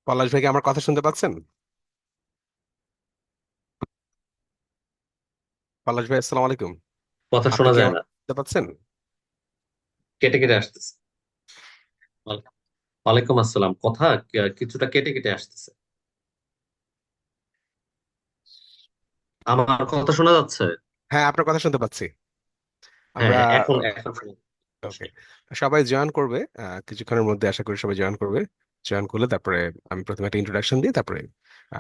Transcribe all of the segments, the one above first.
পলাশ ভাই কি আমার কথা শুনতে পাচ্ছেন? পলাশ ভাই, আসসালামু আলাইকুম। কথা আপনি শোনা কি যায় আমার না। শুনতে পাচ্ছেন? কেটে কেটে আসতেছে। ওয়ালাইকুম আসসালাম। কথা কিছুটা কেটে কেটে আসতেছে। আমার কথা শোনা যাচ্ছে? হ্যাঁ, আপনার কথা শুনতে পাচ্ছি। হ্যাঁ, আমরা হ্যাঁ, এখন এখন ওকে, সবাই জয়েন করবে। কিছুক্ষণের মধ্যে আশা করি সবাই জয়েন করবে। জয়েন করলে তারপরে আমি প্রথমে একটা ইন্ট্রোডাকশন দিয়ে তারপরে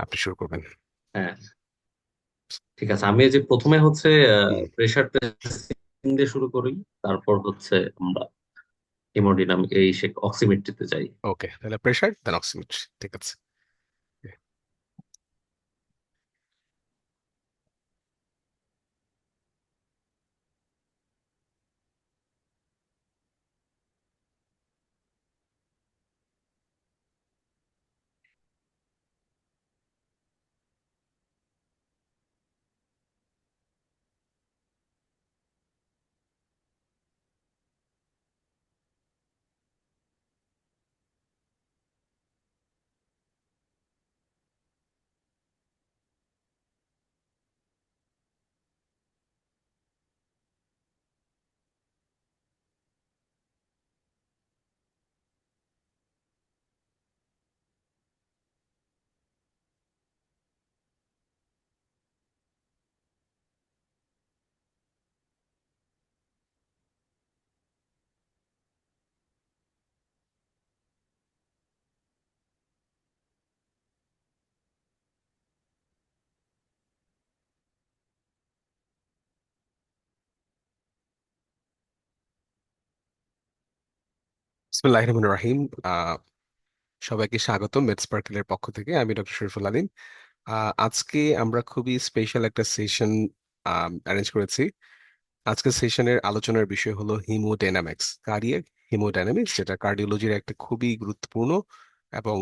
আপনি শুরু করবেন। হ্যাঁ, ঠিক আছে। আমি এই যে প্রথমে হচ্ছে হুম। প্রেসার টেস্টিং দিয়ে শুরু করি। তারপর হচ্ছে আমরা হেমোডিনামিক এই অক্সিমেট্রিতে যাই। ওকে, তাহলে প্রেশার দেন অক্সিমিটার, ঠিক আছে। বিসমিল্লাহির রহমানির রহিম। আহ সবাইকে স্বাগত মেড স্পার্কেলের পক্ষ থেকে। আমি ডক্টর শরীফুল আলম। আজকে আমরা খুবই স্পেশাল একটা সেশন অ্যারেঞ্জ করেছি। আজকের সেশনের আলোচনার বিষয় হলো হিমোডাইনামিক্স, কার্ডিয়াক হিমোডাইনামিক্স, যেটা কার্ডিওলজির একটা খুবই গুরুত্বপূর্ণ এবং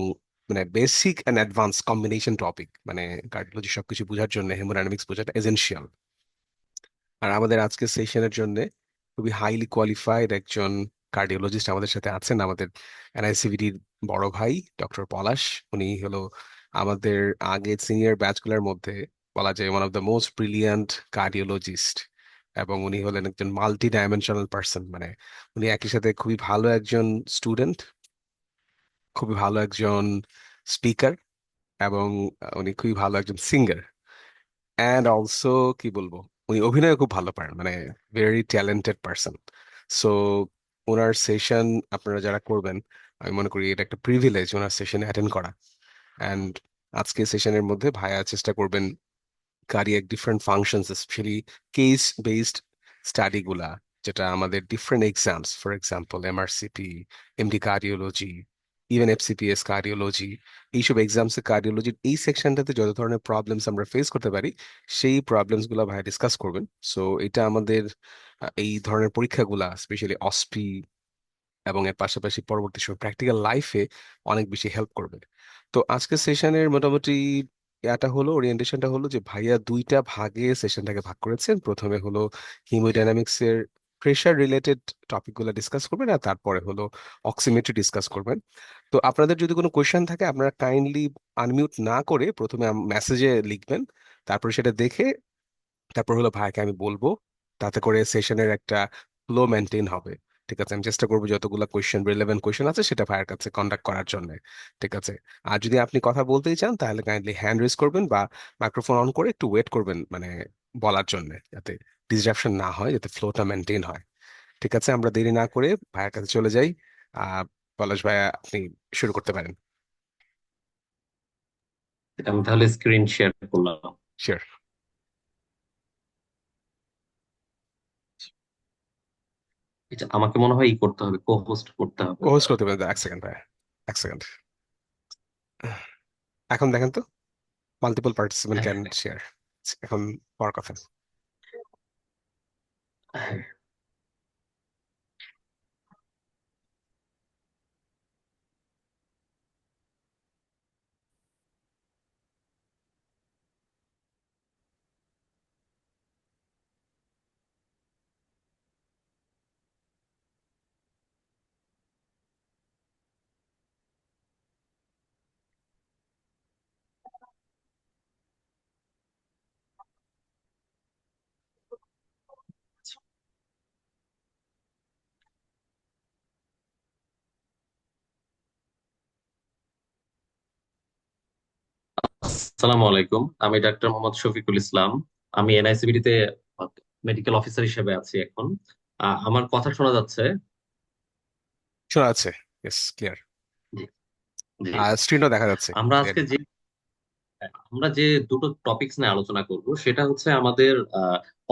মানে basic and advance combination topic. মানে কার্ডিওলজি সবকিছু বোঝার জন্য হিমোডাইনামিক্স বোঝাটা এসেনশিয়াল। আর আমাদের আজকের সেশনের জন্য খুবই হাইলি কোয়ালিফাইড একজন কার্ডিওলজিস্ট আমাদের সাথে আছেন, আমাদের এনআইসিভিডির বড় ভাই ডক্টর পলাশ। উনি হলো আমাদের আগের সিনিয়র ব্যাচগুলোর মধ্যে বলা যায় one of the most brilliant cardiologist. এবং উনি হলেন একজন মাল্টি ডাইমেনশনাল পার্সন। মানে উনি একই সাথে খুবই ভালো একজন স্টুডেন্ট, খুবই ভালো একজন স্পিকার, এবং উনি খুবই ভালো একজন সিঙ্গার। অ্যান্ড অলসো কি বলবো, উনি অভিনয় খুব ভালো পারেন, মানে ভেরি ট্যালেন্টেড পার্সন। সো ওনার সেশন আপনারা যারা করবেন, আমি মনে করি এটা একটা প্রিভিলেজ ওনার সেশনে অ্যাটেন্ড করা। অ্যান্ড আজকে সেশনের মধ্যে ভাইয়া চেষ্টা করবেন cardiac different functions, specially case based study গুলা, যেটা আমাদের different exams, for example MRCP, MD cardiology, even FCPS cardiology, এইসব এক্সামসে কার্ডিওলজির এই সেকশনটাতে যত ধরনের প্রবলেমস আমরা ফেস করতে পারি, সেই প্রবলেমস গুলা ভাই ডিসকাস করবেন। সো এটা আমাদের এই ধরনের পরীক্ষাগুলা, স্পেশালি অসপি এবং এর পাশাপাশি পরবর্তী সময় প্র্যাকটিক্যাল লাইফে অনেক বেশি হেল্প করবে। তো আজকের সেশনের মোটামুটি এটা হলো, ওরিয়েন্টেশনটা হলো যে ভাইয়া দুইটা ভাগে সেশনটাকে ভাগ করেছেন। প্রথমে হলো হিমোডাইনামিক্স এর প্রেশার রিলেটেড টপিকগুলো ডিসকাস করবেন, আর তারপরে হলো অক্সিমেট্রি ডিসকাস করবেন। তো আপনাদের যদি কোনো কোয়েশ্চেন থাকে, আপনারা কাইন্ডলি আনমিউট না করে প্রথমে মেসেজে লিখবেন। তারপর সেটা দেখে তারপর হলো ভাইকে আমি বলবো, তাতে করে সেশনের একটা ফ্লো মেনটেন হবে। ঠিক আছে, আমি চেষ্টা করবো যতগুলো কোয়েশ্চেন, রিলেভেন্ট কোয়েশ্চেন আছে সেটা ভাইয়ের কাছে কন্ডাক্ট করার জন্য। ঠিক আছে। আর যদি আপনি কথা বলতেই চান তাহলে কাইন্ডলি হ্যান্ড রেজ করবেন বা মাইক্রোফোন অন করে একটু ওয়েট করবেন, মানে বলার জন্য, যাতে ডিসরাপশন না হয়, যাতে ফ্লোটা মেনটেন হয়। ঠিক আছে, আমরা দেরি না করে ভাইয়ের কাছে চলে যাই। আহ পলাশ ভাইয়া, আপনি শুরু করতে পারেন। আমি তাহলে স্ক্রিন শেয়ার করলাম। শিওর। এটা আমাকে মনে হয় ই করতে হবে, কো হোস্ট করতে হবে। হোস্ট করতে পারেন, এক সেকেন্ড ভাইয়া, এক সেকেন্ড। এখন দেখেন তো, মাল্টিপল পার্টিসিপেন্ট হ্যাঁ, ক্যান শেয়ার, এখন পর কথা। হ্যাঁ, আসসালামু আলাইকুম। আমি ডাক্তার মোহাম্মদ শফিকুল ইসলাম। আমি এনআইসিবিডি তে মেডিকেল অফিসার হিসেবে আছি এখন। আমার কথা শোনা যাচ্ছে? শোনা আছে। Yes, clear. জি, জি, আর জি। স্ক্রিনও দেখা যাচ্ছে আমরা আজকে ক্লিয়ারলি। আমরা যে দুটো টপিকস নিয়ে আলোচনা করব সেটা হচ্ছে আমাদের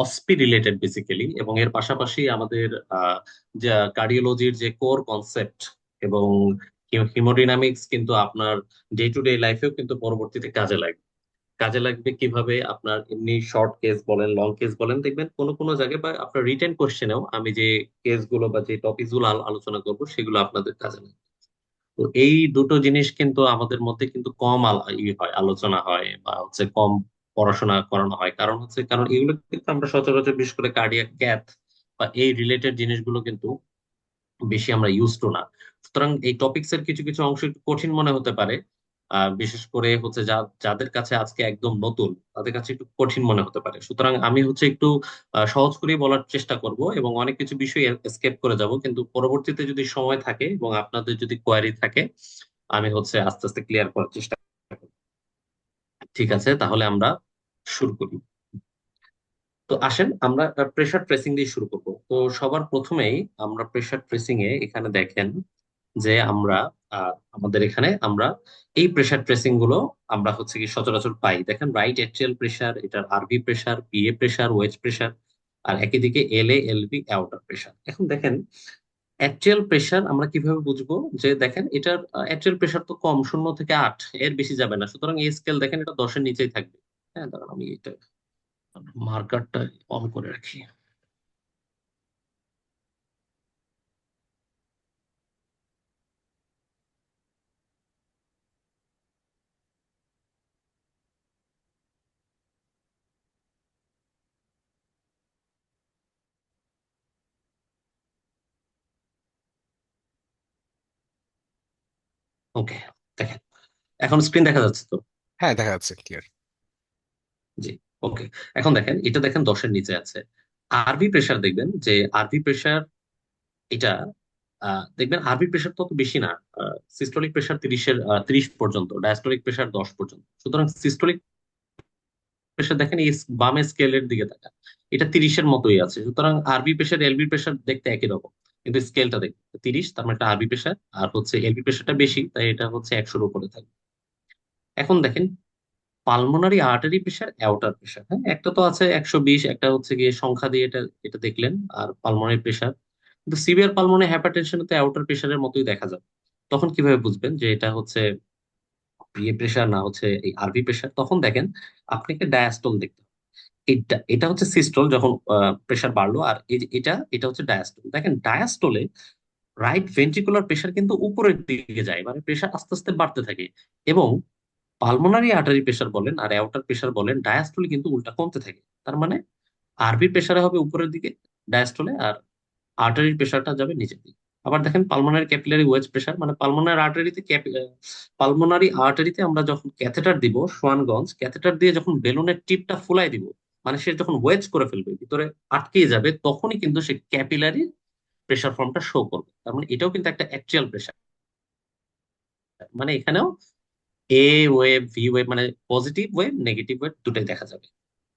অসপি রিলেটেড বেসিক্যালি, এবং এর পাশাপাশি আমাদের আহ, যে কার্ডিওলজির যে কোর কনসেপ্ট এবং হিমোডিনামিক্স কিন্তু আপনার ডে টু ডে লাইফেও কিন্তু পরবর্তীতে কাজে লাগবে কিভাবে আপনার এমনি শর্ট কেস বলেন, লং কেস বলেন, দেখবেন কোনো কোনো জায়গায় বা আপনার রিটেন কোশ্চেনেও আমি যে কেসগুলো বা যে টপিক গুলো আলোচনা করব সেগুলো আপনাদের কাজে লাগবে। তো এই দুটো জিনিস কিন্তু আমাদের মধ্যে কিন্তু কম হয়, আলোচনা হয় বা হচ্ছে কম পড়াশোনা করানো হয়। কারণ এগুলো কিন্তু আমরা সচরাচর বিশেষ করে কার্ডিয়াক ক্যাথ বা এই রিলেটেড জিনিসগুলো কিন্তু বেশি আমরা ইউজ টু না। সুতরাং এই টপিকস এর কিছু কিছু অংশ একটু কঠিন মনে হতে পারে। বিশেষ করে হচ্ছে যাদের কাছে আজকে একদম নতুন, তাদের কাছে একটু কঠিন মনে হতে পারে। সুতরাং আমি হচ্ছে একটু সহজ করেই বলার চেষ্টা করব এবং অনেক কিছু বিষয় স্কেপ করে যাব, কিন্তু পরবর্তীতে যদি সময় থাকে এবং আপনাদের যদি কোয়ারি থাকে আমি হচ্ছে আস্তে আস্তে ক্লিয়ার করার চেষ্টা করব। ঠিক আছে, তাহলে আমরা শুরু করি। তো আসেন আমরা প্রেসার ট্রেসিং দিয়ে শুরু করব। তো সবার প্রথমেই আমরা প্রেসার ট্রেসিং এ এখানে দেখেন যে আমাদের এখানে আমরা এই প্রেসার ট্রেসিং গুলো আমরা হচ্ছে কি সচরাচর পাই। দেখেন, রাইট অ্যাক্সিয়াল প্রেসার, এটার RV pressure, PA pressure, wedge pressure, আর একই দিকে এলএ এলবি অ্যাওর্টার প্রেসার। এখন দেখেন অ্যাকচুয়াল প্রেসার আমরা কিভাবে বুঝবো? যে দেখেন এটার অ্যাকচুয়াল প্রেসার তো কম, 0 থেকে 8, এর বেশি যাবে না। সুতরাং এই স্কেল দেখেন এটা 10-এর নিচেই থাকবে। হ্যাঁ, দাঁড়ান আমি এটা মার্কারটা অন করে রাখি। ওকে, দেখেন এখন স্ক্রিন দেখা যাচ্ছে তো? হ্যাঁ, দেখা যাচ্ছে ক্লিয়ার। জি, ওকে। এখন দেখেন এটা দেখেন 10-এর নিচে আছে। আরভি প্রেসার দেখবেন যে আরভি প্রেসার এটা দেখবেন আরভি প্রেসার তত বেশি না। সিস্টোলিক প্রেসার 30 পর্যন্ত, ডায়াস্টোলিক প্রেসার 10 পর্যন্ত। সুতরাং সিস্টোলিক প্রেসার দেখেন এই বামে স্কেলের দিকে তাকান, এটা 30-এর মতোই আছে। সুতরাং আরবি প্রেসার এলবি প্রেসার দেখতে একই রকম, কিন্তু স্কেলটা দেখতে 30, তার মানে এটা আরবি প্রেসার। আর হচ্ছে এলবি প্রেসারটা বেশি, তাই এটা হচ্ছে 100-এর উপরে থাকবে। এখন দেখেন পালমোনারি আর্টারি প্রেসার, অ্যাওর্টার প্রেসার। হ্যাঁ, একটা তো আছে 120, একটা হচ্ছে গিয়ে সংখ্যা দিয়ে এটা এটা দেখলেন। আর পালমোনারি প্রেসার কিন্তু সিভিয়ার পালমোনারি হাইপারটেনশনে তো অ্যাওর্টার প্রেসারের মতোই দেখা যাবে। তখন কিভাবে বুঝবেন যে এটা হচ্ছে পিএ প্রেসার না হচ্ছে এই আরভি প্রেসার? তখন দেখেন আপনাকে ডায়াস্টল দেখতে হবে। এটা এটা হচ্ছে সিস্টল, যখন প্রেসার বাড়লো। আর এই যে এটা হচ্ছে ডায়াস্টল। দেখেন ডায়াস্টলে রাইট ভেন্ট্রিকুলার প্রেসার কিন্তু উপরের দিকে যায়, মানে প্রেসার আস্তে আস্তে বাড়তে থাকে। এবং পালমোনারি আর্টারি প্রেসার বলেন আর অ্যাওর্টার প্রেসার বলেন, ডায়াস্টলে কিন্তু উল্টা কমতে থাকে। তার মানে আরভি প্রেসারে হবে উপরের দিকে ডায়াস্টলে, আর আর্টারির প্রেসারটা যাবে নিচের দিকে। আবার দেখেন পালমোনারি ক্যাপিলারি ওয়েজ প্রেসার, মানে পালমোনারি আর্টারিতে আমরা যখন ক্যাথেটার দিব, সোয়ানগঞ্জ ক্যাথেটার দিয়ে যখন বেলুনের টিপটা ফুলাই দিব, মানে সে যখন ওয়েজ করে ফেলবে, ভিতরে আটকে যাবে, তখনই কিন্তু সে ক্যাপিলারি প্রেসার ফর্মটা শো করবে। তার মানে এটাও কিন্তু একটা অ্যাকচুয়াল প্রেসার। মানে এখানেও এ ওয়েভ, ভি ওয়েভ, মানে পজিটিভ ওয়েভ, নেগেটিভ ওয়েভ দুটাই দেখা যাবে।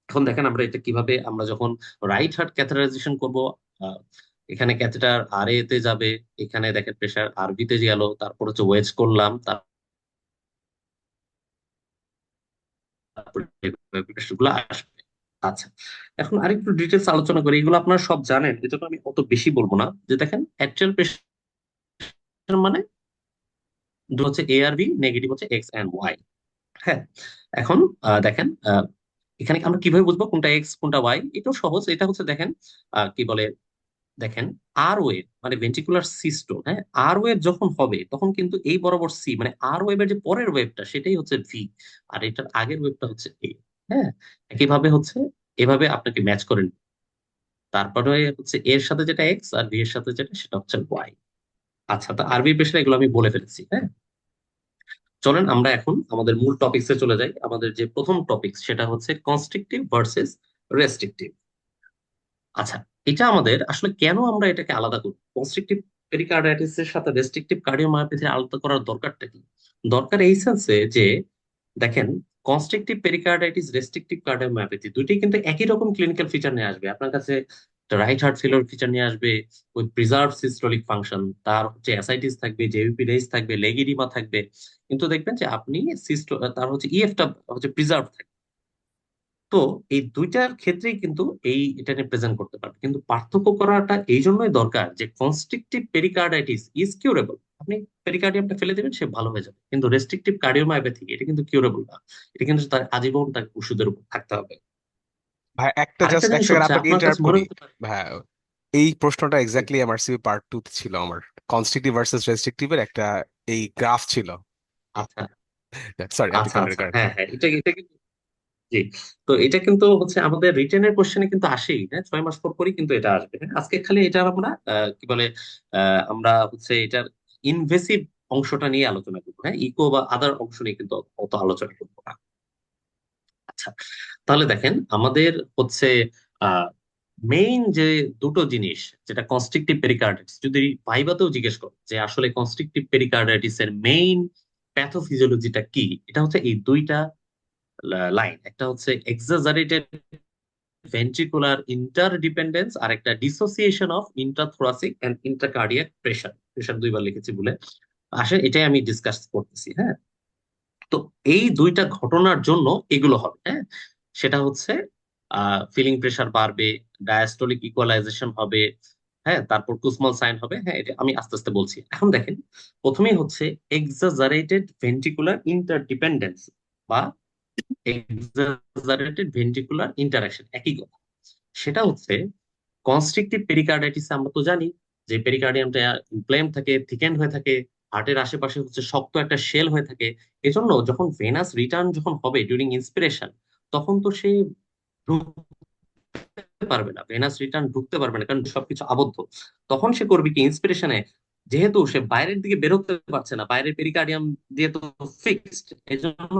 এখন দেখেন আমরা এটা কিভাবে, আমরা যখন রাইট হার্ট ক্যাথেটারাইজেশন করব, আহ, এখানে ক্যাথেটার আর এ তে যাবে, এখানে দেখেন প্রেসার আরবি তে গেল, তারপর হচ্ছে ওয়েজ করলাম, তারপরে গুলো আসবে। আচ্ছা, এখন আরেকটু ডিটেলস আলোচনা করি। এগুলো আপনারা সব জানেন, এজন্য আমি অত বেশি বলবো না। যে দেখেন অ্যাকচুয়াল প্রেসার মানে হচ্ছে এ আর বি, নেগেটিভ হচ্ছে এক্স এন্ড ওয়াই। হ্যাঁ, এখন দেখেন এখানে আমরা কিভাবে বুঝবো কোনটা এক্স কোনটা ওয়াই? এটাও সহজ। এটা হচ্ছে দেখেন কি বলে, দেখেন আর ওয়েভ মানে ভেন্ট্রিকুলার সিস্টোল। হ্যাঁ, আর ওয়েভ যখন হবে তখন কিন্তু এই বরাবর সি, মানে আর ওয়েভের যে পরের ওয়েভটা সেটাই হচ্ছে ভি, আর এটার আগের ওয়েভটা হচ্ছে এ। হ্যাঁ, একইভাবে হচ্ছে এভাবে আপনাকে ম্যাচ করে নিতে। তারপরে হচ্ছে এর সাথে যেটা এক্স আর ভি এর সাথে যেটা সেটা হচ্ছে ওয়াই। আচ্ছা, তো আরবি পেশা এগুলো আমি বলে ফেলেছি। হ্যাঁ, চলেন আমরা এখন আমাদের মূল টপিকসে চলে যাই। আমাদের যে প্রথম টপিক সেটা হচ্ছে কনস্ট্রিকটিভ ভার্সেস রেস্ট্রিকটিভ। আচ্ছা, এটা আমাদের আসলে কেন আমরা এটাকে আলাদা করি? কনস্ট্রিকটিভ পেরিকার্ডাইটিস এর সাথে রেস্ট্রিকটিভ কার্ডিওমায়োপ্যাথি আলাদা করার দরকারটা কি? দরকার এই সেন্সে যে দেখেন কনস্ট্রিকটিভ পেরিকার্ডাইটিস, রেস্ট্রিকটিভ কার্ডিওমায়োপ্যাথি দুইটাই কিন্তু একই রকম ক্লিনিক্যাল ফিচার নিয়ে আসবে আপনার কাছে। রাইট হার্ট ফেলিওর ফিচার নিয়ে আসবে উইথ প্রিজার্ভ সিস্টোলিক ফাংশন, তার হচ্ছে অ্যাসাইটিস থাকবে, জেভিপি রেজ থাকবে, লেগ ইডিমা থাকবে, কিন্তু দেখবেন যে আপনি তার হচ্ছে ইএফটা হচ্ছে প্রিজার্ভ থাকবে। তো এই দুইটার ক্ষেত্রেই কিন্তু এটা নিয়ে প্রেজেন্ট করতে পারবে, কিন্তু পার্থক্য করাটা এই জন্যই দরকার যে কনস্ট্রিকটিভ পেরিকার্ডাইটিস ইজ কিউরেবল। আপনি পেরিকার্ডিয়ামটা ফেলে দেবেন, সে ভালো হয়ে যাবে, কিন্তু রেস্ট্রিকটিভ কার্ডিওমায়োপ্যাথি এটা কিন্তু কিউরেবল না। এটা কিন্তু তার আজীবন তাকে ওষুধের উপর থাকতে হবে। ভাই একটা আরেকটা জাস্ট এক জিনিস সেকেন্ড হচ্ছে আপনাকে আপনার কাছে ইন্টারাপ্ট মনে করি। হতে পারে। ভাই এই প্রশ্নটা হুম, এক্স্যাক্টলি এমআরসিবি পার্ট 2 ছিল আমার। কনস্ট্রিকটিভ ভার্সেস রেস্ট্রিকটিভের একটা এই গ্রাফ ছিল। আচ্ছা সরি, আপনি আচ্ছা কন্টিনিউ আচ্ছা, করেন। হ্যাঁ হ্যাঁ, এটা এটা কিন্তু জি। তো এটা কিন্তু হচ্ছে আমাদের রিটেনের কোশ্চেনে কিন্তু আসেই, হ্যাঁ, 6 মাস পর পরই কিন্তু এটা আসবে। হ্যাঁ, আজকে খালি এটা আমরা কি বলে আমরা হচ্ছে এটার ইনভেসিভ অংশটা নিয়ে আলোচনা করবো, হ্যাঁ, ইকো বা আদার অংশ নিয়ে কিন্তু অত আলোচনা করবো না। আচ্ছা, তাহলে দেখেন আমাদের হচ্ছে মেইন যে দুটো জিনিস, যেটা কনস্ট্রিকটিভ পেরিকার্ডাইটিস, যদি ভাইবাতেও জিজ্ঞেস করো যে আসলে কনস্ট্রিকটিভ পেরিকার্ডাইটিস এর মেইন প্যাথোফিজিওলজিটা কি, এটা হচ্ছে এই দুইটা লাইন। একটা হচ্ছে এক্সাজারেটেড ভেন্ট্রিকুলার ইন্টারডিপেন্ডেন্স, আর একটা dissociation of intrathoracic and intracardiac pressure. Pressure দুইবার লিখেছি বলে আসলে এটাই আমি ডিসকাস করতেছি। হ্যাঁ, তো এই দুইটা ঘটনার জন্য এগুলো হবে। হ্যাঁ, সেটা হচ্ছে ফিলিং প্রেশার বাড়বে, ডায়াস্টোলিক ইকুয়ালাইজেশন হবে, হ্যাঁ, তারপর কুসমাল সাইন হবে। হ্যাঁ, এটা আমি আস্তে আস্তে বলছি। এখন দেখেন, প্রথমেই হচ্ছে এক্সাজারেটেড ভেন্ট্রিকুলার ইন্টারডিপেন্ডেন্স বা এক্সাজারেটেড ভেন্ট্রিকুলার ইন্টারাকশন, একই কথা। সেটা হচ্ছে কনস্ট্রিকটিভ পেরিকার্ডাইটিস। আমরা তো জানি যে পেরিকার্ডিয়ামটা ইনফ্লেম থাকে, থিকেন্ড হয়ে থাকে, হার্টের আশেপাশে হচ্ছে শক্ত একটা শেল হয়ে থাকে। এজন্য যখন ভেনাস রিটার্ন যখন হবে ডিউরিং ইন্সপিরেশন, তখন তো সে ঢুকতে পারবে না, ভেনাস রিটার্ন ঢুকতে পারবে না, কারণ সবকিছু আবদ্ধ। তখন সে করবে কি, ইন্সপিরেশনে যেহেতু সে বাইরের দিকে বেরোতে পারছে না, বাইরের পেরিকার্ডিয়াম দিয়ে তো ফিক্সড, এজন্য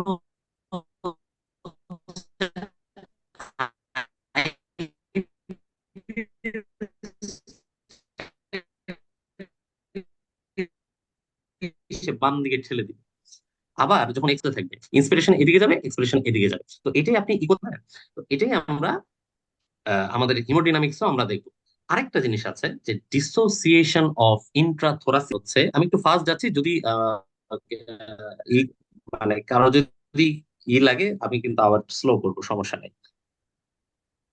সে বাম দিকে ঠেলে দিবে। আবার যখন এক্সট্রা থাকবে, ইন্সপিরেশন এদিকে যাবে, এক্সপিরেশন এদিকে যাবে। তো এটাই আপনি ইকো, তো এটাই আমরা আমাদের হিমোডিনামিক্সও আমরা দেখবো। আরেকটা জিনিস আছে যে ডিসোসিয়েশন অফ ইন্ট্রাথোরাসিক হচ্ছে, আমি একটু ফাস্ট যাচ্ছি, যদি মানে কারো যদি লাগে আমি কিন্তু আবার স্লো করবো, সমস্যা নেই।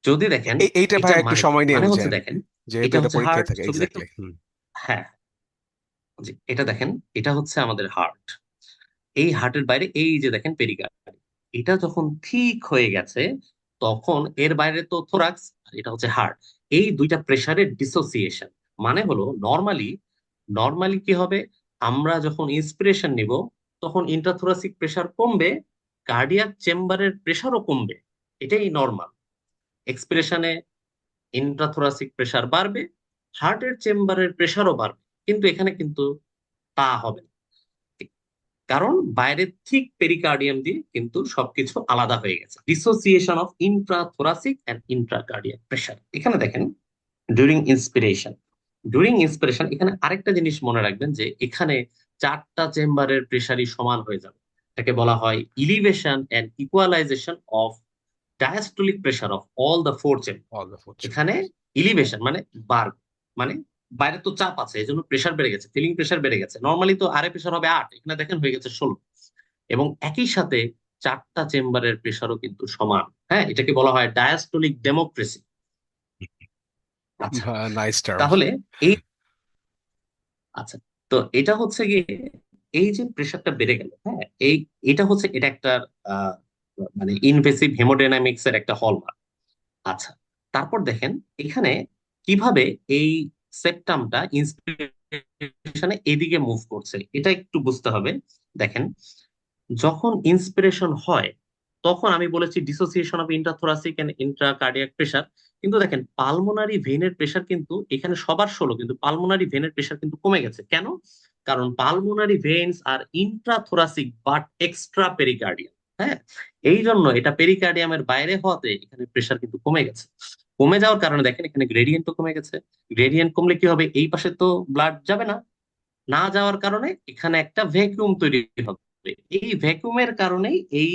যদি দেখেন এইটা ভাই এটার একটু মানে কি, সময় নিয়ে মানে হচ্ছে বুঝেন, দেখেন যেহেতু এটা এটা হচ্ছে পরীক্ষায় হার্ট, থাকে। ছবি দেখতে, এক্স্যাক্টলি। হ্যাঁ জি, এটা দেখেন, এটা হচ্ছে আমাদের হার্ট। এই হার্টের বাইরে এই যে দেখেন পেরিকার্ড, এটা যখন ঠিক হয়ে গেছে, তখন এর বাইরে তো থোরাক্স, এটা হচ্ছে হার্ট। এই দুইটা প্রেসারের ডিসোসিয়েশন মানে হলো, নর্মালি নর্মালি কি হবে, আমরা যখন ইন্সপিরেশন নিব তখন ইন্ট্রাথোরাসিক প্রেসার কমবে, কার্ডিয়াক চেম্বারের প্রেসারও কমবে, এটাই নর্মাল। এক্সপিরেশনে ইন্ট্রাথোরাসিক প্রেসার বাড়বে, হার্টের চেম্বারের প্রেসারও বাড়বে, কিন্তু এখানে কিন্তু তা হবে না। কারণ বাইরের ঠিক পেরিকার্ডিয়াম দিয়ে কিন্তু সবকিছু আলাদা হয়ে গেছে, dissociation of intrathoracic and intracardiac pressure. এখানে দেখেন ডিউরিং ইন্সপিরেশন, এখানে আরেকটা জিনিস মনে রাখবেন যে এখানে চারটা চেম্বারের প্রেশারই সমান হয়ে যাবে। এটাকে বলা হয় elevation and equalisation of diastolic pressure of all the four chamber. All the food. এখানে ইলিভেশন মানে বার, মানে বাইরে তো চাপ আছে, এই জন্য প্রেশার বেড়ে গেছে, ফিলিং প্রেশার বেড়ে গেছে। নর্মালি তো আরে প্রেশার হবে 8, এখানে দেখেন হয়ে গেছে 16। এবং একই সাথে চারটা চেম্বারের প্রেশারও কিন্তু সমান। হ্যাঁ, এটাকে বলা হয় ডায়াস্টোলিক ডেমোক্রেসি। আচ্ছা, নাইস টার্ম। তাহলে এই, আচ্ছা, তো এটা হচ্ছে গিয়ে এই যে প্রেশারটা বেড়ে গেল, হ্যাঁ, এটা হচ্ছে এটা একটা আহ, মানে ইনভেসিভ হেমোডাইনামিক্স এর একটা হলমার্ক। আচ্ছা, তারপর দেখেন এখানে কিভাবে এই সেপ্টামটা ইন্সপিরেশনে এদিকে মুভ করছে, এটা একটু বুঝতে হবে। দেখেন, যখন ইন্সপিরেশন হয় তখন আমি বলেছি dissociation of intrathoracic and intracardiac pressure, কিন্তু দেখেন পালমোনারি ভেনের প্রেশার কিন্তু এখানে সবার 16, কিন্তু পালমোনারি ভেনের প্রেশার কিন্তু কমে গেছে। কেন? কারণ পালমোনারি ভেন্স আর ইন্ট্রাথোরাসিক বাট এক্সট্রা পেরিকার্ডিয়াম। হ্যাঁ, এই জন্য এটা পেরিকার্ডিয়ামের বাইরে হওয়াতে এখানে প্রেশার কিন্তু কমে গেছে। কমে যাওয়ার কারণে দেখেন এখানে গ্রেডিয়েন্টও কমে গেছে। গ্রেডিয়েন্ট কমলে কি হবে, এই পাশে তো ব্লাড যাবে না, না যাওয়ার কারণে এখানে একটা ভ্যাকুয়াম তৈরি হবে। এই ভ্যাকুয়ামের কারণেই এই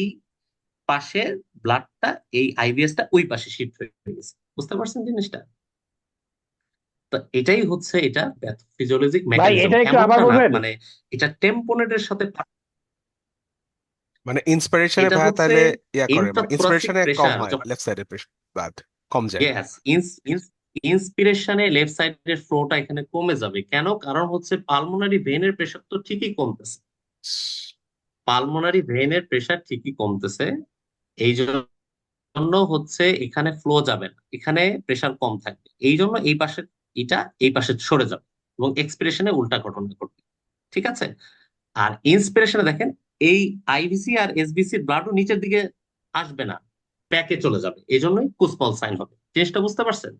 পাশের ব্লাডটা, এই আইভিএসটা ওই পাশে শিফট হয়ে গেছে। বুঝতে পারছেন জিনিসটা? তো এটাই হচ্ছে এটা ফিজিওলজিক ভাই মেকানিজম, এটা একটু আবার এমনটা না বলবেন? মানে এটা টেম্পোনেটের সাথে মানে ইন্সপিরেশনে এটা ভাইয়া হচ্ছে তাহলে ইয়া করে, মানে ইন্ট্রাথোরাসিক ইন্সপিরেশনে কম প্রেসার। হয়, লেফট সাইডে ব্লাড কম যায়। ইয়েস, ইন্সপিরেশনে লেফট সাইডের ফ্লোটা এখানে কমে যাবে। কেন? কারণ হচ্ছে পালমোনারি ভেনের প্রেসার তো ঠিকই কমতেছে, পালমোনারি ভেনের প্রেসার ঠিকই কমতেছে। এই জন্য হচ্ছে এখানে ফ্লো যাবে না, এখানে প্রেসার কম থাকবে, এই জন্য এই পাশে এটা এই পাশে সরে যাবে এবং এক্সপিরেশনে উল্টা ঘটনা ঘটবে। ঠিক আছে? আর ইন্সপিরেশনে দেখেন এই আইভিসি আর এসবিসি ব্লাডও নিচের দিকে আসবে না, প্যাকে চলে যাবে, এই জন্যই কুসপল সাইন হবে। জিনিসটা বুঝতে পারছেন?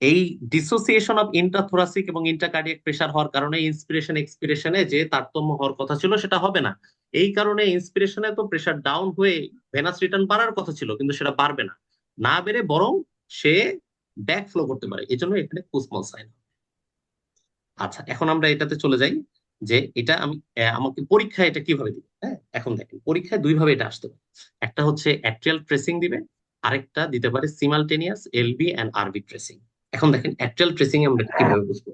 এই ডিসোসিয়েশন অফ ইন্ট্রাথোরাসিক এবং ইন্ট্রাকার্ডিয়াক প্রেসার হওয়ার কারণে ইন্সপিরেশন এক্সপিরেশনে যে তারতম্য হওয়ার কথা ছিল সেটা হবে না। এই কারণে ইন্সপিরেশনে তো প্রেসার ডাউন হয়ে ভেনাস রিটার্ন বাড়ার কথা ছিল, কিন্তু সেটা বাড়বে না, না বেড়ে বরং সে ব্যাক ফ্লো করতে পারে, এই জন্য এখানে কুসমল সাইন। আচ্ছা, এখন আমরা এটাতে চলে যাই যে এটা আমি আমাকে পরীক্ষায় এটা কিভাবে দিবে। হ্যাঁ, এখন দেখেন পরীক্ষায় দুই ভাবে এটা আসতে পারে। একটা হচ্ছে অ্যাট্রিয়াল ট্রেসিং দিবে, আরেকটা দিতে পারে সিমালটেনিয়াস এলবি এন্ড আরবি ট্রেসিং। এখন দেখেন অ্যাট্রিয়াল ট্রেসিং আমরা কিভাবে বুঝবো।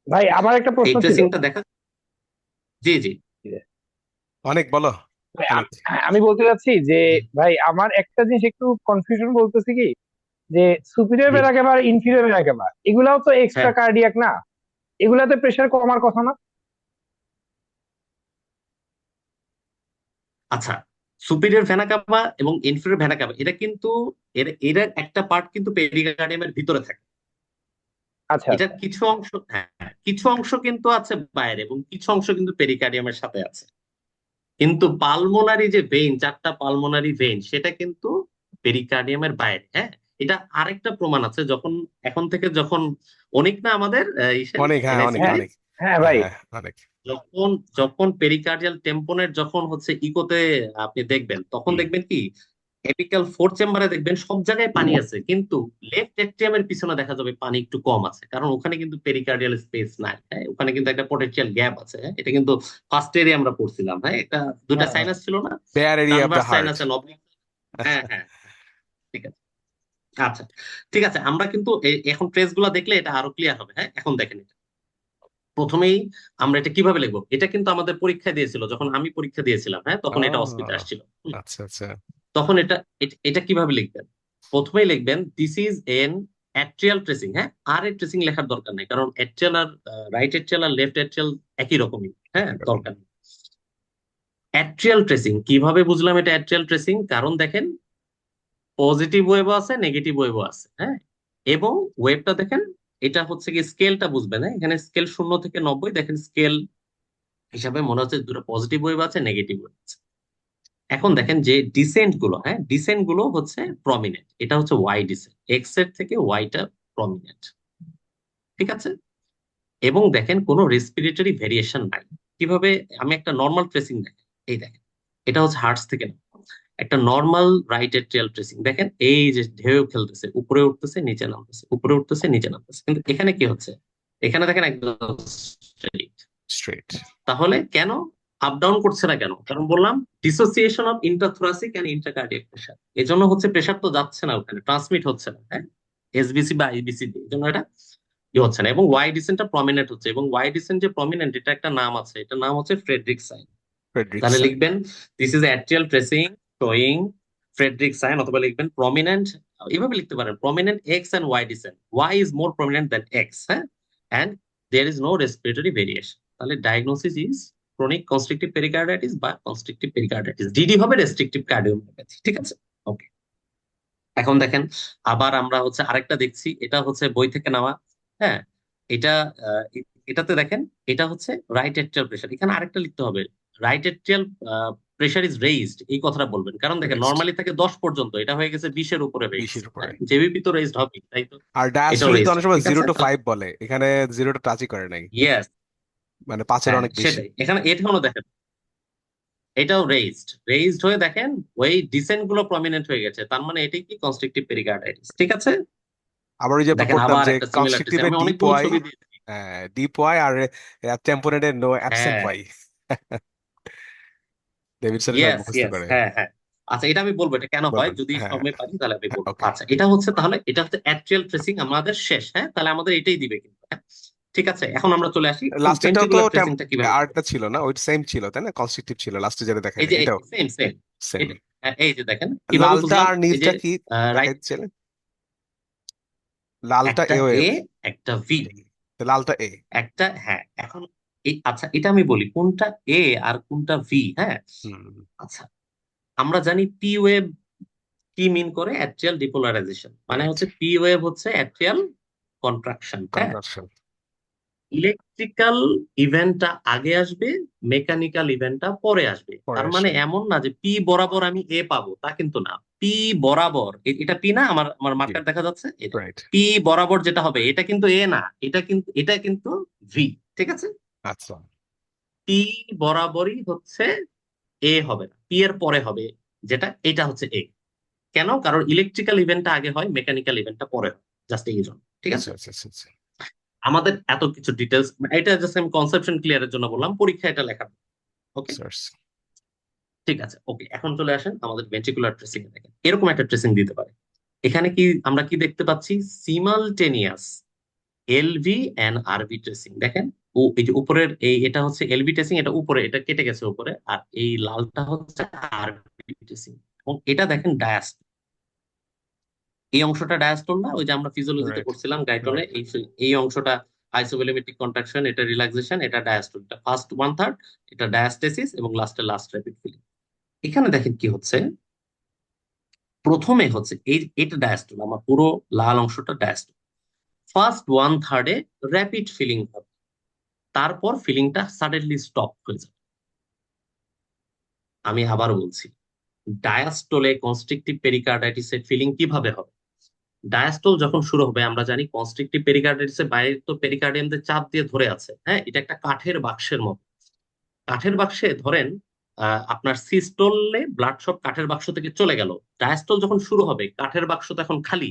ভাই আমার একটা এই প্রশ্ন ছিল। ট্রেসিংটা দেখা, জি জি, অনেক বলো, ভাই, অনেক। আমি বলতে চাচ্ছি যে জি ভাই আমার একটা জিনিস একটু কনফিউশন বলতেছে কি, যে সুপিরিয়র জি, ভেনা ক্যাভা আর ইনফিরিয়র ভেনা ক্যাভা এগুলাও তো এক্সট্রা হ্যাঁ। কার্ডিয়াক না? এগুলাতে প্রেসার কমার কথা না? আচ্ছা, সুপিরিয়র ভেনা কাভা এবং ইনফেরিয়র ভেনা কাভা এটা কিন্তু এর একটা পার্ট কিন্তু পেরিকার্ডিয়ামের ভিতরে থাকে। আচ্ছা এটা আচ্ছা। কিছু অংশ, হ্যাঁ, কিছু অংশ কিন্তু আছে বাইরে এবং কিছু অংশ কিন্তু পেরিকার্ডিয়ামের সাথে আছে। কিন্তু পালমোনারি যে ভেইন, চারটা পালমোনারি ভেইন, সেটা কিন্তু পেরিকার্ডিয়ামের বাইরে। হ্যাঁ, এটা আরেকটা প্রমাণ আছে যখন, এখন থেকে যখন অনেক না আমাদের ইসে অনেক, হ্যাঁ, অনেক হ্যাঁ এনআইসিটি, অনেক। হ্যাঁ হ্যাঁ ভাই। হ্যাঁ, অনেক। যখন যখন পেরিকার্ডিয়াল টেম্পোনেট যখন হচ্ছে ইকোতে আপনি দেখবেন, তখন হুম। দেখবেন কি এপিক্যাল ফোর চেম্বারে দেখবেন সব জায়গায় পানি আছে, কিন্তু লেফট এট্রিয়ামের পিছনে দেখা যাবে পানি একটু কম আছে, কারণ ওখানে কিন্তু পেরিকার্ডিয়াল স্পেস নাই। হ্যাঁ, ওখানে কিন্তু একটা পোটেনশিয়াল গ্যাপ আছে। হ্যাঁ, এটা কিন্তু ফার্স্ট ইয়ারে আমরা পড়ছিলাম। হ্যাঁ, এটা দুটা হ্যাঁ হ্যাঁ। সাইনাস ছিল না, bare area of the transverse heart. Sinus and oblique. হ্যাঁ হ্যাঁ, ঠিক আছে। আচ্ছা, ঠিক আছে, আমরা কিন্তু এখন ট্রেস গুলা দেখলে এটা আরো ক্লিয়ার হবে। হ্যাঁ, এখন দেখেন এটা প্রথমেই আমরা এটা কিভাবে লিখবো। এটা কিন্তু আমাদের পরীক্ষা দিয়েছিল, যখন আমি পরীক্ষা দিয়েছিলাম, হ্যাঁ, তখন এটা অস্মিতা ও আসছিল। আচ্ছা আচ্ছা। তখন এটা এটা কিভাবে লিখবেন? প্রথমেই লিখবেন this is an atrial tracing. হ্যাঁ, আর এর ট্রেসিং লেখার দরকার নেই, কারণ অ্যাট্রিয়াল আর রাইট অ্যাট্রিয়াল আর লেফট অ্যাট্রিয়াল একই রকমই। হ্যাঁ, একই রকম। দরকার নেই। অ্যাট্রিয়াল ট্রেসিং কিভাবে বুঝলাম এটা অ্যাট্রিয়াল ট্রেসিং? কারণ দেখেন পজিটিভ ওয়েভও আছে, নেগেটিভ ওয়েভও আছে। হ্যাঁ, এবং ওয়েভটা দেখেন, এটা হচ্ছে কি স্কেলটা বুঝবেন। হ্যাঁ, এখানে স্কেল 0 থেকে 90, দেখেন স্কেল হিসাবে মনে হচ্ছে দুটো পজিটিভ ওয়েভ আছে, নেগেটিভ ওয়েভ আছে। এখন দেখেন যে ডিসেন্ট গুলো, হ্যাঁ, ডিসেন্ট গুলো হচ্ছে প্রমিনেন্ট, এটা হচ্ছে ওয়াই ডিসেন্ট, এক্স এর থেকে ওয়াইটা প্রমিনেন্ট। ঠিক আছে? এবং দেখেন কোনো রেসপিরেটরি ভেরিয়েশন নাই। কিভাবে? আমি একটা নর্মাল ট্রেসিং দেখেন, এই দেখেন, এটা হচ্ছে হার্টস থেকে না, একটা নর্মাল রাইট এট্রিয়াল ট্রেসিং দেখেন, এই যে ঢেউ খেলতেছে, উপরে উঠতেছে নিচে নামতেছে, উপরে উঠতেছে নিচে নামতেছে, কিন্তু এখানে কি হচ্ছে? এখানে দেখেন একদম straight। স্ট্রেট। তাহলে কেন আপ ডাউন করছে না কেন? কারণ বললাম dissociation of intrathoracic and intracardiac pressure, এজন্য হচ্ছে প্রেসার তো যাচ্ছে না ওখানে, ট্রান্সমিট হচ্ছে না। হ্যাঁ, এসবিসি বা আইবিসি দিয়ে, এই জন্য এটা ই হচ্ছে না। এবং ওয়াই ডিসেন্টটা প্রমিনেন্ট হচ্ছে, এবং ওয়াই ডিসেন্ট যে প্রমিনেন্ট, এটা একটা নাম আছে, এটা নাম হচ্ছে ফ্রেডরিক সাইন। তাহলে ফ্রেডরিকসন। লিখবেন this is atrial tracing showing Friedreich sign, অথবা লিখবেন প্রমিনেন্ট, এভাবে লিখতে পারেন prominent X and Y descent, Y is more prominent than X. হ্যাঁ, and there is no respiratory variation. তাহলে diagnosis is chronic constrictive pericarditis বা কনস্ট্রিকটিভ পেরিকার্ডাইটিস, ডিডি হবে restrictive cardiomyopathy. ঠিক আছে? ওকে, এখন দেখেন আবার আমরা হচ্ছে আরেকটা দেখছি, এটা হচ্ছে বই থেকে নেওয়া। হ্যাঁ, এটা এটাতে দেখেন, এটা হচ্ছে রাইট এট্রিয়াল প্রেশার, এখানে আরেকটা লিখতে হবে, right atrial pressure is raised, এই কথাটা বলবেন, কারণ দেখেন রেস্ট। নর্মালি থাকে 10 পর্যন্ত, এটা হয়ে গেছে 20-এর উপরে হয়ে গেছে। 20-এর উপরে। হ্যাঁ, জেবিপি তো রেইজড হবে, তাই তো? আর এটাও ডায়াস্ট্রোলিতে রেইজড অনেক হবে। সময় ঠিক জিরো আছে টু তাহলে, ফাইভ বলে, এখানে জিরোটা টাচই করে নাই, ইয়েস, মানে 5-এর হ্যাঁ অনেক বেশি। সেটাই, এখানে এটাও দেখেন, এটাও রেইজড, রেইজড হয়ে দেখেন ওই ডিসেন্ট গুলো প্রমিনেন্ট হয়ে গেছে, তার মানে এটাই কি কনস্ট্রিকটিভ পেরিকার্ডাইটিস। ঠিক আছে? আবার ওই যে আমরা দেখেন পড়তাম আবার যে একটা সিমিলারিটিস, কনস্ট্রিক্টিভে আমি ডিপ অনেকগুলো ওয়াই, ছবি দিয়েছি। ডিপ ওয়াই আর টেম্পোরেটে নো অ্যাবসেন্ট হ্যাঁ ওয়াই। ডেভিডসনের সবাই ইয়েস মুখস্থ ইয়েস, করে। হ্যাঁ হ্যাঁ। আচ্ছা, এটা আমি বলবো এটা কেন হয়, বলবেন? যদি হ্যাঁ, সময় পারি তাহলে আমি হ্যাঁ, বলবো। ওকে। আচ্ছা, এটা হচ্ছে তাহলে এটা হচ্ছে অ্যাট্রিয়াল ট্রেসিং আমাদের শেষ, হ্যাঁ তাহলে আমাদের এটাই দিবে কিন্তু, হ্যাঁ। ঠিক আছে, এখন আমরা চলে আসি লাস্টেরটাও তো ভেন্ট্রিকুলার ট্রেসিংটা কিভাবে করবো। আরটা ছিল না, ওই সেম ছিল তাই না? কনস্ট্রাকটিভ ছিল লাস্টে যেটা এই দেখাইলেন, যে এটাও সেম সেম, সেম। এই যে দেখেন কিভাবে লালটা বুঝলাম, আর এই যে নীলটা কি রাইট, দেখাইছিলেন? লালটা একটা এ এ ওয়েভ, একটা ভি, লালটা এ। একটা, হ্যাঁ এখন এই, আচ্ছা এটা আমি বলি কোনটা এ আর কোনটা ভি, হ্যাঁ। হুম। আচ্ছা, আমরা জানি পি ওয়েভ কি মিন করে, অ্যাট্রিয়াল ডিপোলারাইজেশন, মানে রাইট। হচ্ছে পি ওয়েভ হচ্ছে অ্যাট্রিয়াল কন্ট্রাকশন, হ্যাঁ। কনভার্সন। ইলেকট্রিক্যাল ইভেন্টটা আগে আসবে, মেকানিক্যাল ইভেন্টটা পরে আসবে। পরে তার মানে আসে। এমন না যে পি বরাবর আমি এ পাবো, তা কিন্তু না। পি বরাবর এটা পি না, আমার আমার জি। মার্কার দেখা যাচ্ছে এটা। রাইট। পি বরাবর যেটা হবে এটা কিন্তু এ না, এটা কিন্তু ভি, ঠিক আছে। আচ্ছা। পি বরাবরই হচ্ছে এ হবে না, পি এর পরে হবে যেটা, এটা হচ্ছে এ। কেন? কারণ ইলেকট্রিক্যাল ইভেন্টটা আগে হয়, মেকানিক্যাল ইভেন্টটা পরে হয়, জাস্ট এই জন্য, ঠিক আচ্ছা, আছে। আচ্ছা, আচ্ছা, আচ্ছা। আমাদের এত কিছু ডিটেলস, এটা জাস্ট আমি কনসেপশন ক্লিয়ারের জন্য বললাম, পরীক্ষা এটা লেখা, ওকে। সার্চ। ঠিক আছে, ওকে, এখন চলে আসেন আমাদের ভেন্ট্রিকুলার ট্রেসিং এ। দেখেন এরকম একটা ট্রেসিং দিতে পারে। এখানে কি আমরা কি দেখতে পাচ্ছি, সিমালটেনিয়াস এলভি এন্ড আরভি ট্রেসিং। দেখেন ও এই যে উপরের এটা হচ্ছে এলভি ট্রেসিং, এটা উপরে, এটা কেটে গেছে উপরে, আর এই লালটা হচ্ছে আরভি ট্রেসিং। এবং এটা দেখেন ডায়াস্ট, এই অংশটা ডায়াস্টল না, ওই যে আমরা ফিজিওলজিতে রাইট। পড়ছিলাম গাইটনে, রাইট। এই অংশটা আইসোভোলেমেট্রিক কন্ট্রাকশন, এটা রিল্যাক্সেশন, এটা ডায়াস্টল, এটা ফার্স্ট ওয়ান থার্ড, এটা ডায়াস্টেসিস, এবং লাস্ট র্যাপিড ফিলিং। এখানে দেখেন কি হচ্ছে, প্রথমে হচ্ছে এটা ডায়াস্টল, আমার পুরো লাল অংশটা ডায়াস্টল। ফার্স্ট ওয়ান থার্ডে র্যাপিড ফিলিং হবে, তারপর ফিলিংটা সাডেনলি স্টপ হয়ে যাবে। আমি আবার বলছি, ডায়াস্টলে কনস্ট্রিকটিভ পেরিকার্ডাইটিসের ফিলিং কিভাবে হবে। ডায়াস্টল যখন শুরু হবে, আমরা জানি কনস্ট্রিকটিভ পেরিকার্ডাইটিসের বাইরে তো পেরিকার্ডিয়ামদের চাপ দিয়ে ধরে আছে, হ্যাঁ, এটা একটা কাঠের বাক্সের মতো। কাঠের বাক্সে ধরেন আপনার সিস্টলে ব্লাড সব কাঠের বাক্স থেকে চলে গেল, ডায়াস্টল যখন শুরু হবে কাঠের বাক্স তো এখন খালি,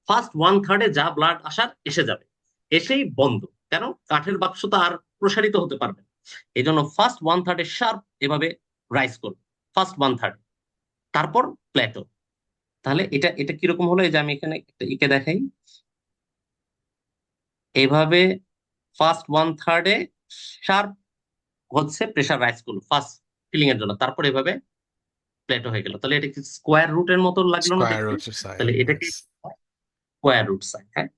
ফার্স্ট ওয়ান থার্ডে যা ব্লাড আসার এসে যাবে, এসেই বন্ধ। কেন? কাঠের বাক্স তো আর প্রসারিত হতে পারবে না। এই জন্য ফার্স্ট ওয়ান থার্ডে শার্প এভাবে রাইজ করবে, ফার্স্ট ওয়ান থার্ড, তারপর প্ল্যাটো। তাহলে এটা এটা কিরকম হলো, এই যে আমি এখানে একটা এঁকে দেখাই, এইভাবে ফার্স্ট ওয়ান থার্ডে শার্প হচ্ছে প্রেসার রাইজ করলো ফার্স্ট ফিলিং এর জন্য, তারপর এভাবে প্লেটো হয়ে গেল। তাহলে এটা কি স্কোয়ার রুটের মতো লাগলো না স্কয়ার দেখতে? রুট সাইন, তাহলে এটা কি ইয়েস। স্কোয়ার রুট সাইন, হ্যাঁ।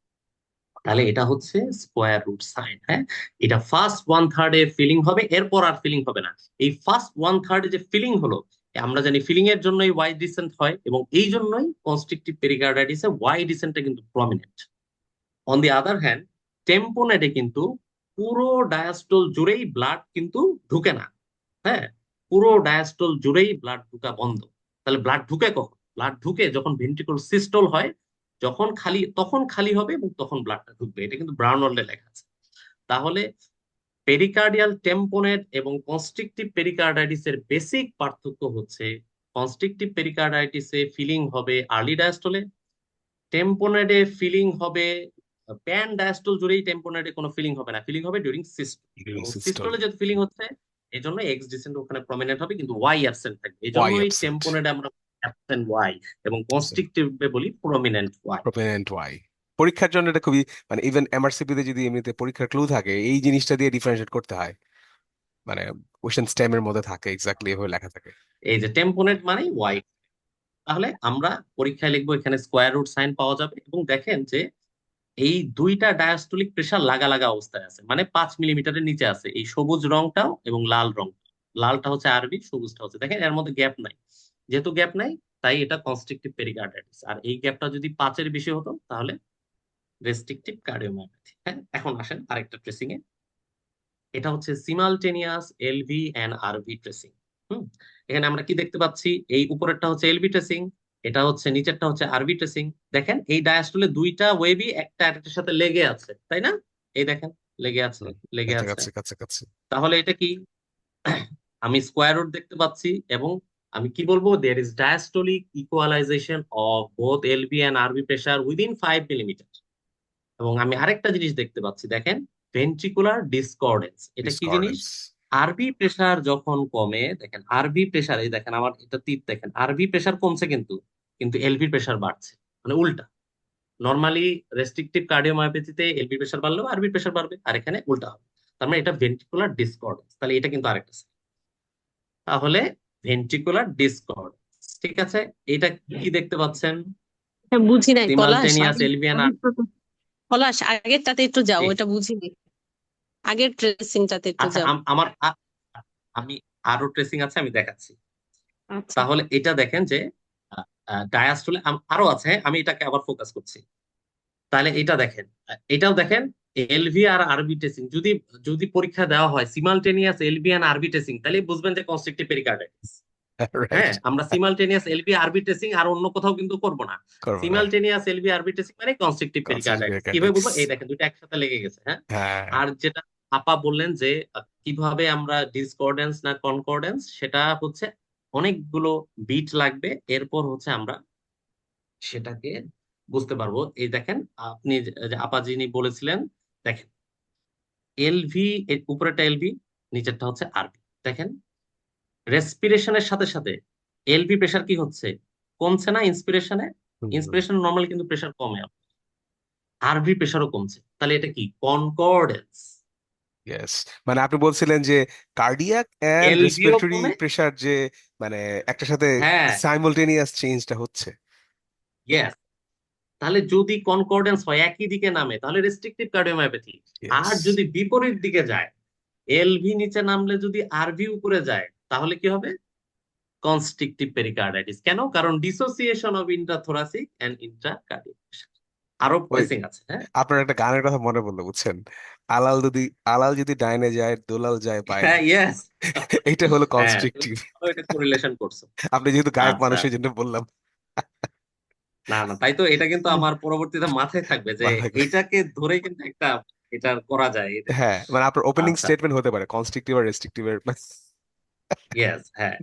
তাহলে এটা হচ্ছে স্কোয়ার রুট সাইন, হ্যাঁ। এটা ফার্স্ট ওয়ান থার্ডে ফিলিং হবে, এরপর আর ফিলিং হবে না। এই ফার্স্ট ওয়ান থার্ডে যে ফিলিং হলো, আমরা জানি ফিলিং এর জন্যই ওয়াই ডিসেন্ট হয়, এবং এই জন্যই কনস্ট্রিকটিভ পেরিকার্ডাইটিসে ওয়াই ডিসেন্টটা কিন্তু prominent. On the other hand, টেম্পোনেটে কিন্তু পুরো ডায়াস্টল জুড়েই ব্লাড কিন্তু ঢুকে না, হ্যাঁ। পুরো ডায়াস্টল জুড়েই ব্লাড ঢুকা বন্ধ। তাহলে ব্লাড ঢুকে কখন? ব্লাড ঢুকে যখন ভেন্ট্রিকল সিস্টল হয়, যখন খালি, তখন খালি হবে এবং তখন ব্লাডটা ঢুকবে, এটা কিন্তু ব্রাউনল্ডে লেখা আছে। তাহলে পেরিকার্ডিয়াল টেম্পোনেট এবং কনস্ট্রিকটিভ পেরিকার্ডাইটিস এর বেসিক পার্থক্য হচ্ছে, কনস্ট্রিকটিভ পেরিকার্ডাইটিসে ফিলিং হবে আর্লি ডায়াস্টলে, টেম্পোনেডে ফিলিং হবে, প্যান ডায়াস্টল জুড়েই টেম্পোনেডে কোনো ফিলিং হবে না, ফিলিং হবে ডিউরিং সিস্টল। এবং সিস্টল। সিস্টলে যে ফিলিং হচ্ছে, এই জন্য এক্স ডিসেন্ট ওখানে প্রমিনেন্ট হবে, কিন্তু ওয়াই অ্যাবসেন্ট থাকবে, এই ওয়াই জন্যই অ্যাবসেন্ট। টেম্পোনেডে আমরা অ্যাবসেন্ট ওয়াই, এবং কনস্ট্রিকটিভে বলি প্রমিনেন্ট ওয়াই। প্রোপেনেন্ট ওয়াই। পরীক্ষার জন্য এটা খুবই, মানে ইভেন এমআরসিপি তে যদি এমনিতে পরীক্ষার ক্লু থাকে, এই জিনিসটা দিয়ে ডিফারেন্সিয়েট করতে হয়, মানে কোশ্চেন স্টেমের মধ্যে থাকে এক্স্যাক্টলি এভাবে লেখা থাকে। এই যে টেম্পোনেট মানে ওয়াই। তাহলে আমরা পরীক্ষায় লিখবো, এখানে স্কোয়ার রুট সাইন পাওয়া যাবে, এবং দেখেন যে এই দুইটা ডায়াস্টলিক প্রেসার লাগা লাগা অবস্থায় আছে, মানে 5 মিলিমিটারের নিচে আছে, এই সবুজ রংটাও এবং লাল রং। লালটা হচ্ছে আরবি, সবুজটা হচ্ছে, দেখেন এর মধ্যে গ্যাপ নাই। যেহেতু গ্যাপ নাই, তাই এটা কনস্ট্রিকটিভ পেরিকার্ডাইটিস। আর এই গ্যাপটা যদি 5-এর বেশি হতো তাহলে রেস্ট্রিকটিভ কার্ডিওমায়োপ্যাথি, হ্যাঁ। এখন আসেন আরেকটা ট্রেসিং এ, এটা হচ্ছে সিমালটেনিয়াস এলভি এন্ড আরভি ট্রেসিং। হুম, এখানে আমরা কি দেখতে পাচ্ছি, এই উপরেরটা হচ্ছে এলভি ট্রেসিং, এটা হচ্ছে নিচেরটা হচ্ছে আরভি ট্রেসিং। দেখেন এই ডায়াস্টলে দুইটা ওয়েবই একটা আরেকটার সাথে লেগে আছে, তাই না? এই দেখেন, লেগে আছে, হুম, লেগে আছে। কাছাকাছি কাছাকাছি। তাহলে এটা কি? আমি স্কোয়ার রুট দেখতে পাচ্ছি, এবং আমি কি বলবো, there is diastolic equalisation of both LV and RV pressure within 5 millimetre. এবং আমি আরেকটা জিনিস দেখতে পাচ্ছি, দেখেন ভেন্ট্রিকুলার ডিসকর্ডেন্স। এটা কি জিনিস? ডিসকর্ডেন্স। আরবি প্রেসার যখন কমে, দেখেন আরবি প্রেসার, এই দেখেন আমার এটা তীর, দেখেন আরবি প্রেসার কমছে কিন্তু কিন্তু এলভি প্রেসার বাড়ছে, মানে উল্টা। নর্মালি রেস্ট্রিকটিভ কার্ডিওমায়োপ্যাথিতে এলভি প্রেসার বাড়লেও আরবি প্রেসার বাড়বে, আর এখানে উল্টা হবে। তার মানে এটা ভেন্ট্রিকুলার ডিসকর্ডেন্স, তাহলে এটা কিন্তু আরেকটা sign। তাহলে ভেন্ট্রিকুলার ডিসকর্ডেন্স, ঠিক আছে। এটা কি দেখতে পাচ্ছেন? হ্যাঁ, বুঝি নাই পলাশ, সিমালটেনিয়াস এলভিয়ান। পলাশ আগেরটাতে একটু যাও, জি, ওটা বুঝিনি। আগের ট্রেসিংটাতে একটু আচ্ছা, যাও। আমি আরো ট্রেসিং আছে, আমি দেখাচ্ছি। আচ্ছা। তাহলে এটা দেখেন যে ডায়াস্টলে আরো আছে, হ্যাঁ, আমি এটাকে আবার ফোকাস করছি। তাহলে এটা দেখেন, এটাও দেখেন, এলভি আর আরবি টেস্টিং যদি যদি পরীক্ষা দেওয়া হয় সিমালটেনিয়াস এলভি আর আরবি টেস্টিং, তাহলে বুঝবেন যে কনস্ট্রাকটিভ পেরিকার্ডাইটিস। রাইট, হ্যাঁ, আমরা সিমালটেনিয়াস এলভি আরবি টেস্টিং আর অন্য কোথাও কিন্তু করব না। করবো না। সিমালটেনিয়াস এলভি আরবি টেস্টিং মানে কনস্ট্রাকটিভ কনসেপ্ট পেরিকার্ডাইটিস, কিভাবে মেকানিক্স। বুঝবো? এই দেখেন দুটো একসাথে লেগে গেছে, হ্যাঁ। হ্যাঁ, আর যেটা আপা বললেন যে কিভাবে আমরা ডিসকর্ডেন্স না কনকর্ডেন্স, সেটা হচ্ছে অনেকগুলো বিট লাগবে, এরপর হচ্ছে আমরা সেটাকে বুঝতে পারবো। এই দেখেন, আপনি যে আপা যিনি বলেছিলেন, দেখেন এলভি, উপরেরটা এলভি, নিচেরটা হচ্ছে আরবি। দেখেন রেসপিরেশনের সাথে সাথে এলভি প্রেসার কি হচ্ছে, কমছে না ইন্সপিরেশনে? ইন্সপিরেশন নর্মালি কিন্তু প্রেসার কমে, আরবি প্রেসারও কমছে, তাহলে এটা কি কনকর্ডেন্স। ইয়েস। মানে আপনি বলছিলেন যে কার্ডিয়াক এন্ড এলভিও রেসপিরেটরি কমে, প্রেসার যে মানে একটার সাথে হ্যাঁ, সাইমultaneous চেঞ্জটা হচ্ছে। ইয়েস। তাহলে যদি কনকর্ডেন্স হয় একই দিকে নামে, তাহলে রেস্ট্রিকটিভ কার্ডিওমায়োপ্যাথি। ইয়েস। আর যদি বিপরীত দিকে যায়, এলভি নিচে নামলে যদি আরভি উপরে যায়, তাহলে কি হবে? Constrictive pericarditis. কেন? কারণ dissociation of intrathoracic and intracardiac pressure. আরো ওই প্রেসিং আছে, হ্যাঁ। আপনার একটা গানের কথা মনে পড়লো, বুঝছেন? আলাল যদি আলাল যদি ডাইনে যায়, দোলাল যায় বাইনে। হ্যাঁ, ইয়েস। এটা হলো হ্যাঁ, তুমি কনস্ট্রিকটিভ। ভালো এটা কোরিলেশন করছো। আপনি যেহেতু গায়ক আচ্ছা, মানুষের জন্য বললাম। না না, তাই তো, এটা কিন্তু আমার পরবর্তীতে মাথায় থাকবে যে মাথায় করে। এটাকে ধরে কিন্তু একটা এটা করা যায় এটা। হ্যাঁ, মানে আপনার ওপেনিং আচ্ছা, স্টেটমেন্ট হতে পারে কনস্ট্রিকটিভ আর রেস্ট্রিকটিভের। ইয়েস, হ্যাঁ।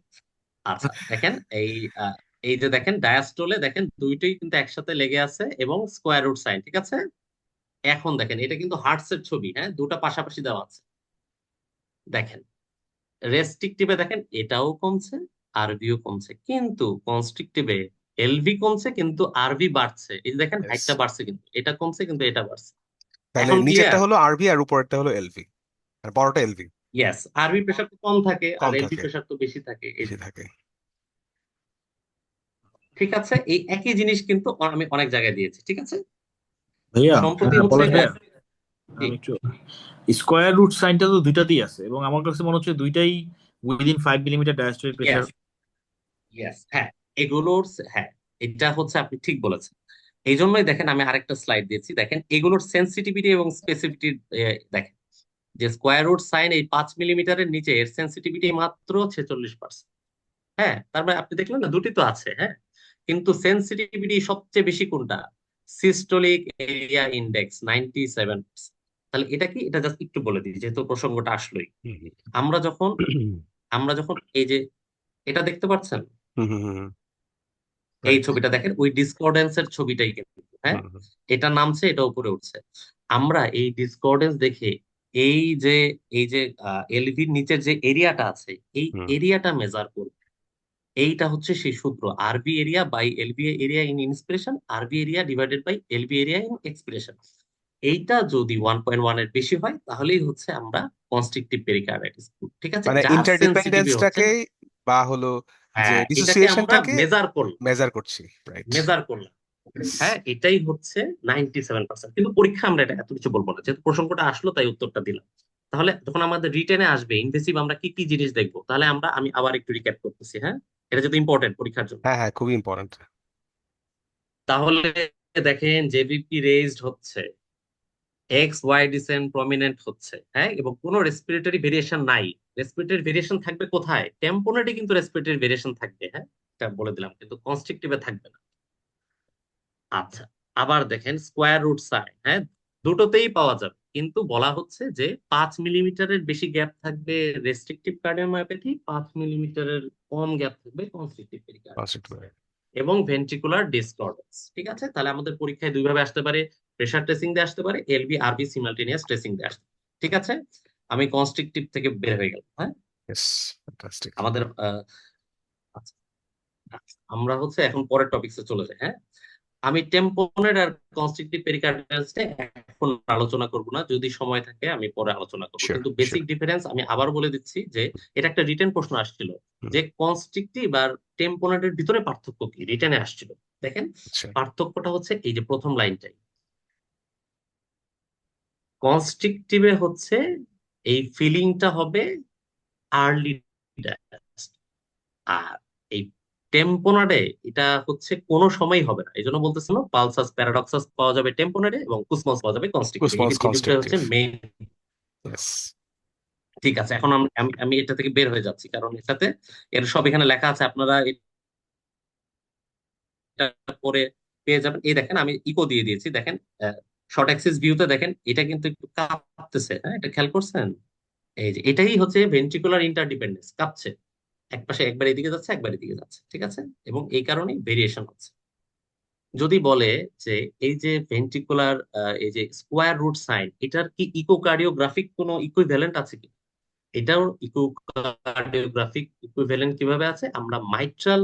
আচ্ছা, দেখেন এই যে দেখেন ডায়াস্টোলে দেখেন দুইটাই কিন্তু একসাথে লেগে আছে এবং স্কোয়ার রুট সাইন, ঠিক আছে। এখন দেখেন এটা কিন্তু হার্টসের ছবি, হ্যাঁ, দুটো পাশাপাশি দেওয়া আছে। দেখেন রেস্ট্রিকটিভে দেখেন এটাও কমছে, আরবিও কমছে, কিন্তু কনস্ট্রিকটিভে এলভি কমছে কিন্তু আরবি বাড়ছে। এই যে দেখেন Yes. হাইটটা বাড়ছে, কিন্তু এটা কমছে কিন্তু এটা বাড়ছে। তাহলে এখন নিচেরটা ক্লিয়ার? হলো আরভি আর উপরেরটা হলো এলভি, আর বড়টা এলভি। ইয়েস, আরবি প্রেশার তো কম থাকে আর কম এলভি থাকে, প্রেশার তো বেশি থাকে, এই বেশি জন্য। থাকে। ঠিক আছে, এই একই জিনিস কিন্তু আমি অনেক জায়গায় দিয়েছি, ঠিক আছে। ভাইয়া, সম্প্রতি হচ্ছে পলাশ ভাইয়া, জি, আমি একটু স্কোয়ার রুট সাইনটা তো দুইটাতেই আছে এবং আমার কাছে মনে হচ্ছে দুইটাই within 5 millimetre diastolic pressure. Yes, yes, হ্যাঁ, এগুলোর, হ্যাঁ, এটা হচ্ছে আপনি ঠিক বলেছেন। এই জন্যই দেখেন আমি আরেকটা স্লাইড দিয়েছি, দেখেন এগুলোর সেন্সিটিভিটি এবং স্পেসিফিটি। দেখেন যে স্কোয়ার রুট সাইন এই 5 মিলিমিটারের নিচে এর সেন্সিটিভিটি মাত্র 46%। হ্যাঁ, তার মানে আপনি দেখলেন না, দুটি তো আছে, হ্যাঁ, কিন্তু সেন্সিটিভিটি সবচেয়ে বেশি কোনটা? Systolic area index 97%। তাহলে এটা কি, এটা জাস্ট একটু বলে দিই যেহেতু প্রসঙ্গটা আসলোই। হুম, হুম, আমরা যখন আমরা যখন এই যে এটা দেখতে পাচ্ছেন, হুম, হুম, হুম, এই রাইট। ছবিটা দেখেন, ওই ডিসকর্ডেন্সের ছবিটাই কিন্তু, হ্যাঁ, হুম, হুম, এটা নামছে এটা উপরে উঠছে। আমরা এই ডিসকর্ডেন্স দেখে এই যে এই যে এলভির নিচের যে এরিয়াটা আছে, এই হুম। এরিয়াটা মেজার করব। এইটা হচ্ছে সেই সূত্র, RV area by LV area in inspiration, RV area divided by LV area in expiration. এইটা যদি 1.1 এর বেশি হয়, তাহলেই হচ্ছে আমরা কনস্ট্রিকটিভ পেরিকার্ডাইটিস। ঠিক আছে, মানে যার সেন্সিটিভি হচ্ছে, ইন্টারডিপেন্ডেন্সটাকে বা হলো যে হ্যাঁ, এটাকে আমরা ডিসোসিয়েশনটাকে মেজার করলাম, মেজার করছি, রাইট। মেজার করলাম। হ্যাঁ, এটাই হচ্ছে 97%। কিন্তু পরীক্ষা আমরা এটা এত কিছু বলবো না, যেহেতু প্রসঙ্গটা আসলো তাই উত্তরটা দিলাম। তাহলে যখন আমাদের রিটেনে আসবে ইনভেসিভ আমরা কি কি জিনিস দেখবো, তাহলে আমি আবার একটু রিক্যাপ করতেছি, হ্যাঁ, এটা যেহেতু ইম্পর্টেন্ট পরীক্ষার জন্য। হ্যাঁ, হ্যাঁ, খুবই ইম্পর্টেন্ট। তাহলে দেখেন জেভিপি রেজড হচ্ছে, এক্স ওয়াই ডিসেন্ট প্রমিনেন্ট হচ্ছে, হ্যাঁ, এবং কোনো রেসপিরেটরি ভেরিয়েশন নাই। রেসপিরেটরি ভেরিয়েশন থাকবে কোথায়? টেম্পোনেটে কিন্তু রেসপিরেটরি ভেরিয়েশন থাকবে, হ্যাঁ, এটা বলে দিলাম, কিন্তু কনস্ট্রিকটিভে থাকবে না। আচ্ছা, আবার দেখেন স্কোয়ার রুট সাইন, হ্যাঁ, দুটোতেই পাওয়া যাবে, কিন্তু বলা হচ্ছে যে 5 মিলিমিটারের বেশি গ্যাপ থাকবে রেস্ট্রিকটিভ কার্ডিওমায়োপ্যাথি, 5 মিলিমিটারের কম গ্যাপ থাকবে কনস্ট্রিকটিভ পেরিকার্ডিটিস এবং ভেন্ট্রিকুলার ডিসকর্ডেন্স। ঠিক আছে, তাহলে আমাদের পরীক্ষায় দুইভাবে আসতে পারে, প্রেসার ট্রেসিং দিয়ে আসতে পারে, এলবি আরবি সিমালটেনিয়াস ট্রেসিং দিয়ে আসতে পারে। ঠিক আছে, আমি কনস্ট্রিকটিভ থেকে বের হয়ে গেলাম, হ্যাঁ। Yes, fantastic. আমাদের আচ্ছা, আচ্ছা, আমরা হচ্ছে এখন পরের টপিকসে চলে যাই, হ্যাঁ। আমি টেম্পোনেট আর কনস্ট্রিকটিভ পেরিকার্ডিয়ালসটা এখন আলোচনা করব না, যদি সময় থাকে আমি পরে আলোচনা করব, শিওর কিন্তু শিওর। বেসিক ডিফারেন্স আমি আবার বলে দিচ্ছি যে এটা একটা রিটেন প্রশ্ন আসছিল, যে কনস্ট্রিকটিভ আর টেম্পোনেটের ভিতরে পার্থক্য কি, রিটেনে আসছিল। দেখেন, আচ্ছা, পার্থক্যটা হচ্ছে এই যে প্রথম লাইনটাই। কনস্ট্রিকটিভে হচ্ছে এই ফিলিংটা হবে আর্লি, আর এই টেম্পোনাডে এটা হচ্ছে কোনো সময় হবে না। এই জন্য বলতেছিল পালসাস প্যারাডক্সাস পাওয়া যাবে টেম্পোনাডে এবং কুসমস পাওয়া যাবে কনস্ট্রিক্টিভে। কুসমাস এই দুটো কনস্ট্রাকটিভ। হচ্ছে মেইন। ইয়েস। ঠিক আছে, এখন আমি এটা থেকে বের হয়ে যাচ্ছি, কারণ এটাতে এর সব এখানে লেখা আছে, আপনারা এটা পরে পেয়ে যাবেন। এই দেখেন আমি ইকো দিয়ে দিয়েছি, দেখেন শর্ট অ্যাক্সিস ভিউতে দেখেন এটা কিন্তু একটু কাঁপতেছে, হ্যাঁ, এটা খেয়াল করছেন? এই যে এটাই হচ্ছে ভেন্ট্রিকুলার ইন্টারডিপেন্ডেন্স, কাঁপছে, এক পাশে একবার এদিকে যাচ্ছে একবার এদিকে যাচ্ছে, ঠিক আছে, এবং এই কারণেই ভেরিয়েশন হচ্ছে। যদি বলে যে এই যে ভেন্ট্রিকুলার এই যে স্কোয়ার রুট সাইন, এটার কি ইকোকার্ডিওগ্রাফিক কোনো ইকুইভ্যালেন্ট আছে কি? এটাও ইকোকার্ডিওগ্রাফিক ইকুইভ্যালেন্ট কিভাবে আছে, আমরা মাইট্রাল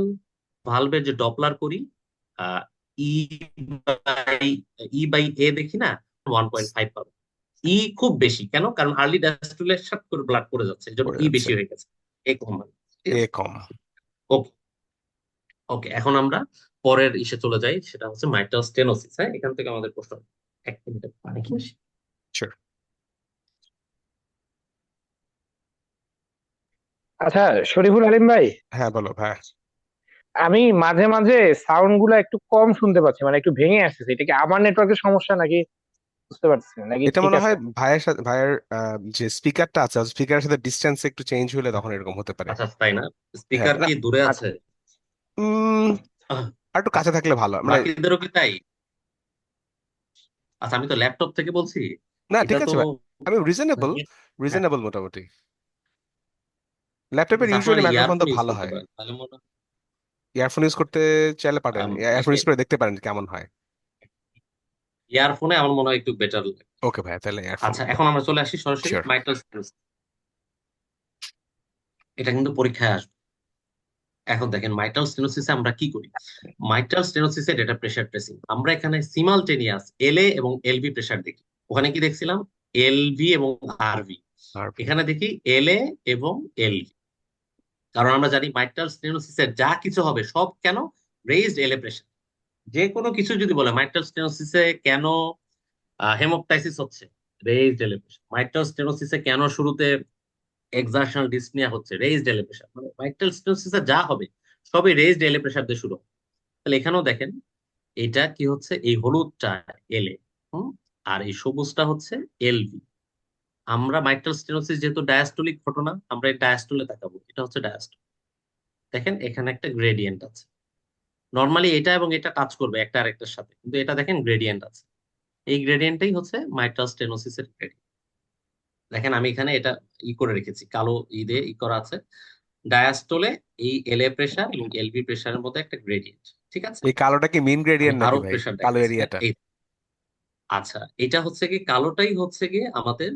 ভালভের যে ডপলার করি, আহ ই বাই এ দেখি না, 1.5 পাবো। ই খুব বেশি কেন, কারণ আর্লি ডায়াস্টুলে সাত করে ব্লাড পড়ে যাচ্ছে, এই জন্য পড়ে ই যাচ্ছে। বেশি হয়ে গেছে, এ কম হবে। ঠিক এ আছে, কম। ওকে। ওকে, এখন আমরা পরের ইসে চলে যাই, সেটা হচ্ছে মাইট্রাল স্টেনোসিস। হ্যাঁ, এখান থেকে আমাদের প্রশ্ন, এক মিনিট পানি কি আসে? শিওর। আচ্ছা, শরীফুল আলিম ভাই, হ্যাঁ বলো ভাই। আমি মাঝে মাঝে সাউন্ড গুলা একটু কম শুনতে পাচ্ছি, মানে একটু ভেঙে আসতেছে। এটা কি আমার নেটওয়ার্কের সমস্যা নাকি বুঝতে পারছি না, নাকি এটা ঠিক মনে আছে? হয় ভাইয়ের সাথে, ভাইয়ের যে স্পিকারটা আছে, স্পিকারের সাথে ডিস্টেন্স একটু চেঞ্জ হলে তখন এরকম হতে পারে। আচ্ছা, তাই না? হ্যাঁ স্পিকার না, কি দূরে আচ্ছা, আছে? উম আহ, আর একটু কাছে থাকলে ভালো মানে। বাকিদেরও কি তাই? আচ্ছা, আমি তো ল্যাপটপ থেকে বলছি, না এটা ঠিক তো আছে ভাই, আমি রিজনেবল, হ্যাঁ। রিজনেবল মোটামুটি। ঠিক ল্যাপটপের আছে, আপনারা ইউজুয়ালি মাইক্রোফোন তো ইয়ারফোন ইউজ ভালো করতে হয়। পারেন, তাহলে মনে হয় ইয়ারফোন ইউজ করতে চাইলে পারেন, ইয়ারফোন ইউজ করে দেখতে পারেন কেমন হয়। ইয়ারফোনে আমার মনে হয় একটু বেটার লাগে। ওকে ভাই, তাহলে ইয়ারফোন। আচ্ছা, এখন আমরা চলে আসি সরাসরি শিওর। Mitral stenosis. এটা কিন্তু পরীক্ষায় আসবে। এখন দেখেন মাইট্রাল স্টেনোসিসে আমরা কি করি। মাইট্রাল স্টেনোসিসে ডেটা প্রেসার ট্রেসিং, আমরা এখানে সিমালটেনিয়াস এলএ এবং এলভি প্রেসার দেখি। ওখানে কি দেখছিলাম, এলভি এবং আরভি। আর এখানে দেখি এলএ এবং এলভি, কারণ আমরা জানি মাইট্রাল স্টেনোসিসের যা কিছু হবে সব কেন, রেইজড এলএ প্রেসার। যে কোনো কিছু যদি বলে মাইট্রাল স্টেনোসিসে কেন হেমোপটাইসিস হচ্ছে, রেইজড এলএ প্রেসার। মাইট্রাল স্টেনোসিসে কেন শুরুতে এক্সারশনাল ডিসনিয়া হচ্ছে, রেইজড এলএ প্রেসার। মানে মাইট্রাল স্টেনোসিসে যা হবে সবই রেইজড এলএ প্রেসার দিয়ে শুরু হবে। তাহলে এখানেও দেখেন এটা কি হচ্ছে, এই হলুদটা এলএ, হুম, আর এই সবুজটা হচ্ছে এলভি। আমরা মাইট্রাল স্টেনোসিস যেহেতু ডায়াস্টলিক ঘটনা, আমরা এই ডায়াস্টলে তাকাবো, এটা হচ্ছে ডায়াস্টল। দেখেন এখানে একটা গ্রেডিয়েন্ট আছে, নর্মালি এটা এবং এটা টাচ করবে একটা আরেকটার সাথে, কিন্তু এটা দেখেন গ্রেডিয়েন্ট আছে। এই গ্রেডিয়েন্টটাই হচ্ছে মাইট্রাল স্টেনোসিসের গ্রেডিয়েন্ট। দেখেন আমি এখানে এটা করে রেখেছি, কালো দিয়ে করা আছে। ডায়াস্টলে এই এলএ প্রেসার এবং এলভি প্রেসারের মধ্যে একটা গ্রেডিয়েন্ট, ঠিক আছে। এই কালোটা কি মিন আমি গ্রেডিয়েন্ট নাকি আরো ভাই, প্রেসার কালো দেখাচ্ছি, হ্যাঁ, এরিয়াটা? এই আচ্ছা, এটা হচ্ছে কি কালোটাই হচ্ছে কি আমাদের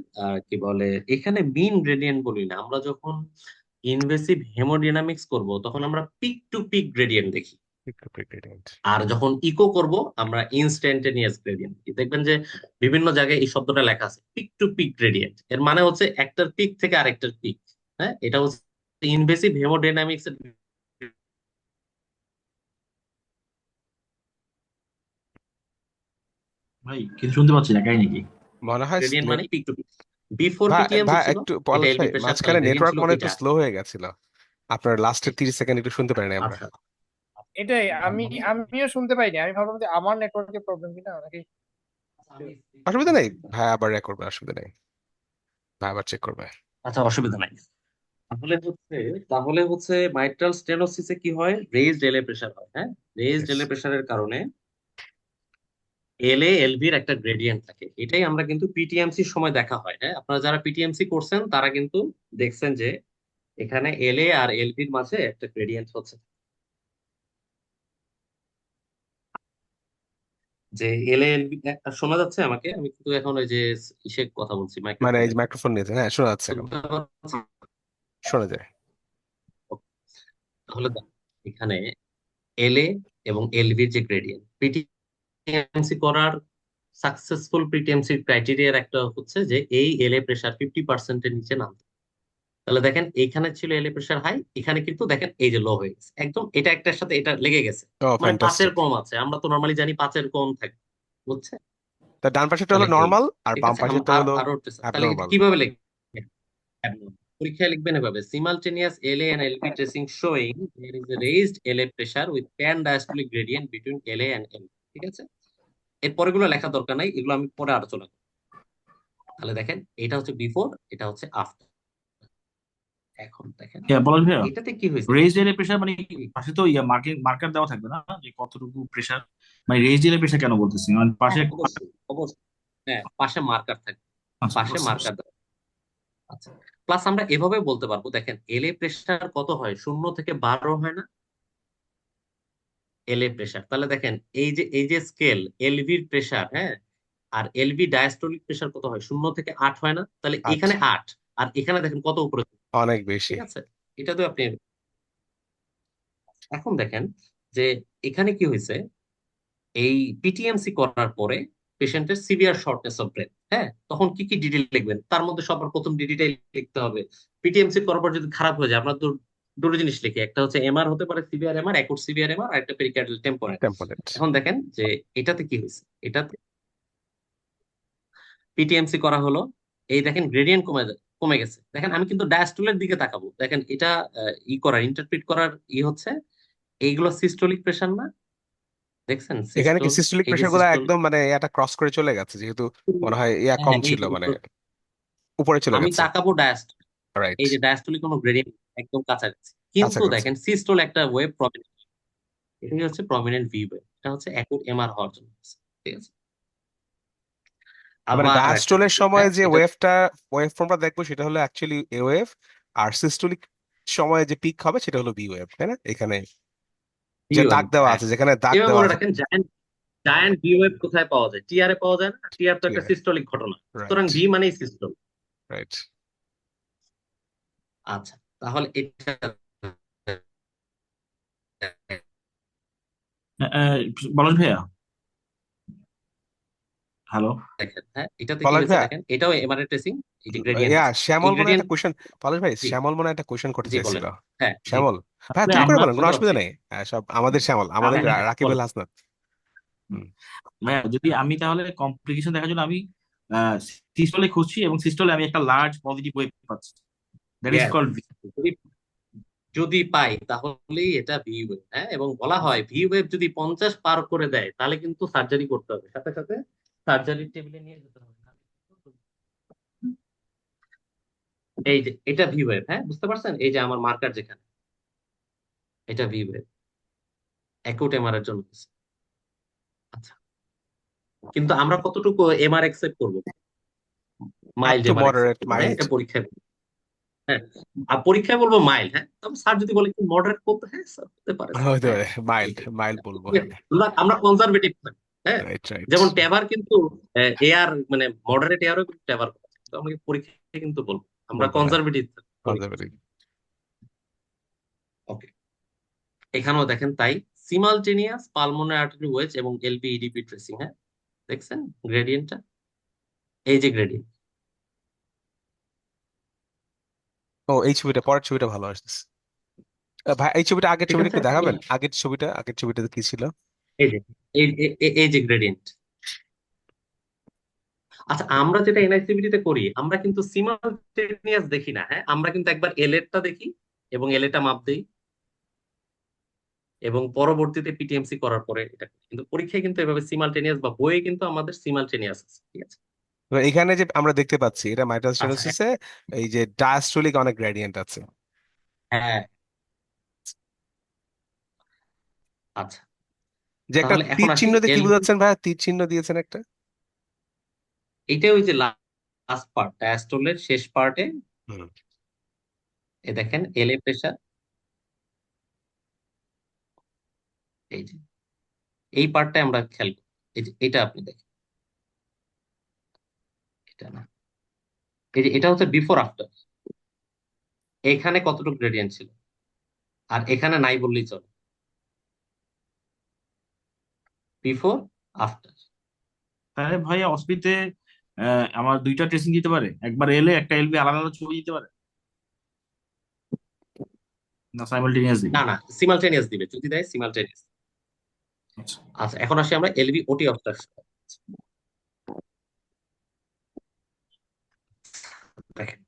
কি বলে, এখানে মিন গ্রেডিয়েন্ট বলি না, আমরা যখন ইনভেসিভ হেমোডাইনামিক্স করব তখন আমরা পিক টু পিক গ্রেডিয়েন্ট দেখি, গ্রেডিয়েন্ট। আর যখন ইকো করব আমরা ইনস্ট্যান্টেনিয়াস গ্রেডিয়েন্ট। দেখবেন যে বিভিন্ন জায়গায় এই শব্দটা লেখা আছে, পিক টু পিক গ্রেডিয়েন্ট, এর মানে হচ্ছে একটার পিক থেকে আরেকটার পিক। হ্যাঁ, এটা হচ্ছে ইনভেসিভ হেমোডাইনামিক্স এর ভাই কিছু শুনতে পাচ্ছি না, কাই নাকি? মনে হয় গ্রেডিয়েন্ট, মানে পিক টু পিক। বিফোর ভাই পিটিএমসি ভাই ছিল একটু এটা পলাশ এলবি ভাই, প্রেসার, তার মাঝখানে গ্রেডিয়েন্ট নেটওয়ার্ক ছিল মনে একটু এটা। স্লো হয়ে গেছিল, আপনার লাস্টের 30 সেকেন্ড একটু শুনতে পারিনি আমরা। আচ্ছা, এটাই আমিও শুনতে পাইনি। আমি ভাবলাম যে আমার নেটওয়ার্কের প্রবলেম কিনা, নাকি। অসুবিধা নেই ভাই, আবার করবে, অসুবিধা নেই, ভাই আবার চেক করবে। আচ্ছা, অসুবিধা নাই। তাহলে হচ্ছে তাহলে হচ্ছে মাইট্রাল স্টেনোসিসে কি হয়, রেইজড এলএ প্রেসার হয়। হ্যাঁ, রেইজড Yes. এলএ প্রেসারের কারণে এলএ এলভির একটা গ্রেডিয়েন্ট থাকে, এটাই আমরা কিন্তু পিটিএমসির সময় দেখা হয়। হ্যাঁ, আপনারা যারা পিটিএমসি করছেন তারা কিন্তু দেখছেন যে এখানে এলএ আর এলভির মাঝে একটা গ্রেডিয়েন্ট হচ্ছে। যে এলএ এলবি শোনা যাচ্ছে আমাকে? আমি কিন্তু এখন ওই যে ইসে কথা বলছি, মানে এই মাইক্রোফোনে। যে মাইক্রোফোন নিয়েছেন, হ্যাঁ শোনা যাচ্ছে এখন, শোনা যায়। তাহলে দেখো, এখানে এলএ এবং এলভির যে গ্রেডিয়েন্ট, পিটিএমসি করার সাকসেসফুল পিটিএমসি ক্রাইটেরিয়ার একটা হচ্ছে যে এই এলএ প্রেসার 50% নিচে নামতে। তাহলে দেখেন এইখানে ছিল এলএ প্রেসার হাই, এখানে কিন্তু দেখেন এই যে লো হয়ে গেছে একদম, এটা একটার সাথে এটা লেগে গেছে। ও মানে 5-এর ফ্যান্টাস্টিক। কম আছে, আমরা তো নর্মালি জানি 5-এর কম থাকে, বুঝছে? তা ডান পাশেরটা তাহলে হলো এই, নর্মাল আর ঠিক বাম আছে, পাশেরটা আর হলো আরো উঠতেছে। তাহলে এটা অ্যাবনর্মাল। কিভাবে লিখবে? পরীক্ষায় লিখবেন এভাবে: simultaneous LA and LB tracing showing there is a raised LA pressure with pan diastolic gradient between LA and LB। ঠিক আছে, এর পরেগুলো লেখা দরকার নাই, এগুলো আমি পরে আলোচনা করব। তাহলে দেখেন এটা হচ্ছে বিফোর, এটা হচ্ছে আফটার। এখন দেখেন হ্যাঁ বলেন ভাইয়া, এটাতে কি হয়েছে। রেজ এর প্রেশার মানে পাশে তো মার্কার দেওয়া থাকবে না যে কতটুকু প্রেশার, মানে রেজ এর প্রেশার কেন বলতেছি, মানে পাশে হ্যাঁ অবশ্যই অবশ্যই, হ্যাঁ পাশে মার্কার থাকবে, আচ্ছা পাশে বুঝতে পারছি। মার্কার দেওয়া। আচ্ছা, প্লাস আমরা এভাবে বলতে পারবো, দেখেন এলএ প্রেসার কত হয়, 0 থেকে 12 হয় না এলএ প্রেসার? তাহলে দেখেন এই যে স্কেল এলভির প্রেসার, হ্যাঁ, আর এলভি ডায়াস্টোলিক প্রেসার কত হয়, 0 থেকে 8 হয় না? তাহলে আচ্ছা, এখানে 8, আর এখানে দেখেন কত উপরে। অনেক বেশি। ঠিক আছে, এটা তো আপনি এখন দেখেন যে এখানে কি হয়েছে, এই পিটিএমসি করার পরে পেশেন্টের সিভিয়ার শর্টনেস অফ ব্রেথ, হ্যাঁ, তখন কি কি ডিটেল লিখবেন? তার মধ্যে সবার প্রথম ডিটেইল লিখতে হবে। পিটিএমসি করার পর যদি খারাপ হয়ে যায়, আমরা তো দুটো জিনিস লিখি, একটা হচ্ছে এমআর হতে পারে, severe MR, acute severe MR, আর একটা পেরিকার্ডিয়াল টেম্পোরাল। টেম্পলেট। এখন দেখেন যে এটাতে কি হয়েছে, এটাতে পিটিএমসি করা হলো, এই দেখেন গ্রেডিয়েন্ট কমে গেছে। দেখেন আমি কিন্তু ডায়াস্টোলের দিকে তাকাবো, দেখেন এটা ইন্টারপ্রিট করার হচ্ছে এইগুলো সিস্টোলিক প্রেশার না, দেখছেন এখানে কি সিস্টোল, সিস্টোলিক এই যে প্রেশার গুলো সিস্টোল। একদম মানে এটা ক্রস করে চলে গেছে, যেহেতু মনে হয় হ্যাঁ কম হ্যাঁ, এই ছিল, যে মানে উপরে চলে আমি গেছে। তাকাবো ডায়াস্ট, রাইট, এই যে ডায়াস্টোলিক কোনো গ্রেডিয়েন্ট একদম কাছাকাছি, কিন্তু কাছাকাছি। দেখেন সিস্টোল একটা ওয়েব প্রমিনেন্ট, এটাই হচ্ছে প্রমিনেন্ট ভি ওয়েব, এটা হচ্ছে অ্যাকুট এমআর হওয়ার জন্য হচ্ছে। ঠিক আছে, মানে আবার একটা ডায়াস্টোলের জিনিস, সময় হ্যাঁ যে এটা ওয়েভ ফর্মটা দেখবো সেটা হলো অ্যাকচুয়ালি এ ওয়েভ, আর সিস্টোলিক সময়ে যে পিক হবে সেটা হলো বি ওয়েভ, তাই না? এখানে ভি যে দাগ ওয়েব, দেওয়া হ্যাঁ। আছে, যেখানে দাগ এবার দেওয়া মনে আছে। রাখেন জায়ান্ট জায়ান্ট ভি ওয়েব কোথায় পাওয়া যায়? টিআর এ পাওয়া যায় না? টিআর তো ঠিক একটা আছে, সিস্টোলিক ঘটনা, সুতরাং রাইট, ভি মানেই সিস্টোল। রাইট। আচ্ছা, তাহলে এটা আহ, আহ, বলেন ভাইয়া, হ্যালো। দেখেন, হ্যাঁ এটাতে কি পলাশ হয়েছে ভাইয়া, দেখেন, এটাও এমআরএ ট্রেসিং, এই যে গ্রেডিয়েন্ট ইয়া আছে, এই শ্যামল মনে হয় গ্রেডিয়েন্ট। একটা কোয়েশ্চেন, পলাশ ভাই জি শ্যামল মনে হয় একটা কোয়েশ্চেন করতে জি চাইছিল। বলেন, হ্যাঁ জি। শ্যামল ভাই, ভাই তুমি করে আমরা, বলেন, কোনো শুনতে অসুবিধা পাচ্ছি, নেই। সব আমাদের শ্যামল, আমাদের হ্যাঁ হ্যাঁ রাকিব বলেন। আল হাসনাত। হুম। ভাইয়া যদি আমি তাহলে কমপ্লিকেশন দেখার জন্য আমি সিস্টলে খুঁজছি এবং সিস্টলে আমি একটা লার্জ পজিটিভ ওয়েভ পাচ্ছি, দ্যাট ইজ Yes, কল্ড। যদি যদি পাই তাহলেই এটা ভি ওয়েভ, হ্যাঁ। এবং বলা হয় ভি ওয়েভ যদি 50 পার করে দেয় তাহলে কিন্তু সার্জারি করতে হবে, সাথে সাথে সার্জারির টেবিলে নিয়ে যেতে হবে। এই যে এটা ভি ওয়েভ, হ্যাঁ বুঝতে পারছেন, এই যে আমার মার্কার যেখানে, এটা ভি ওয়েভ অ্যাকুট এমআর এর জন্য হচ্ছে। আচ্ছা, কিন্তু আমরা কতটুকু এমআর এক্সেপ্ট করবো? Up mild to MR except moderate করবো, হ্যাঁ মাইল্ড। এটা পরীক্ষায় বলবো। হ্যাঁ, আর পরীক্ষায় বলবো মাইল্ড, হ্যাঁ। তবে স্যার যদি বলে কি মডারেট করতে, হ্যাঁ স্যার হতে পারে স্যার, হতে হ্যাঁ। পারে মাইল্ড, এইটাই, মাইল্ড বলবো, ঠিক হ্যাঁ। আছে? আমরা কনজারভেটিভ থাকি, হ্যাঁ। Right, right. যেমন টেভার কিন্তু এয়ার মানে মডারেট এয়ারও কিন্তু টেভার করে, তো আমাকে পরীক্ষায় কিন্তু বলবো আমরা বলবো, হ্যাঁ, কনজারভেটিভ পরীক্ষা। কনজারভেটিভ। ওকে, এখানেও দেখেন তাই, সিমালটেনিয়াস পালমোনারি আর্টারি ওয়েজ এবং এলভি ইডিপি ট্রেসিং, হ্যাঁ দেখছেন গ্রেডিয়েন্টটা, এই যে গ্রেডিয়েন্ট। ও এই ছবিটা, পরের ছবিটা ভালো আসছে। ভাই এই ছবিটা, আগের ঠিক ছবিটা আছে, একটু দেখাবেন, আগের ছবিটাতে কি ছিল? এই যে এই যে গ্রেডিয়েন্ট। আচ্ছা, আমরা যেটা এনআইসিবিটি তে করি, আমরা কিন্তু সিমালটেনিয়াস দেখি না, হ্যাঁ আমরা কিন্তু একবার এলএটা দেখি এবং এলএটা মাপ দেই, এবং পরবর্তীতে পিটিএমসি করার পরে এটা করি। কিন্তু পরীক্ষায় কিন্তু এভাবে সিমালটেনিয়াস বা বইয়ে কিন্তু আমাদের সিমালটেনিয়াস আছে, ঠিক আছে। তো এখানে যে আমরা দেখতে পাচ্ছি, এটা মাইটাল আচ্ছা, স্টেনোসিসে এই যে ডায়াস্টোলিক অনেক গ্রেডিয়েন্ট আছে। হ্যাঁ, আচ্ছা, যে একটা তাহলে এখন তীর আসি চিহ্ন দিয়ে কি এলভি। বোঝাচ্ছেন ভাই? তীর চিহ্ন দিয়েছেন একটা। এটা ওই যে লাস্ট পার্ট ডায়াস্টোলের শেষ পার্টে, হুম। এ দেখেন এলএ প্রেসার, এই যে এই পার্টটা আমরা খেয়াল করি। এটা আপনি দেখেন, এটা না, এটা হচ্ছে বিফোর আফটার। এখানে কতটুকু গ্রেডিয়েন্ট ছিল, আর এখানে নাই বললেই চলে। Before after. তাহলে ভাইয়া অস্পিতে আমার দুইটা ট্রেসিং দিতে পারে, একবার এলে একটা এলবি আলাদা আলাদা ছবি দিতে পারে, না সাইমালটেনিয়াস দিবে? না না, সিমালটেনিয়াস দিবে, যদি দেয় সিমালটেনিয়াস। আচ্ছা। আচ্ছা, এখন আসি আমরা এলভি ওটি অবস্ট্রাকশন। দেখেন,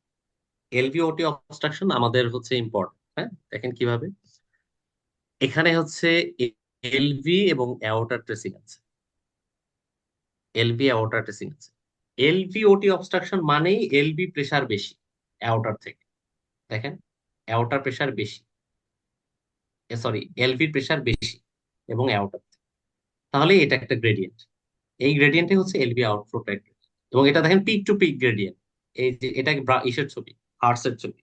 এলভি ওটি অবস্ট্রাকশন আমাদের হচ্ছে ইম্পর্টেন্ট। হ্যাঁ, দেখেন কিভাবে। এখানে হচ্ছে এলভি এবং অ্যাওর্টার ট্রেসিং আছে, এলভি অ্যাওর্টার ট্রেসিং আছে। এলভি ওটি অবস্ট্রাকশন মানেই এলভি প্রেসার বেশি অ্যাওর্টার থেকে। দেখেন, অ্যাওর্টার প্রেসার বেশি, সরি এলভির প্রেসার বেশি এবং অ্যাওর্টার, তাহলে এটা একটা গ্রেডিয়েন্ট। এই গ্রেডিয়েন্টে হচ্ছে এলভি আউটফ্লো গ্রেডিয়েন্ট। এবং এটা দেখেন পিক টু পিক গ্রেডিয়েন্ট। এই যে এটা ইসের ছবি, হার্টসের ছবি,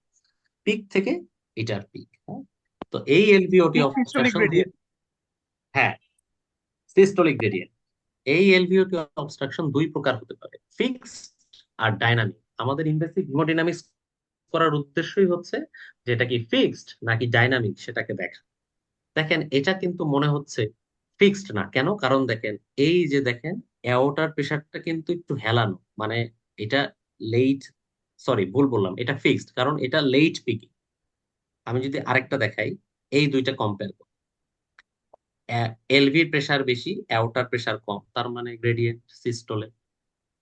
পিক থেকে এটার পিক। তো এই এলভিওটি সিস্টোলিক অবস্ট্রাকশন, গ্রেডিয়েন্ট। হ্যাঁ, সিস্টোলিক গ্রেডিয়েন্ট। এই এলভিওটি অবস্ট্রাকশন দুই প্রকার হতে পারে, ফিক্সড আর ডাইনামিক। আমাদের ইনভেসিভ হিমোডাইনামিক্স করার উদ্দেশ্যই হচ্ছে যেটা কি ফিক্সড নাকি ডাইনামিক সেটাকে দেখা। দেখেন, এটা কিন্তু মনে হচ্ছে ফিক্সড না, কেন? কারণ দেখেন, এই যে দেখেন অ্যাওর্টার প্রেসারটা কিন্তু একটু হেলানো, মানে এটা লেট, সরি ভুল বললাম, এটা ফিক্সড কারণ এটা লেট পিকিং। আমি যদি আরেকটা দেখাই, এই দুইটা কম্পেয়ার করি, এলভির প্রেসার বেশি, অ্যাওর্টার প্রেসার কম, তার মানে গ্রেডিয়েন্ট সিস্টোলে।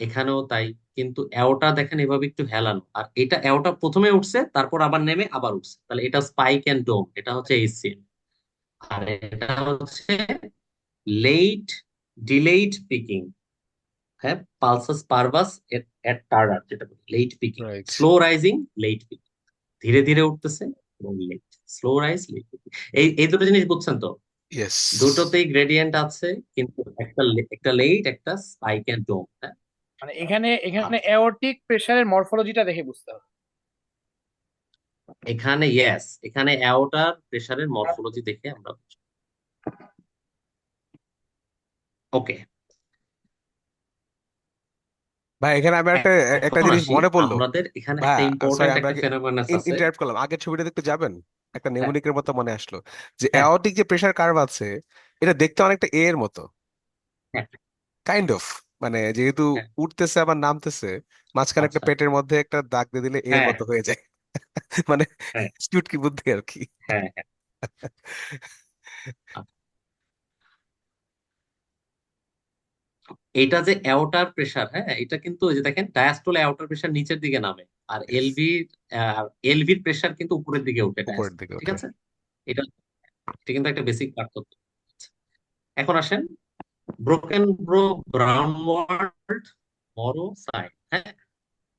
এখানেও তাই, কিন্তু অ্যাওটা দেখেন এভাবে একটু হেলানো, আর এটা অ্যাওটা প্রথমে উঠছে তারপর আবার নেমে আবার উঠছে, তাহলে এটা স্পাইক এন্ড ডোম, এটা হচ্ছে এইচসিএল। আর এটা হচ্ছে লেট ডিলেইড পিকিং। হ্যাঁ, পালসাস পারভাস এট টার্নার, যেটা বলি late peaking. Right. Slow rising, late peaking, ধীরে ধীরে উঠতেছে এবং late. Slow rise, late peaking, এই দুটো জিনিস বুঝছেন তো? ইয়েস। দুটোতেই গ্রেডিয়েন্ট আছে, কিন্তু একটা লেট, একটা স্পাইক এন্ড ডোম। হ্যাঁ, মানে এখানে এখানে আচ্ছা, এওরটিক প্রেসারের মরফোলজিটা দেখে বুঝতে হবে। এখানে ইয়েস, এখানে অ্যাওটার প্রেসারের মরফোলজি দেখে আমরা বুঝবো। ওকে, ভাই এখানে আমি একটা একটা এখন জিনিস আসি, মনে পড়লো। আমাদের এখানে ভাই একটা সরি, ইম্পর্টেন্ট আমরা একটা ফেনোমেনন আছে। ইন্টারাপ্ট করলাম, আগের ছবিটাতে একটু যাবেন। একটা হ্যাঁ, নেমোনিকের মতো মনে আসলো যে হ্যাঁ, অ্যাওর্টিক যে প্রেসার কার্ভ আছে, এটা দেখতে অনেকটা এ এর মতো, হ্যাঁ, কাইন্ড অফ। মানে যেহেতু হ্যাঁ, উঠতেছে আবার নামতেছে, মাঝখানে একটা আচ্ছা, পেটের মধ্যে একটা দাগ দিয়ে দিলে এর হ্যাঁ, মতো হয়ে যায়। মানে হ্যাঁ, চুটকি বুদ্ধি আর কি। হ্যাঁ, হ্যাঁ, আচ্ছা। এটা যে অ্যাওটার প্রেসার, হ্যাঁ, এটা কিন্তু ওই যে দেখেন ডায়াস্টলে অ্যাওটার প্রেসার নিচের দিকে নামে, আর Yes, এলভির প্রেসার কিন্তু উপরের দিকে উঠে উপরের ডায়াস্টল, দিকে ঠিক ওঠে। আছে? এটা এটা কিন্তু একটা বেসিক পার্থক্য। এখন আসেন, ব্রোকেন ব্রো, ব্রাউন ওয়ার্ল্ড, মরো সাইড। হ্যাঁ,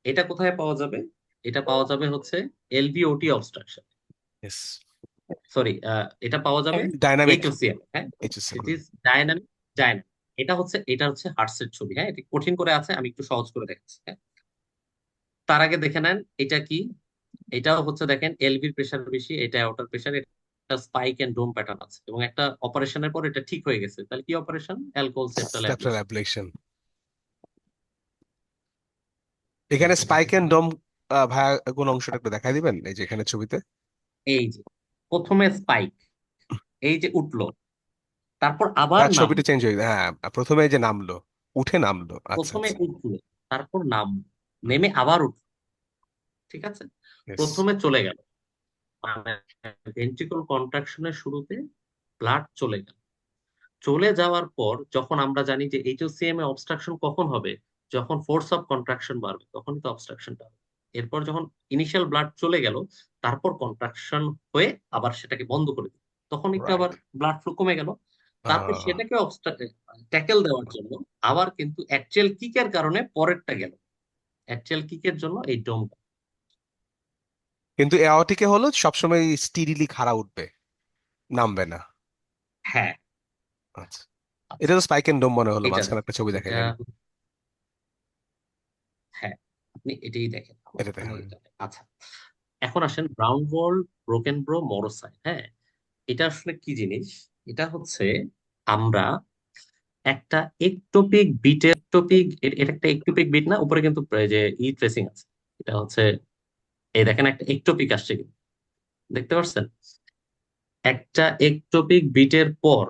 এটা কোথায় পাওয়া যাবে? এটা পাওয়া যাবে হচ্ছে এলভিওটি অবস্ট্রাকশন, ইয়েস। সরি, এটা পাওয়া যাবে ডাইনামিক এইচওসিএল। হ্যাঁ, HSL. It is dynamic, dynamic. এটা হচ্ছে হার্টসের ছবি। হ্যাঁ, এটা কঠিন করে আছে, আমি একটু সহজ করে দেখাচ্ছি। হ্যাঁ, তার আগে দেখে নেন এটা কি। এটাও হচ্ছে দেখেন এলভির প্রেসার বেশি, এটা অ্যাওর্টার প্রেসার, এটা স্পাইক এন্ড ডোম প্যাটার্ন আছে, এবং একটা অপারেশনের পর এটা ঠিক হয়ে গেছে। তাহলে কি operation? Alcohol septal septal ablation. Ablation. এখানে স্পাইক এন্ড ডোম, ভাইয়া কোন অংশটা একটু দেখাই দিবেন এই যে এখানে ছবিতে? এই যে প্রথমে স্পাইক, এই যে উঠলো, তারপর আবার ছবিটা নামলো। চেঞ্জ হয়ে হ্যাঁ, প্রথমে এই যে নামলো, উঠে নামলো, আচ্ছা প্রথমে আচ্ছা। উঠলো, তারপর নেমে আবার উঠলো, ঠিক আছে? Yes. প্রথমে চলে গেল, মানে ভেন্ট্রিকল কন্ট্রাকশনের শুরুতে ব্লাড চলে গেল। চলে যাওয়ার পর যখন আমরা জানি যে এইচওসিএম এ অবস্ট্রাকশন কখন হবে, যখন ফোর্স অফ কন্ট্রাকশন বাড়বে তখনই তো অবস্ট্রাকশনটা হবে। এরপর যখন ইনিশিয়াল ব্লাড চলে গেল, তারপর কন্ট্রাকশন হয়ে আবার সেটাকে বন্ধ করে দিল, তখন একটু আবার রাইট। ব্লাড ফ্লো কমে গেল। তারপর সেটাকে ট্যাকেল দেওয়ার জন্য আবার কিন্তু অ্যাকচুয়াল কিকের কারণে পরেরটা গেল, অ্যাকচুয়াল কিকের জন্য এই ডোমটা। কিন্তু এওটিকে হলো সবসময় স্টিডিলি খাড়া উঠবে, নামবে না। হ্যাঁ, আচ্ছা, আচ্ছা, এটা তো স্পাইক এন্ড ডোম মনে হলো, এটা মাঝখানে দেখেন, একটা ছবি এটা, দেখাইলেন। হ্যাঁ, আপনি এটাই দেখেন, আমার এটা কোনো দেখেন। এটা নেই। আচ্ছা, এখন আসেন ব্রাউন ওয়াল, ব্রোকেন ব্রো, মরোসাইট। হ্যাঁ, এটা আসলে কি জিনিস? এটা হচ্ছে আমরা একটা একটোপিক বিটের টপিক, এটা একটা একটোপিক বিট না, উপরে কিন্তু এই যে ট্রেসিং আছে, এটা হচ্ছে এই দেখেন একটা একটোপিক আসছে কিন্তু, দেখতে পাচ্ছেন? একটা একটোপিক বিটের পর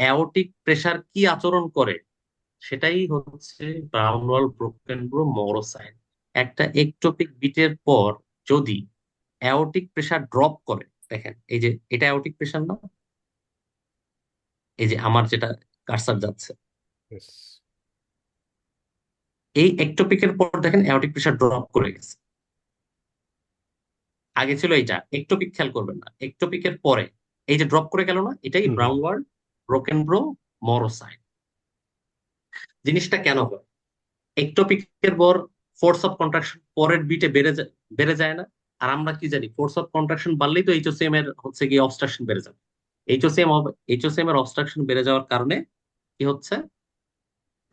অ্যাওর্টিক প্রেসার কি আচরণ করে, সেটাই হচ্ছে ব্রাউনওয়াল ব্রোকেনব্রো মরোসাইন। একটা একটোপিক বিটের পর যদি অ্যাওর্টিক প্রেসার ড্রপ করে, দেখেন এই যে এটা অ্যাওর্টিক প্রেসার না, এই যে আমার যেটা কার্সার যাচ্ছে, Yes. এই একটোপিকের পর দেখেন অ্যাওর্টিক প্রেসার ড্রপ করে গেছে। আগে ছিল এইটা একটোপিক, খেয়াল করবেন না, একটোপিকের পরে এই যে ড্রপ করে গেল না, এটাই হুম হুম। ব্রাউনওয়াল ব্রোকেনব্রো মরোসাইন। জিনিসটা কেন হয়? একটোপিকের পর ফোর্স অফ কন্ট্রাকশন পরের বিটে বেড়ে যায় না। আর আমরা কি জানি, ফোর্স অফ কন্ট্রাকশন বাড়লেই তো এইচওসিএম এর হচ্ছে গিয়ে অবস্ট্রাকশন বেড়ে যাবে। এইচওসিএম এর অবস্ট্রাকশন বেড়ে যাওয়ার কারণে কি হচ্ছে,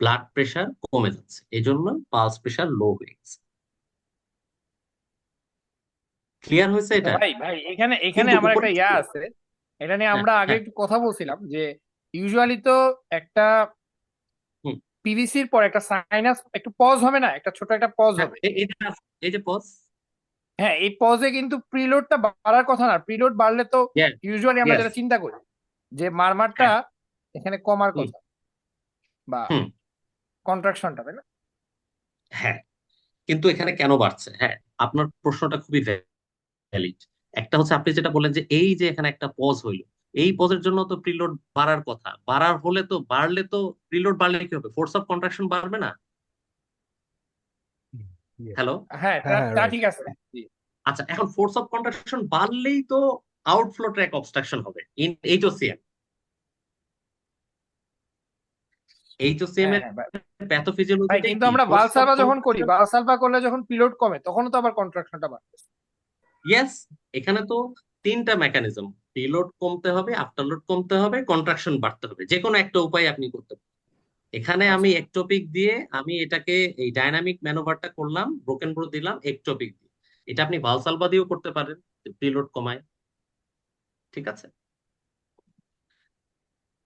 ব্লাড প্রেশার কমে যাচ্ছে, এই জন্য পালস প্রেশার লো হয়ে গেছে। ক্লিয়ার হয়েছে আচ্ছা এটা? ভাই ভাই এখানে এখানে কিন্তু আমার উপরে একটা ইয়া আছে, এটা নিয়ে হ্যাঁ আমরা আগে হ্যাঁ একটু কথা বলছিলাম যে ইউজুয়ালি তো একটা হুম, পিভিসির পর একটা সাইনাস একটু পজ হবে না, একটা ছোট একটা পজ হ্যাঁ, হবে। এই যে পজ, হ্যাঁ, এই পজে কিন্তু প্রিলোডটা বাড়ার কথা না, প্রিলোড বাড়লে তো ইয়েস ইউজুয়ালি আমরা ইয়েস, যেটা চিন্তা করি যে মারমারটা হ্যাঁ এখানে কমার হুম কথা বা হুম কন্ট্রাকশনটা, তাই না? হ্যাঁ, কিন্তু এখানে কেন বাড়ছে? হ্যাঁ, আপনার প্রশ্নটা খুবই ভ্যালিড। একটা হচ্ছে আপনি যেটা বললেন যে এই যে এখানে একটা পজ হইলো, এই পজের জন্য তো প্রিলোড বাড়ার কথা, বাড়ার হলে তো বাড়লে তো প্রিলোড বাড়লে কি হবে, ফোর্স অফ কন্ট্রাকশন বাড়বে না? Yes. হ্যালো, হ্যাঁ, তা হ্যাঁ হ্যাঁ, তা রাইট। ঠিক আছে। জি। আচ্ছা, এখন ফোর্স অফ কন্ট্রাকশন বাড়লেই তো আউটফ্লো ট্র্যাক অবস্ট্রাকশন হবে ইন এইচওসিএম। এইচওসিএম হ্যাঁ এর হ্যাঁ ভাই ভাই, প্যাথোফিজিওলজিটাই কিন্তু কি, আমরা ফোর্স অফ ভালসালভা যখন করি, কন্ট্রাকশন। ভালসালভা করলে যখন পিলোড কমে তখন তো আবার কন্ট্রাকশনটা বাড়ে। ইয়েস, এখানে তো তিনটা মেকানিজম, প্রিলোড কমতে হবে, আফটারলোড কমতে হবে, কন্ট্রাকশন বাড়তে হবে, যে কোনো একটা উপায় আপনি করতে পারেন। এখানে আমি আচ্ছা একটোপিক দিয়ে আমি এটাকে এই ডাইনামিক ম্যানোভারটা করলাম, ব্রোকেন ব্রো দিলাম একটোপিক দিয়ে। এটা আপনি ভালসালভা দিয়েও করতে পারেন, প্রিলোড কমায়, ঠিক আছে?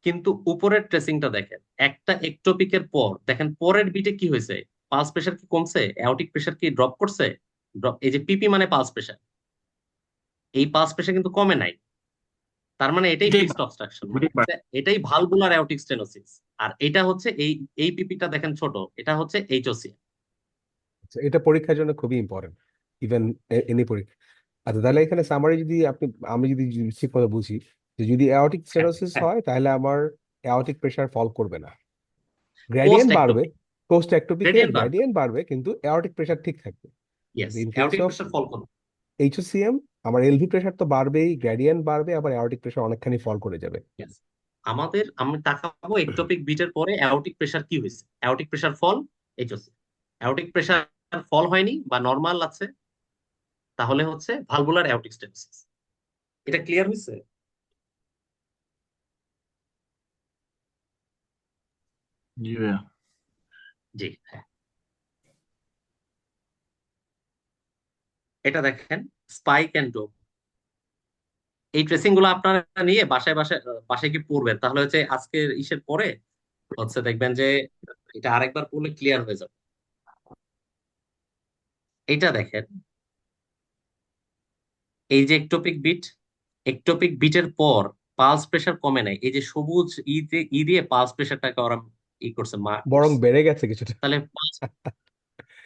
কিন্তু উপরের ট্রেসিংটা দেখেন, একটা একটোপিকের পর দেখেন পরের বিটে কি হয়েছে, পালস প্রেশার কি কমছে, অ্যাওটিক প্রেশার কি ড্রপ করছে? ড্রপ, এই যে পিপি মানে পালস প্রেশার, এই পালস প্রেশার কিন্তু কমে নাই। তার মানে এটাই এটাই ফিক্সড অবস্ট্রাকশন, মানে এটাই ভালভুলার অ্যাওটিক স্টেনোসিস। আর এটা হচ্ছে এই পিপিটা দেখেন ছোট, এটা হচ্ছে এইচওসি। আচ্ছা, এটা পরীক্ষার জন্য খুবই ইম্পর্টেন্ট, ইভেন এনি পরীক্ষা। আচ্ছা, তাহলে এখানে সামারি যদি আমি যদি ঠিক মতো বুঝি, যে যদি অ্যাওর্টিক হ্যাঁ স্টেনোসিস হ্যাঁ, হয় তাহলে আমার অ্যাওর্টিক প্রেশার ফল করবে না, পোস্ট গ্রেডিয়েন্ট বাড়বে, একটোপিক পোস্ট একটোপিকে গ্রেডিয়েন্ট বাড়বে, গ্রেডিয়েন্ট বাড়বে কিন্তু অ্যাওর্টিক প্রেশার ঠিক থাকবে। Yes, in case aortic of pressure fall করবে। এইচওসিএম আমার এলভি প্রেশার তো বাড়বেই, গ্রেডিয়েন্ট বাড়বে, আবার অ্যাওর্টিক প্রেশার অনেকখানি ফল করে যাবে। Yes. আমি তাকাবো একটোপিক বিটের পরে অ্যাওটিক প্রেশার কি হয়েছে, aortic pressure fall, HOC. Aortic pressure fall হয়নি বা নর্মাল আছে, তাহলে হচ্ছে ভালভুলার অ্যাওটিক স্টেনোসিস। এটা ক্লিয়ার হয়েছে? জি ভাইয়া। জি হ্যাঁ, এটা দেখেন স্পাইক এন্ড ডোপ। এই ট্রেসিং গুলো আপনারা নিয়ে বাসায় বাসায় বাসায় কি পড়বেন, তাহলে হচ্ছে আজকের ইসের পরে হচ্ছে দেখবেন যে এটা আরেকবার পড়লে ক্লিয়ার হয়ে যাবে। এটা দেখেন, এই যে একটোপিক বিটের পর পালস প্রেশার কমে নাই, এই যে সবুজ ই দিয়ে পালস প্রেশারটাকে ওরা করছে, মার্ক বরং করছে। বেড়ে গেছে কিছুটা। তাহলে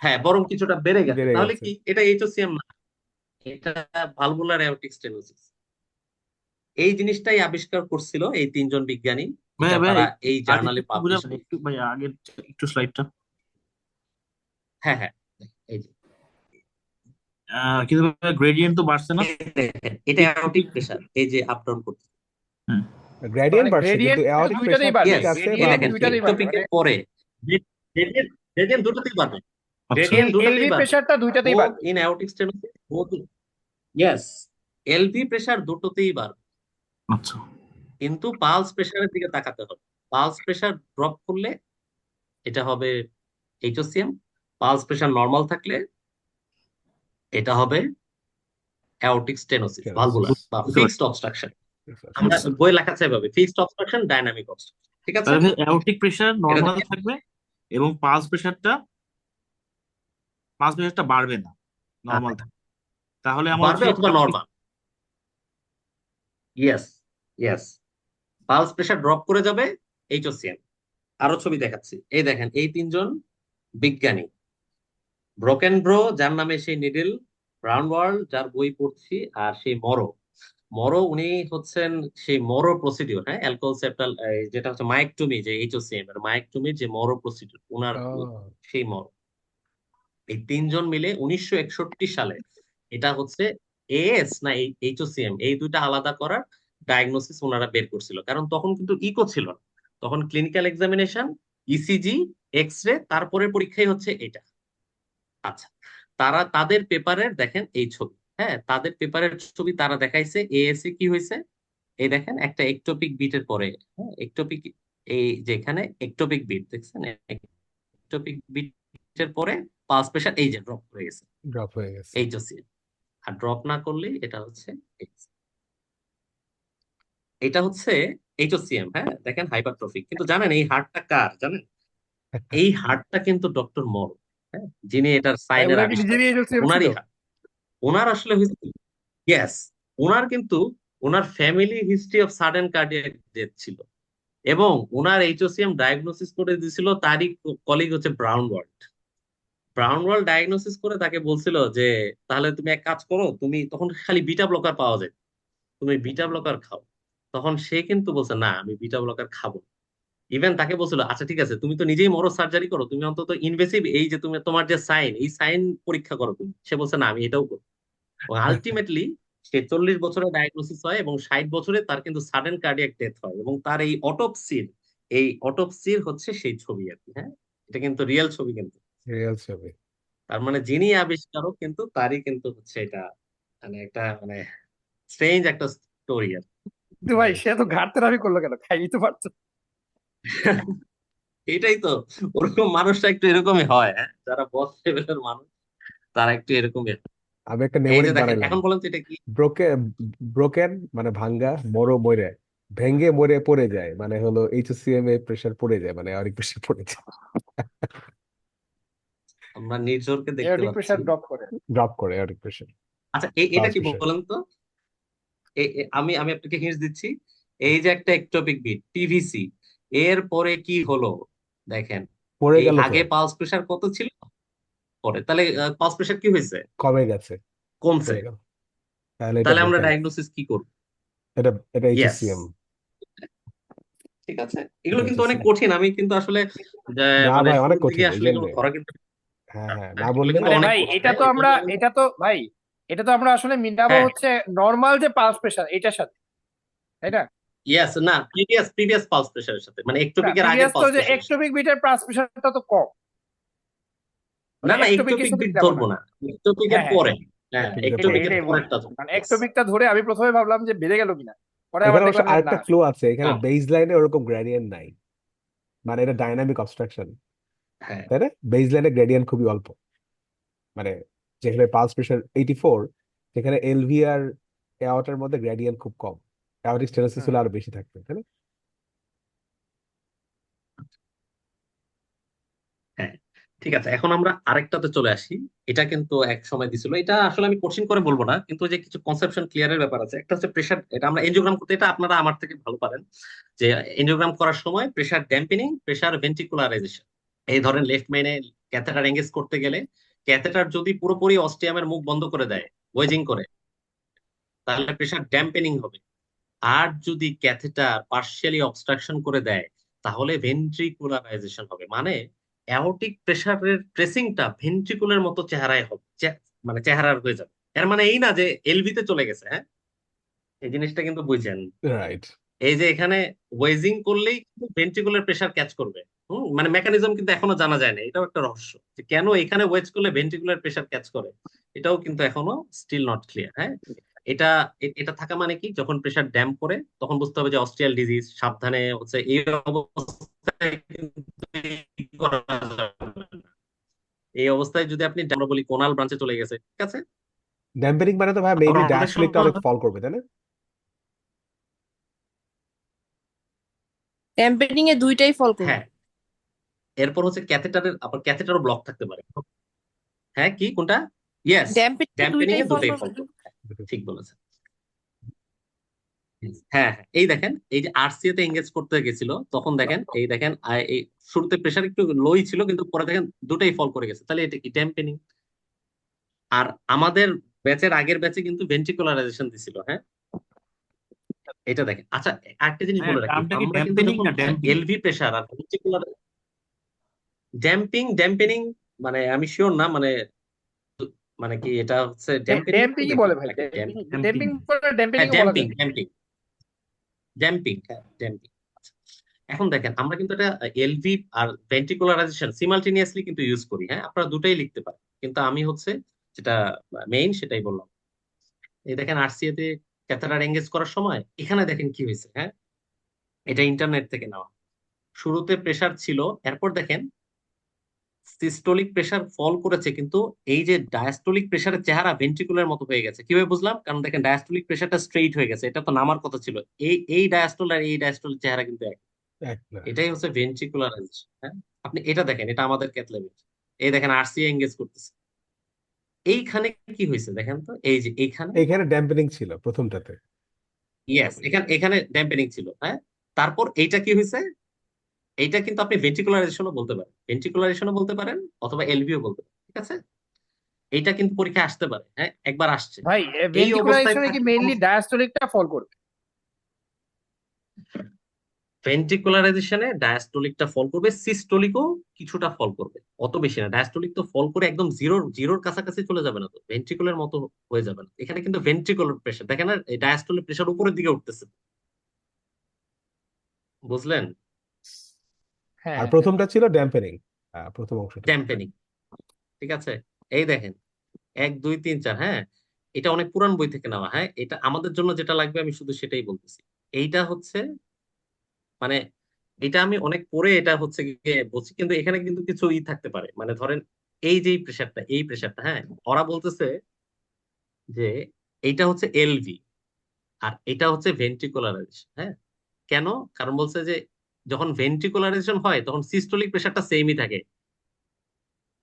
হ্যাঁ, বরং কিছুটা বেড়ে গেছে, বেড়ে তাহলে গেছে। কি এটা এইচওসিএম না, এটা ভালভুলার অ্যাওর্টিক স্টেনোসিস। এই জিনিসটাই আবিষ্কার করছিল এই তিনজন বিজ্ঞানী, ভাইয়া এটা ভাইয়া তারা এই আর জার্নালে একটু পাবলিশ বুঝাবেন, করছে। একটু ভাইয়া আগের একটু স্লাইডটা। হ্যাঁ হ্যাঁ, এই যে কিন্তু গ্রেডিয়েন্ট তো বাড়ছে না। এই দেখেন, এটা অ্যাওর্টিক একটোপিক। প্রেশার, এই যে আপ ডাউন করছে। হ্যাঁ গ্রেডিয়েন্ট মানে বাড়ছে কিন্তু গ্রেডিয়েন্ট অ্যাওর্টিক দুইটাতেই প্রেশার বাড়বে, ঠিক ইয়েস, আছে এই বা গ্রেডিয়েন্ট দেখেন হচ্ছে। দুইটাতেই বাড়বে একটোপিকের মানে পরে গ্রেডিয়েন্ট দুটোতেই বাড়বে, আচ্ছা গ্রেডিয়েন্ট দুটোতেই এলভি বাড়বে, প্রেসারটা দুইটাতেই বোথ বাড়বে। In aortic stenosis both. Yes, LV pressure দুটোতেই বাড়বে, আচ্ছা কিন্তু পালস প্রেশারের দিকে তাকাতে হবে। পালস প্রেশার ড্রপ করলে এটা হবে এইচওসিএম, পালস প্রেশার নর্মাল থাকলে এটা হবে অ্যাওর্টিক স্টেনোসিস, Stenosis. ভালভুলার বা বুঝতে ফিক্সড পারছি। অবস্ট্রাকশন। আচ্ছা, আচ্ছা। আমরা বুঝতে বই লেখা আছে এভাবে, ফিক্সড অবস্ট্রাকশন, ডাইনামিক অবস্ট্রাকশন। ঠিক আছে? তাহলে অ্যাওরটিক প্রেশার এটা নর্মাল দেখেন, থাকবে এবং পালস প্রেশারটা বাড়বে না, নর্মাল থাকবে। তাহলে আমার বাড়বে হচ্ছে অথবা normal. Yes, yes, pulse pressure drop করে যাবে, এইচওসিএম। আরো ছবি দেখাচ্ছি, এই দেখেন এই তিনজন বিজ্ঞানী, ব্রোকেন ব্রো যার নামে সেই নিডল, ব্রাউন ওয়ার্ল্ড যার বই পড়ছি, আর সেই মরো। মরো উনি হচ্ছেন সেই মরো প্রসিডিউর, হ্যাঁ, অ্যালকোহল সেপ্টাল, যেটা হচ্ছে মাইকটমি, যে এইচওসিএম এর মাইকটমির যে মরো প্রসিডিউর, উনার ও সেই মরো। এই তিনজন মিলে 1961 সালে এটা হচ্ছে এএস না এইচওসিএম, এই দুইটা আলাদা করার ডায়াগনোসিস ওনারা বের করছিল। কারণ তখন কিন্তু ইকো ছিল না, তখন clinical examination, ECG, X ray, তারপরে পরীক্ষাই হচ্ছে এটা। আচ্ছা, তারা তাদের পেপারের দেখেন এই ছবি, হ্যাঁ, তাদের পেপারের ছবি তারা দেখাইছে এএসএ কি হয়েছে। এই দেখেন একটা একটোপিক বিটের পরে, হ্যাঁ, একটোপিক, এই যেখানে একটোপিক বিট দেখছেন, একটোপিক বিটের পরে পালস প্রেশার এই যে ড্রপ হয়ে গেছে, ড্রপ হয়ে গেছে। এইচওসি। আর ড্রপ না করলে এটা হচ্ছে AIDS। এটা হচ্ছে এইচওসিএম, হ্যাঁ, দেখেন হাইপারট্রফিক। কিন্তু জানেন এই হার্টটা কার জানেন? এই হার্টটা কিন্তু ডক্টর মর, হ্যাঁ, যিনি এটার ভাই সাইনের ওনার কি আবিষ্কার, নিজেরই এইচএসিএম ছিল? ওনারই হার্ট। ওনার আসলে হয়েছে, ইয়েস, ওনার কিন্তু ওনার family history of sudden cardiac death ছিল, এবং ওনার এইচওসিএম ডায়াগনোসিস করে দিয়েছিল তারই কলিগ হচ্ছে brown world. Brown world diagnosis করে তাকে বলছিল যে তাহলে তুমি এক কাজ করো, তুমি তখন খালি বিটা ব্লকার পাওয়া যায়, তুমি বিটা ব্লকার খাও। তখন সে কিন্তু বলছে না, আমি বিটা ব্লকার খাবো। ইভেন তাকে বলছিল আচ্ছা ঠিক আছে, তুমি তো নিজেই মরো সার্জারি করো, তুমি অন্তত ইনভেসিভ এই যে তুমি তোমার যে সাইন, এই সাইন পরীক্ষা করো তুমি। সে বলছে না, আমি এটাও করবো। এবং আলটিমেটলি সে 40 বছরে ডায়াগনোসিস হয় এবং 60 বছরে তার কিন্তু সাডেন কার্ডিয়াক ডেথ হয়, এবং তার এই অটোপসির হচ্ছে সেই ছবি আর কি, হ্যাঁ, এটা কিন্তু রিয়েল ছবি কিন্তু। রিয়েল ছবি। তার মানে যিনি আবিষ্কারক কিন্তু তারই কিন্তু হচ্ছে এটা, মানে একটা মানে স্ট্রেঞ্জ একটা স্টোরি আর কিন্তু ভাই সে তো ঘাট থেরাপি করলো কেন, খাইই তো পারতো। কি। এটাই তো, ওরকম মানুষটা একটু এরকমই হয়, হ্যাঁ, যারা বস লেভেলের মানুষ তারা একটু এরকমই হয়। আমি একটা এই যে নেমোনিক দেখেন, বানাইলাম, এখন বলেন তো এটা কি? ব্রোকেন, ব্রোকেন মানে ভাঙ্গা, মরো মরে, ভেঙ্গে মরে পড়ে যায় মানে হলো এইচসিএম এ প্রেসার পড়ে যায়, মানে অনেক বেশি পড়ে যায়, আমরা নির্ঝরকে দেখতে এওরটিক পাচ্ছি। প্রেশার ড্রপ করে। ড্রপ করে অনেক প্রেসার, আচ্ছা, এটা পালস কি প্রেসার। বলেন তো? আমি আমি আপনাকে হিন্টস দিচ্ছি। এই যে একটা একটোপিক বিট টিভিসি, এর পরে কি হলো দেখেন। পড়ে এই গেল তো, আগে পালস প্রেশার কত ছিল, পরে তাহলে পালস প্রেশার কি হয়েছে, কমে গেছে, কমছে। পড়ে গেল, তাহলে এটা তাহলে আমরা ব্রোকেন, ডায়াগনোসিস কি করব? এটা এটা ইয়েস, এইচসিএম। ঠিক আছে। এগুলো এটা কিন্তু অনেক এইচসিএম। কঠিন, আমি কিন্তু আসলে যে না মানে ভাই অনেক শুরুর দিকে কঠিন এই আসলে জন্য। এগুলো ধরা কিন্তু, হ্যাঁ হ্যাঁ, না হ্যাঁ, এগুলো বললে কিন্তু মানে অনেক ভাই কঠিন, এটা হ্যাঁ, তো এই আমরা, জন্য এটা তো ভাই, এটা তো আমরা আসলে মিলাবো হ্যাঁ, হচ্ছে নর্মাল যে পালস প্রেশার এটার সাথে, তাই না? ইয়েস, না, প্রিভিয়াস পালস প্রেশারের সাথে, মানে না একটোপিকের আগের প্রিভিয়াস তো পালস যে প্রেশারের সাথে। একটোপিক বিটের পালস প্রেশারটা তো কম, না মানে না, একটোপিকের একটোপিক সাথে বিট মিলাবো না। ধরবো না, একটোপিকের হ্যাঁ হ্যাঁ পরে, হ্যাঁ, হ্যাঁ, একটু পরে, একটোপিকের এটাই বলছি। পরেরটা ধরবো। মানে Yes. একটোপিকটা ধরে আমি প্রথমে ভাবলাম যে বেড়ে গেল কিনা, পরে আবার এখানে অবশ্য দেখলাম যে না। আরেকটা ক্লু আছে, এখানে না, বেস লাইনে ওরকম গ্রেডিয়েন্ট নাই, মানে এটা ডাইনামিক অবস্ট্রাকশন, হ্যাঁ, তাই না? বেস লাইনে গ্রেডিয়েন্ট খুবই অল্প, মানে যেখানে পালস প্রেশার 84, সেখানে এলভি আর এওয়াটার মধ্যে গ্রেডিয়েন্ট খুব কম, অ্যাওরিক স্টেনোসিস হুম। হলে আরো বেশি থাকবে, তাই না? হ্যাঁ, ঠিক আছে। এখন আমরা আরেকটাতে চলে আসি। এটা কিন্তু এক সময় দিছিল, এটা আসলে আমি কোশ্চিন করে বলবো না, কিন্তু যে কিছু কনসেপশন ক্লিয়ারের ব্যাপার আছে। একটা হচ্ছে প্রেশার, এটা আমরা এনজিওগ্রাম করতে, এটা আপনারা আমার থেকে ভালো পারেন, যে এনজিওগ্রাম করার সময় প্রেশার ড্যাম্পেনিং, প্রেশার ভেন্ট্রিকুলারাইজেশন, এই ধরেন লেফট মেইনে ক্যাথেটার এঙ্গেজ করতে গেলে, ক্যাথেটার যদি পুরোপুরি অস্টিয়ামের মুখ বন্ধ করে দেয়, ওয়েজিং করে, তাহলে প্রেশার ড্যাম্পেনিং হবে। আর যদি ক্যাথেটার পার্শিয়ালি অবস্ট্রাকশন করে দেয়, তাহলে ভেন্ট্রিকুলারাইজেশন হবে। মানে অ্যাওর্টিক প্রেসারের ট্রেসিংটা ভেন্ট্রিকুলের মতো চেহারায় হবে, মানে চেহারার হয়ে যাবে। এর মানে এই না যে এলভিতে চলে গেছে, হ্যাঁ, এই জিনিসটা কিন্তু বুঝছেন। রাইট। এই যে এখানে ওয়েজিং করলেই কিন্তু ভেন্ট্রিকুলার প্রেসার ক্যাচ করবে। মানে মেকানিজম কিন্তু এখনো জানা যায় না, এটাও একটা রহস্য, যে কেন এখানে ওয়েজ করলে ভেন্ট্রিকুলার প্রেসার ক্যাচ করে, এটাও কিন্তু এখনো স্টিল নট ক্লিয়ার। হ্যাঁ, এটা এটা থাকা মানে কি, যখন প্রেসার ড্যাম্প করে তখন বুঝতে হবে যে অস্ট্রিয়াল ডিজিজ, সাবধানে হচ্ছে এই অবস্থায় কিন্তু এই করা যাবে না। এই অবস্থায় যদি আপনি আমরা বলি কোনাল ব্রাঞ্চে চলে গেছে, ঠিক আছে। ড্যাম্পেনিং মানে তো ভাই আবার মেবি অনেক ডায়াস্টলিকটা সময় অনেক ফল করবে, তাই না? ড্যাম্পেনিং এ দুইটাই ফল করবে। হ্যাঁ, এরপর হচ্ছে ক্যাথেটারের, আবার ক্যাথেটারও ব্লক থাকতে পারে। হ্যাঁ, কি কোনটা? ইয়েস, ড্যাম্পেনিং এ ড্যাম্পেনিং দুইটাই এ ফল দুটোই করবে। ফল করবে। ঠিক বলেছেন। হ্যাঁ হ্যাঁ, এই দেখেন, এই যে আরসিএ তে এঙ্গেজ করতে গেছিল তখন দেখেন, এই দেখেন এই শুরুতে প্রেশার একটু লোই ছিল, কিন্তু পরে দেখেন দুটোই ফল করে গেছে, তাহলে এটা কি ড্যাম্পেনিং। আর আমাদের ব্যাচের আগের ব্যাচে কিন্তু ভেন্ট্রিকুলারাইজেশন দিছিল। হ্যাঁ, এটা দেখেন। আচ্ছা, একটা জিনিস হ্যাঁ, বলে রাখি, টার্মটা কি আমরা কিন্তু ড্যাম্পেনিং যখন না ড্যাম্পিং? এলভি প্রেশার আর ভেন্ট্রিকুলার ড্যাম্পিং, মানে আমি শিওর না, মানে মানে কি এটা হচ্ছে ড্যাম্পেনিং ড্যাম্পিংই নাকি বলে ভাই, নাকি ড্যাম্পিং। ড্যাম্পিং। ড্যাম্পিং বলে, হ্যাঁ, ড্যাম্পেনিংও বলা ড্যাম্পিং যায়। ড্যাম্পিং ড্যাম্পিং, হ্যাঁ ড্যাম্পিং। এখন দেখেন, আমরা কিন্তু এটা এলভি আর ভেন্ট্রিকুলারাইজেশন সিমালটেনিয়াসলি কিন্তু ইউজ করি। হ্যাঁ, আপনারা দুটাই লিখতে পারেন, কিন্তু আমি হচ্ছে যেটা মেইন সেটাই বললাম। এই দেখেন আরসিএ তে ক্যাথেটার এঙ্গেজ করার সময় এখানে দেখেন কি হয়েছে। হ্যাঁ, এটা ইন্টারনেট থেকে নেওয়া। শুরুতে প্রেসার ছিল, এরপর দেখেন সিস্টোলিক প্রেসার ফল করেছে, কিন্তু এই যে ডায়াস্টোলিক প্রেসারের চেহারা ভেন্ট্রিকুলার মতো হয়ে গেছে। কিভাবে বুঝলাম? কারণ দেখেন ডায়াস্টোলিক প্রেসারটা স্ট্রেইট হয়ে গেছে, এটা তো নামার কথা ছিল। এই ডায়াস্টোল আর এই ডায়াস্টোলের চেহারা কিন্তু এক। এক না। এটাই হচ্ছে ভেন্ট্রিকুলারাইজেশন। হ্যাঁ, আপনি এটা দেখেন, এটা আমাদের ক্যাথলেবের। এই দেখেন আরসিএ এঙ্গেজ করতেছে। এইখানে কি হয়েছে দেখেন তো, এই যে এইখানে, এইখানে ড্যাম্পেনিং ছিল প্রথমটাতে। ইয়েস, এখানে এখানে ড্যাম্পেনিং ছিল। হ্যাঁ, তারপর এইটা কি হয়েছে, এইটা কিন্তু আপনি ভেন্ট্রিকুলারাইজেশনও বলতে পারেন, ভেন্ট্রিকুলারাইজেশনও বলতে পারেন, অথবা এলভিও বলতে পারেন। ঠিক আছে, এইটা কিন্তু পরীক্ষায় আসতে পারে। হ্যাঁ, একবার আসছে। ভাই এই অবস্থায় ভেন্ট্রিকুলারাইজেশনে কি থাকা মেইনলি ডায়াস্টোলিকটা ফল করবে? ভেন্ট্রিকুলারাইজেশনে ডায়াস্টোলিকটা ফল করবে, সিস্টোলিকও কিছুটা ফল করবে, অত বেশি না। ডায়াস্টোলিক তো ফল করে একদম জিরোর কাছাকাছি চলে যাবে না, তো ভেন্ট্রিকুলার মতো হয়ে যাবে না। এখানে কিন্তু ভেন্ট্রিকুলার প্রেশার দেখেন না, এই ডায়াস্টোলিক প্রেশার উপরের দিকে উঠতেছে। বুঝলেন? হ্যাঁ আর হ্যাঁ। প্রথমটা ছিল ড্যাম্পেনিং, প্রথম অংশটা। ড্যাম্পেনিং। ঠিক আছে, এই দেখেন 1 2 3 4। হ্যাঁ, এটা অনেক পুরান বই থেকে নেওয়া। হ্যাঁ, এটা আমাদের জন্য যেটা লাগবে আমি শুধু সেটাই বলতেছি। এইটা হচ্ছে মানে, এটা আমি অনেক পরে এটা হচ্ছে গিয়ে বলছি, কিন্তু এখানে কিন্তু কিছু থাকতে পারে। মানে ধরেন এই যে প্রেশারটা, এই প্রেশারটা, হ্যাঁ, ওরা বলতেছে যে এইটা হচ্ছে এলভি আর এটা হচ্ছে ভেন্ট্রিকুলারাইজেশন। হ্যাঁ, কেন? কারণ বলছে যে যখন ভেন্ট্রিকুলারাইজেশন হয় তখন সিস্টোলিক প্রেশারটা সেমই থাকে,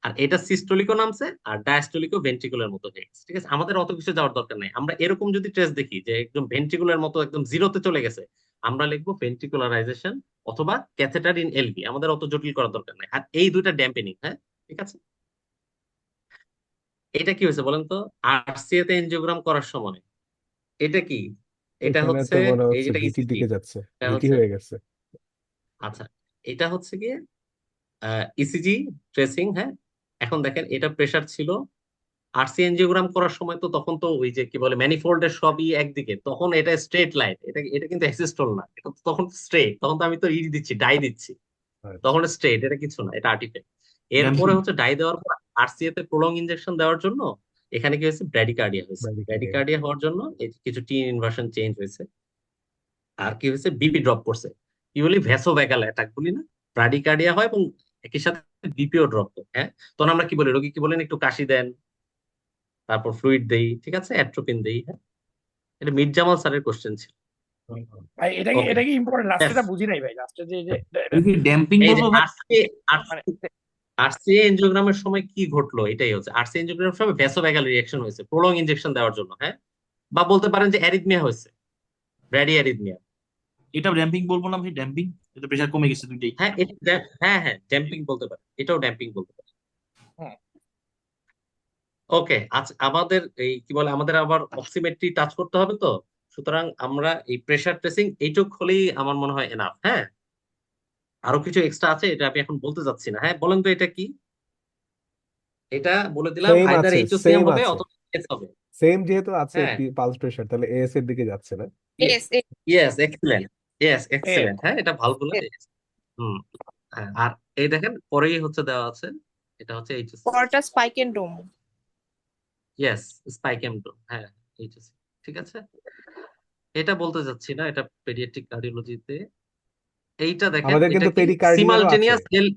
আর এটা সিস্টোলিকও নামছে আর ডায়াস্টোলিকও ভেন্ট্রিকুলার মতো হয়ে গেছে। ঠিক আছে, আমাদের অত কিছু যাওয়ার দরকার নেই। আমরা এরকম যদি ট্রেস দেখি যে একদম ভেন্ট্রিকুলার মতো একদম জিরোতে চলে গেছে, আমরা লিখবো ভেন্ট্রিকুলারাইজেশন অথবা ক্যাথেটার ইন এলভি। আমাদের অত জটিল করার দরকার নেই। আর এই দুইটা ড্যাম্পেনিং। হ্যাঁ, ঠিক আছে। এটা কি হয়েছে বলেন তো, আরসিএ তে এনজিওগ্রাম করার সময় এটা কি, এটা এখানে হচ্ছে তো মনে এই হচ্ছে যেটা ভিটির ইসিজি, দিকে যাচ্ছে, এটা ভিটি হচ্ছে, হয়ে গেছে। আচ্ছা, এটা হচ্ছে গিয়ে ইসিজি ট্রেসিং। হ্যাঁ, এখন দেখেন এটা প্রেসার ছিল। আরসি এনজিওগ্রাম করার সময় তো তখন তো ওই যে কি বলে ম্যানিফোল্ডের সবই একদিকে, তখন এটা স্ট্রেট লাইন, এটা এটা কিন্তু অ্যাসিস্টল না, এটা তো তখন স্ট্রেট, তখন তো আমি তো দিচ্ছি, ডাই দিচ্ছি, আচ্ছা, তখন স্ট্রেট, এটা কিছু না, এটা আর্টিফ্যাক্ট। এরপরে ড্যাম্পিং। হচ্ছে ডাই দেওয়ার পর আরসিএ তে প্রলং ইনজেকশন দেওয়ার জন্য এখানে কি হয়েছে, ব্র্যাডিকার্ডিয়া হয়েছে। ব্র্যাডিকার্ডিয়া। ব্র্যাডিকার্ডিয়া হওয়ার জন্য এই যে কিছু টিন ইনভার্সন চেঞ্জ হয়েছে। আর কি হয়েছে, বিপি ড্রপ করছে। কি বলি, ভ্যাসোভ্যাগাল অ্যাটাক বলি না, ব্র্যাডিকার্ডিয়া হয় এবং একই সাথে বিপিও ড্রপ করে। হ্যাঁ, তখন আমরা কি বলি, রোগী কি বলেন, একটু কাশি দেন, তারপর ফ্লুইড দেই, ঠিক আছে, অ্যাট্রোপিন দেই। হ্যাঁ, এটা মির জামাল স্যারের কোশ্চেন ছিল। ভাই ওকে, এটা কি ইম্পর্টেন্ট? লাস্টেটা বুঝি নাই ভাই, লাস্টে যে আমি কি ড্যাম্পিং এই যে বলবো ভাই? মানে আরসিএ এনজিওগ্রামের সময় কি ঘটলো, এটাই হচ্ছে আরসিএ এনজিওগ্রামের সময় ভ্যাসোভ্যাগাল রিঅ্যাকশন হয়েছে প্রলং ইনজেকশন দেওয়ার জন্য। হ্যাঁ, বা বলতে পারেন যে অ্যারিথমিয়া হয়েছে, ব্র্যাডি অ্যারিথমিয়া। এটা ড্যাম্পিং বলবো না ভাই, ড্যাম্পিং। এটা প্রেশার কমে গেছে দুইটাই। হ্যাঁ, হ্যাঁ হ্যাঁ, ড্যাম্পিং বলতে পারে, এটাও ড্যাম্পিং বলতে পারে। হ্যাঁ। ওকে, আচ্ছা, আমাদের এই কি বলে, আমাদের আবার অক্সিমেট্রি টাচ করতে হবে তো, সুতরাং আমরা এই প্রেসার ট্রেসিং এইটুক হলেই আমার মনে হয় এনাফ। হ্যাঁ, আরো কিছু এক্সট্রা আছে, এটা আমি এখন বলতে চাচ্ছি না। হ্যাঁ, বলেন তো এটা কি। এটা বলে দিলাম, সেম আইদার আছে, এইচওসিএম সেম হবে আছে, অথবা এস হবে। সেম যেহেতু আছে হ্যাঁ, পালস প্রেশার, তাহলে এএস এর দিকে যাচ্ছে না? এস ইয়েস, এক্সেলেন্ট, ইয়েস এ এক্সেলেন্ট। হ্যাঁ, এটা ভালো বলে। হুম, হ্যাঁ, আর এই দেখেন পরেই হচ্ছে দেওয়া আছে, এটা হচ্ছে এইচএসসি। পরটা spike and dome. Yes, spike and dome, হ্যাঁ, এইচএসসি। ঠিক আছে, এটা বলতে চাচ্ছি না, এটা পেডিয়াট্রিক কার্ডিওলজিতে। এইটা দেখেন, আমাদের এটা কিন্তু কি পেরিকার্ডিয়ারও আছে সিমালটেনিয়াস এল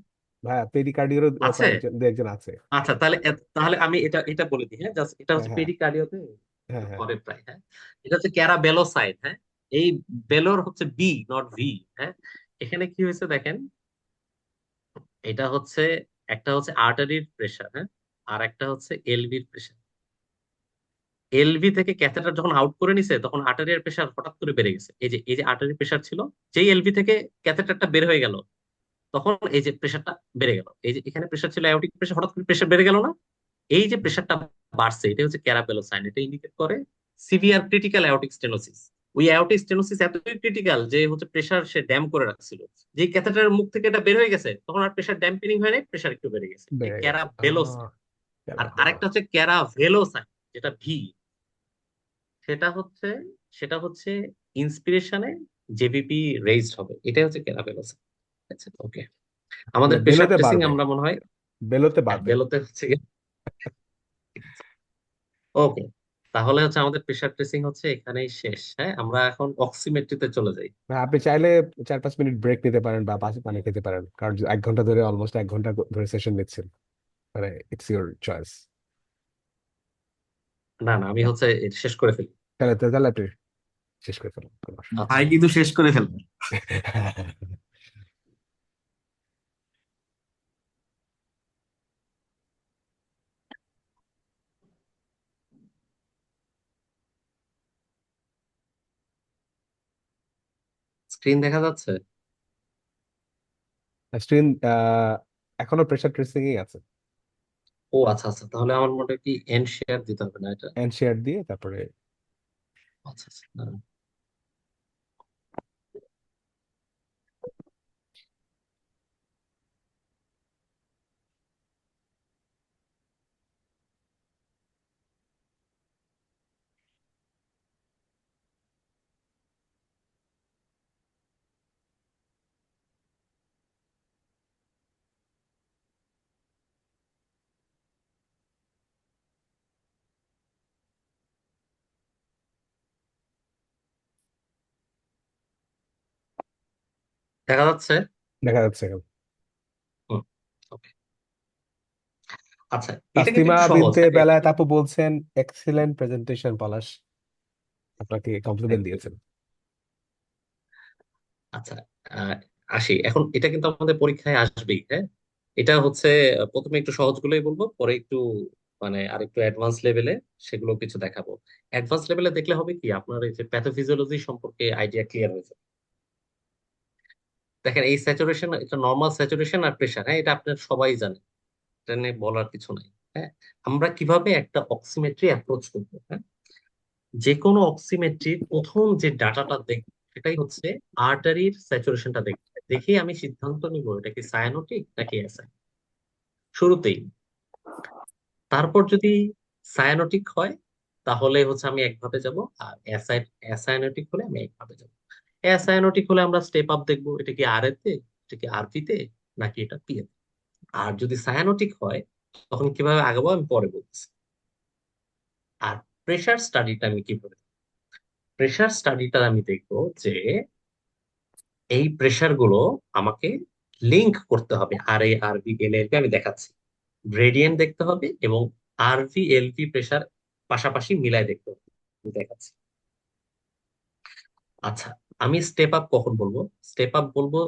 ভাইয়া, পেরিকার্ডিয়ারও আছে। কয়েকজন দু একজন আছে। আচ্ছা, তাহলে তাহলে আমি এটা এটা বলে দিই। হ্যাঁ, জাস্ট এটা হ্যাঁ হচ্ছে হ্যাঁ পেরিকার্ডিওতে হ্যাঁ হ্যাঁ। পরে প্রায়। হ্যাঁ, এটা হচ্ছে ক্যারাবেলোসাইড। হ্যাঁ, এই বেলোর হচ্ছে বি নট ভি। হ্যাঁ, এখানে কি হয়েছে দেখেন, এটা হচ্ছে, একটা হচ্ছে আর্টারির প্রেসার, হ্যাঁ, আর একটা হচ্ছে এলভির প্রেসার। এলভি থেকে ক্যাথেটার যখন আউট করে নিছে তখন আর্টারিয়ার প্রেসার হঠাৎ করে বেড়ে গেছে। এই যে আর্টারির প্রেসার ছিল, যেই এলভি থেকে ক্যাথেটারটা বের হয়ে গেল তখন এই যে প্রেসারটা বেড়ে গেল। এই যে এখানে প্রেসার ছিল অ্যাওর্টিক প্রেসার, হঠাৎ করে প্রেসার বেড়ে গেল না? এই যে প্রেসারটা বাড়ছে এটা হচ্ছে ক্যারাবেলো সাইন, এটা ইন্ডিকেট করে সিভিয়ার ক্রিটিক্যাল অ্যাওর্টিক স্টেনোসিস। ওই অ্যাওর্টিক স্টেনোসিস এতই ক্রিটিক্যাল যে হচ্ছে প্রেসার সে ড্যাম করে রাখছিল, যে ক্যাথেটারের মুখ থেকে এটা বের হয়ে গেছে তখন আর প্রেসার ড্যাম্পেনিং হয় নাই, প্রেসার একটু বেড়ে গেছে, এই বেড়ে গেছে। ক্যারাবেলো সাইন। আর ক্যারাবেলো। আরেকটা হচ্ছে ক্যারাভেলো সাইন, যেটা ভি, সেটা হচ্ছে সেটা হচ্ছে ইন্সপিরেশনে জেভিপি রেইজড হবে, এটাই হচ্ছে ক্যারাবেলো সাইন। আচ্ছা, ওকে। মানে আমাদের প্রেসার বেলোতে ট্রেসিং বাড়বে, আমরা মনে হয়, বেলোতে হ্যাঁ, বাড়বে। বেলোতে হচ্ছে ওকে। তাহলে হচ্ছে আমাদের প্রেসার ট্রেসিং হচ্ছে এখানেই শেষ। হ্যাঁ, আমরা এখন অক্সিমেট্রিতে চলে যাই। মানে আপনি চাইলে 4-5 মিনিট ব্রেক নিতে পারেন বা পাশে পানি খেতে পারেন, কারণ 1 ঘন্টা ধরে, অলমোস্ট 1 ঘন্টা ধরে সেশন নিচ্ছেন। মানে ইটস ইউর চয়েস। না না, আমি হচ্ছে এটা শেষ করে ফেলি। তাহলে তাহলে আপনি শেষ করে ফেলুন, কোনো অসুবিধা আচ্ছা, ভাই কিন্তু শেষ করে ফেলবে। নেই। স্ক্রিন দেখা যাচ্ছে? স্ক্রিন এখনো প্রেসার ট্রেসিং ই আছে। ও আচ্ছা আচ্ছা, তাহলে আমার মনে হয় কি এন্ড শেয়ার দিতে হবে না এটা? এন্ড শেয়ার দিয়ে তারপরে। আচ্ছা আচ্ছা, দাঁড়ান। দেখা যাচ্ছে? দেখা যাচ্ছে এখন। হুম, ওকে। আচ্ছা, এটা কিন্তু তাসলিমা একটু সহজ, বিনতে হ্যাঁ। বেলায়েত আপু বলছেন, এক্সিলেন্ট প্রেজেন্টেশন পলাশ, আপনাকে কমপ্লিমেন্ট Thank you. দিয়েছেন। আচ্ছা, আহ, আসি এখন, এটা কিন্তু আমাদের পরীক্ষায় আসবেই, হ্যাঁ। এটা হচ্ছে প্রথমে একটু সহজ গুলোই বলবো, পরে একটু মানে আর একটু অ্যাডভান্স লেভেলে সেগুলো কিছু দেখাবো। অ্যাডভান্স লেভেলে দেখলে হবে কি, আপনার এই যে প্যাথোফিজিওলজি সম্পর্কে আইডিয়া ক্লিয়ার হয়েছে। দেখেন, এই স্যাচুরেশন, এটা নর্মাল স্যাচুরেশন আর প্রেশার, হ্যাঁ, এটা আপনার সবাই জানে, এটা নিয়ে বলার কিছু নাই। হ্যাঁ, আমরা কিভাবে একটা অক্সিমেট্রি অ্যাপ্রোচ করবো, হ্যাঁ, যে কোনো অক্সিমেট্রির প্রথম যে ডাটাটা দেখবো সেটাই হচ্ছে আর্টারির স্যাচুরেশনটা দেখবো, দেখে আমি সিদ্ধান্ত নিব এটা কি সায়ানোটিক নাকি অ্যাসাইন শুরুতেই। তারপর যদি সায়ানোটিক হয় তাহলে হচ্ছে আমি একভাবে যাব, আর অ্যাসায়ানোটিক হলে আমি একভাবে যাব। অ্যাসায়ানোটিক হলে আমরা স্টেপ আপ দেখবো, এটা কি আর এতে, এটা কি আরপি তে, নাকি এটা পি এতে। আর যদি সায়ানোটিক হয় তখন কিভাবে আগাবো আমি পরে বলতেছি। আর প্রেশার স্টাডিটা আমি কিভাবে, প্রেশার স্টাডিটা আমি দেখবো যে এই প্রেশার গুলো আমাকে লিংক করতে হবে, আর এ আর ভি এল এল আমি দেখাচ্ছি, গ্রেডিয়েন্ট দেখতে হবে এবং আর ভি এল ভি প্রেশার পাশাপাশি মিলাই দেখতে হবে, আমি দেখাচ্ছি। আচ্ছা, আমি স্টেপ আপ কখন বলবো? স্টেপ আপ বলবো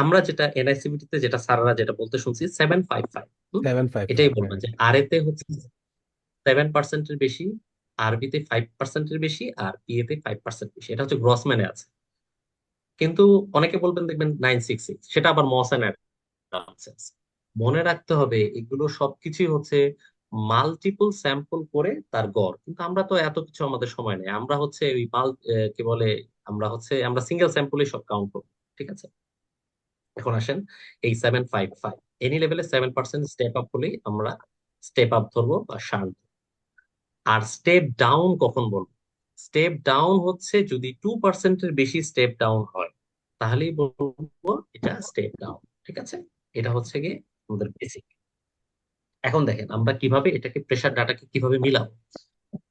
আমরা যেটা এনআইসিবিটি তে যেটা স্যাররা যেটা বলতে শুনছি 755। 755, এটাই বলবেন যে আর এতে হচ্ছে 7%-এর বেশি, আরবিতে 5%-এর বেশি, আর পিএতে 5% বেশি, এটা হচ্ছে গ্রসম্যানে আছে। কিন্তু অনেকে বলবেন দেখবেন 966, সেটা আবার মহাসানের আছে। মনে রাখতে হবে এগুলো সবকিছুই হচ্ছে মাল্টিপল স্যাম্পল করে তার গড়, কিন্তু আমরা তো এত কিছু আমাদের সময় নেই, আমরা হচ্ছে ওই কি বলে, আমরা সিঙ্গেল স্যাম্পলে সব কাউন্ট করবো। ঠিক আছে, এখন আসেন এই 755 এনি লেভেলে 7% স্টেপ আপ হলেই আমরা স্টেপ আপ ধরবো বা শান্ট। আর স্টেপ ডাউন কখন বলবো? স্টেপ ডাউন হচ্ছে যদি 2%-এর বেশি স্টেপ ডাউন হয় তাহলেই বলবো এটা স্টেপ ডাউন। ঠিক আছে, এটা হচ্ছে গিয়ে আমাদের বেসিক। এখন দেখেন আমরা কিভাবে এটাকে প্রেসার ডাটাকে কিভাবে মিলাবো।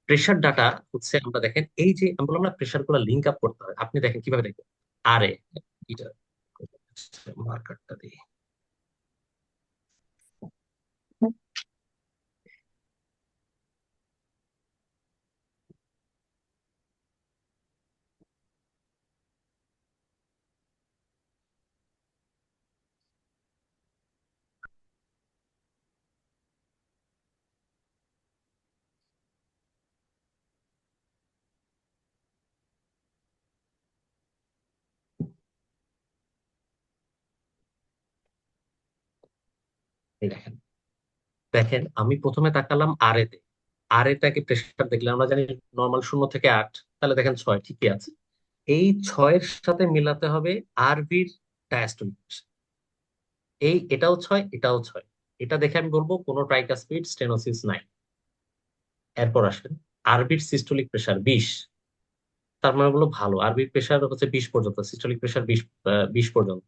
প্রেসার ডাটা হচ্ছে, আমরা দেখেন এই যে আমরা বললাম না প্রেসার গুলো লিঙ্ক আপ করতে হয়, আপনি দেখেন কিভাবে দেখবেন। আরে এটা মার্কারটা দিই। এই দেখেন, দেখেন আমি প্রথমে তাকালাম আর এতে, আর এটাকে প্রেশার দেখলে আমরা জানি নর্মাল 0 থেকে 8, তাহলে দেখেন 6 ঠিকই আছে। এই 6-এর সাথে মিলাতে হবে আরবির ডায়াস্টলিক প্রেশার। এটাও 6, এটাও 6, এটা দেখে আমি বলবো কোনো ট্রাইকাসপিড স্টেনোসিস নাই। এরপর আসেন আরবির সিস্টোলিক প্রেশার 20, তার মানে বলো ভালো, আরবির প্রেশার হচ্ছে 20 পর্যন্ত, সিস্টোলিক প্রেশার 20 পর্যন্ত।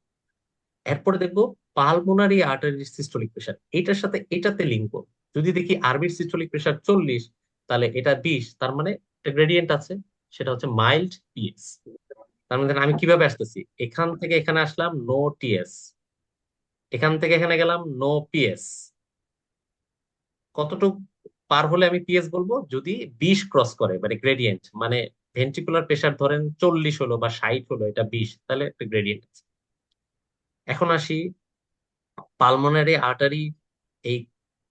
এরপরে দেখবো পালমোনারি আর্টারি সিস্টোলিক প্রেশার, এটার সাথে এটাতে লিঙ্ক করব। যদি দেখি আরবির সিস্টোলিক প্রেশার 40, তাহলে এটা 20, তার মানে একটা গ্রেডিয়েন্ট আছে, সেটা হচ্ছে মাইল্ড পিএস। তার মানে দেখেন আমি কিভাবে আসতেছি, এখান থেকে এখানে আসলাম নো টিএস, এখান থেকে এখানে গেলাম নো পিএস। কতটুকু পার হলে আমি পিএস বলবো? যদি 20 ক্রস করে, মানে গ্রেডিয়েন্ট, মানে ভেন্ট্রিকুলার প্রেশার ধরেন 40 হলো বা 60 হলো, এটা 20, তাহলে একটা গ্রেডিয়েন্ট আছে। এখন আসি পালমোনারি আর্টারি, এই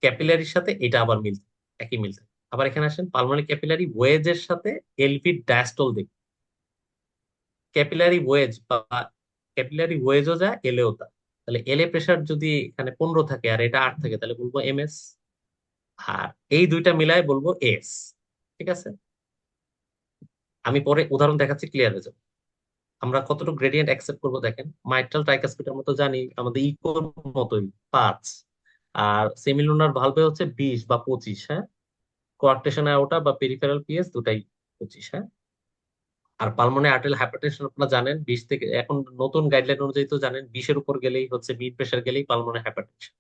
ক্যাপিলারির সাথে এটা আবার মিলছে, একই মিলছে। আবার এখানে আসেন পালমোনারি ক্যাপিলারি ওয়েজের সাথে এলভি ডায়াস্টল দেখি, ক্যাপিলারি ওয়েজ বা ক্যাপিলারি ওয়েজও যা এলেও তা। তাহলে এলএ প্রেশার যদি এখানে 15 থাকে আর এটা 8 থাকে, তাহলে বলবো এমএস। আর এই দুইটা মিলায় বলবো এস। ঠিক আছে, আমি পরে উদাহরণ দেখাচ্ছি, ক্লিয়ার হয়ে যাবে আমরা কতটুকু গ্রেডিয়েন্ট অ্যাকসেপ্ট করবো। দেখেন মাইট্রাল ট্রাইকাসপিটার মতো জানি আমাদের ইকোর মতোই 5, আর সেমিলুনার ভালভে হচ্ছে 20 বা 25। হ্যাঁ, কোয়ার্কটেশন আয়োটা বা পেরিফেরাল পিএস দুটাই 25। হ্যাঁ, আর পালমোনারি আর্টেরিয়াল হাইপারটেনশন আপনারা জানেন 20 থেকে, এখন নতুন গাইডলাইন অনুযায়ী তো জানেন 20-এর উপর গেলেই হচ্ছে মিড প্রেশার গেলেই পালমোনারি হাইপারটেনশন।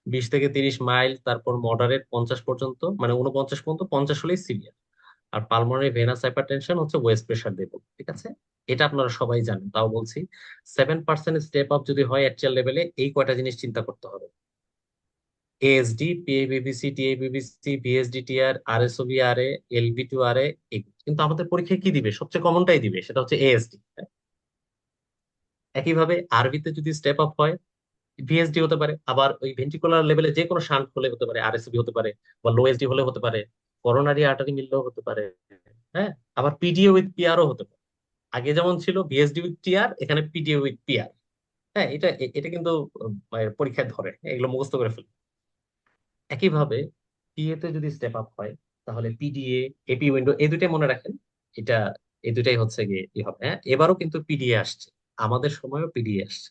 20 থেকে 30 মাইল, তারপর মডারেট 50 পর্যন্ত, মানে 49 পর্যন্ত, 50 হলেই সিভিয়ার। আর পালমোনারি ভেনাস হাইপারটেনশন হচ্ছে ওয়েস্ট প্রেশার দেব। ঠিক আছে, এটা আপনারা সবাই জানেন, তাও বলছি। 7% স্টেপ আপ যদি হয় অ্যাকচুয়াল লেভেলে, এই কয়টা জিনিস চিন্তা করতে হবে: ASD, PAPVC, TAPVC, VSD TR, RSOV RA, LV to RA. কিন্তু আমাদের পরীক্ষায় কি দিবে? সবচেয়ে কমনটাই দিবে, সেটা হচ্ছে এএসডি। একইভাবে আরবিতে যদি স্টেপ আপ হয়, ভিএসডি হতে পারে, আবার ওই ভেন্ট্রিকুলার লেভেলে যে কোনো শান্ট হলে হতে পারে, আরএসবি হতে পারে, বা লো এসডি হলে হতে পারে, করোনারি আর্টারি মিললেও হতে পারে। হ্যাঁ, আবার পিডিএ উইথ পিআরও হতে পারে। আগে যেমন ছিল ভিএসডি উইথ টিআর, এখানে পিডিএ উইথ পিআর। হ্যাঁ, এটা কিন্তু পরীক্ষায় ধরে, এগুলো মুখস্থ করে ফেলে। একইভাবে পিএ তে যদি স্টেপ আপ হয়, তাহলে পিডিএ, এপি উইন্ডো, এই দুইটাই মনে রাখেন। এটা এই দুইটাই হচ্ছে গিয়ে কি হবে। হ্যাঁ, এবারও কিন্তু পিডিএ আসছে, আমাদের সময়ও পিডিএ আসছে।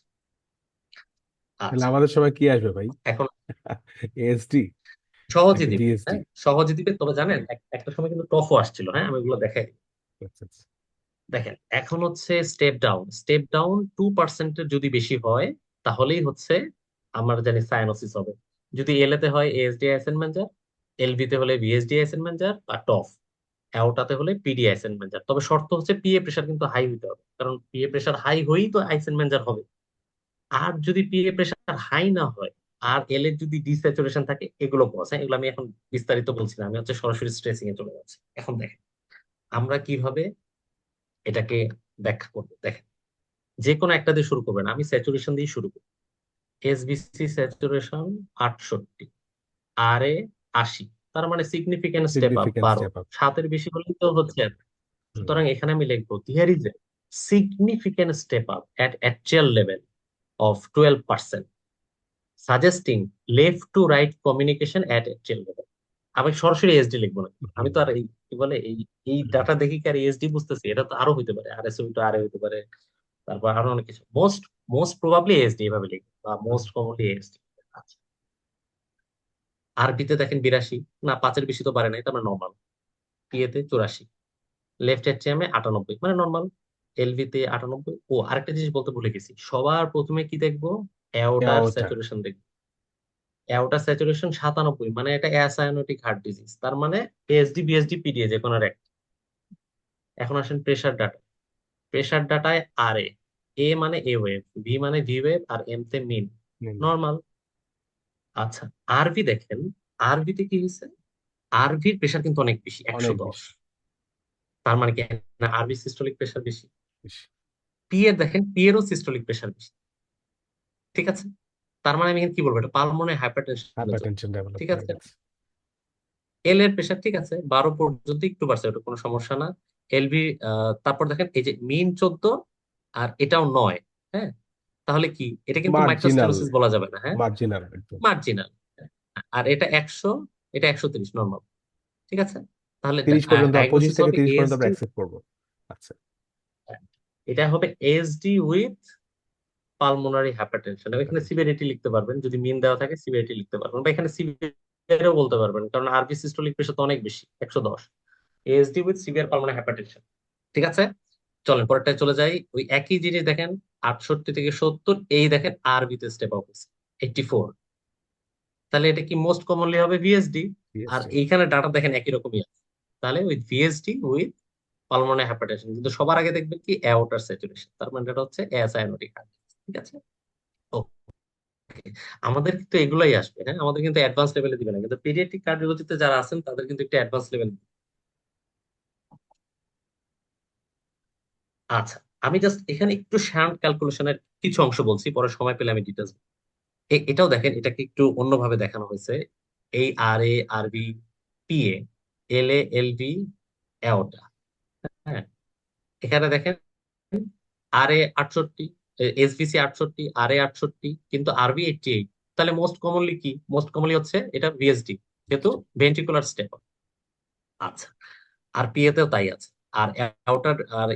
তাহলে আচ্ছা, আমাদের সময় কি আসবে ভাই? এখন এএসডি সহজে নাকি দিবে। বিএসডি? হ্যাঁ, সহজে দিবে, তবে জানেন একটা সময় কিন্তু টফও আসছিল। হ্যাঁ, আমি এগুলো দেখাই দিই। আচ্ছা আচ্ছা। দেখেন এখন হচ্ছে স্টেপ ডাউন, স্টেপ ডাউন 2%-এর যদি বেশি হয়, তাহলেই হচ্ছে আমরা জানি সায়ানোসিস হবে। যদি এল তে হয় এএসডি আইসেনমেন্জার, এলবি তে হলে ভিএসডি আইসেনমেন্জার, বা টফ অ্যাওটাতে হলে পিডি আইসেনমেন্জার। তবে শর্ত হচ্ছে পিএ প্রেশার কিন্তু হাই হইতে হবে, কারণ পিএ প্রেশার হাই হয়েই তো আইসেনমেন্জার হবে। আর যদি পিএ প্রেশার হাই না হয়, আর এল এর যদি ডিস্যাচুরেশন থাকে, এগুলো কজ। হ্যাঁ, এগুলো আমি এখন বিস্তারিত বলছি না, আমি হচ্ছে সরাসরি স্ট্রেসিং এ চলে যাচ্ছি। এখন দেখেন আমরা কিভাবে এটাকে ব্যাখ্যা করবো। দেখেন যে কোনো একটা দিয়ে শুরু করবেন, আমি স্যাচুরেশন দিয়ে শুরু করবো। এসবিসি স্যাচুরেশন 68, আর এ 80, তার মানে significant step up significant 12, step up. 7-এর বেশি হলেই তো হচ্ছে। সুতরাং এখানে আমি লিখবো here is a significant step up at অ্যাকচুয়াল level of 12%, suggesting left to right communication at অ্যাকচুয়াল লেভেল। আমি সরাসরি এসডি লিখবো না, আমি তো আর এই কি বলে এই ডাটা দেখি কি আর এসডি বুঝতেছি? এটা তো আরো হইতে পারে, আরএসও তো আরও হইতে পারে, তারপর আরো অনেক কিছু। মোস্ট মোস্ট প্রবাবলি এসডি এভাবে লিখবো, বা মোস্ট কমনলি এসডি। আচ্ছা, আরবিতে দেখেন 82, না 5-এর বেশি তো বাড়ে নাই, তার মানে নর্মাল। পিএতে 84, লেফট অ্যাট্রিয়ামে 98, মানে নর্মাল। এলভিতে 98। ও আরেকটা জিনিস বলতে ভুলে গেছি, সবার প্রথমে কি দেখবো? অ্যাওটার ওটা স্যাচুরেশন দেখবো। অ্যাওটার স্যাচুরেশন 97, মানে এটা অ্যাসায়োটিক হার্ট ডিজিজ, তার মানে এসডি, বিএসডি, পিডিএ যে কোনো এক। এখন আসেন প্রেসার ডাটা। প্রেসার ডাটায় আর এ, এ মানে এ ওয়েভ, ভি মানে ভি ওয়েভ, আর এম তে মিন, নর্মাল। আচ্ছা, আরভি দেখেন, আরভিতে কি হয়েছে? আরভির প্রেসার কিন্তু অনেক বেশি, অনেক 110। বেশি। তার মানে কি না আরভি সিস্টোলিক প্রেসার বেশি? বেশি। পি এর দেখেন, পি এরও সিস্টোলিক প্রেসার বেশি। ঠিক আছে, তার মানে আমি এখানে কি বলবো? এটা পালমোনারি হাইপারটেনশনের জন্য। হাইপারটেনশন ডেভেলপ ঠিক হয়ে আছে, গেছে। এল এর প্রেসার ঠিক আছে 12 পর্যন্ত, একটু বাড়ছে, ওটা কোনো সমস্যা না। এলভি তারপর দেখেন এই যে মিন 14, আর এটাও 9। হ্যাঁ, তাহলে কি এটা কিন্তু মার্জিনাল, মাইক্রোস্টেনোসিস বলা যাবে না, হ্যাঁ, মার্জিনাল একদম। মার্জিনাল। আর এটা 100, এটা 130 নর্মাল, ঠিক আছে। তাহলে 30 পর্যন্ত, 25 ডায়াগনোসিস থেকে হবে 30 পর্যন্ত আমরা এএসডি, অ্যাকসেপ্ট করবো। আচ্ছা। এটা হবে এএসডি উইথ পালমোনারি হাইপারটেনশন। এখানে সিভিয়ারিটি লিখতে পারবেন, যদি মিন দেওয়া থাকে সিভিয়ারিটি লিখতে পারবেন, বা এখানে সিভিয়ারও বলতে পারবেন, কারণ আরবি সিস্টোলিক প্রেশার তো অনেক বেশি, 110। ASD with severe pulmonary hypertension, ঠিক আছে। চলেন পরেরটায় চলে যাই। ওই একই জিনিস দেখেন, 68 থেকে 70, এই দেখেন আরবি তে স্টেপ আপ হচ্ছে 84। তাহলে এটা কি মোস্ট কমনলি হবে ভিএসডি। আর PhD। এইখানে ডাটা দেখেন একই রকমই আছে, তাহলে with VSD with pulmonary hypertension. কিন্তু সবার আগে দেখবেন কি অ্যাওর্টার স্যাচুরেশন, তার মানে এটা হচ্ছে অ্যাসায়ানোটিক হার্ট, ঠিক আছে। ওকে, আমাদের কিন্তু এগুলাই আসবে, হ্যাঁ, আমাদের কিন্তু অ্যাডভান্স লেভেলে দিবে না, কিন্তু পেডিয়াট্রিক কার্ডিওলজিতে যারা আছেন তাদের কিন্তু একটু অ্যাডভান্স লেভেল। আচ্ছা, আমি জাস্ট এখানে একটু শ্যান্ট ক্যালকুলেশনের কিছু অংশ বলছি, পরে সময় পেলে আমি ডিটেলস। এটাও দেখেন, এটাকে একটু অন্যভাবে দেখানো হয়েছে। এই আর এ, আরবি, P A, L A, L B, অ্যাওটা, হ্যাঁ। এখানে দেখেন আর এ 68, এসবিসি 68, আর এ 68, কিন্তু আরবি 88। তাহলে মোস্ট কমনলি কি? মোস্ট কমনলি হচ্ছে এটা ভিএসডি, যেহেতু ভেন্ট্রিকুলার স্টেপ। আচ্ছা, আর পিএ তেও তাই আছে। আর আউটার, আর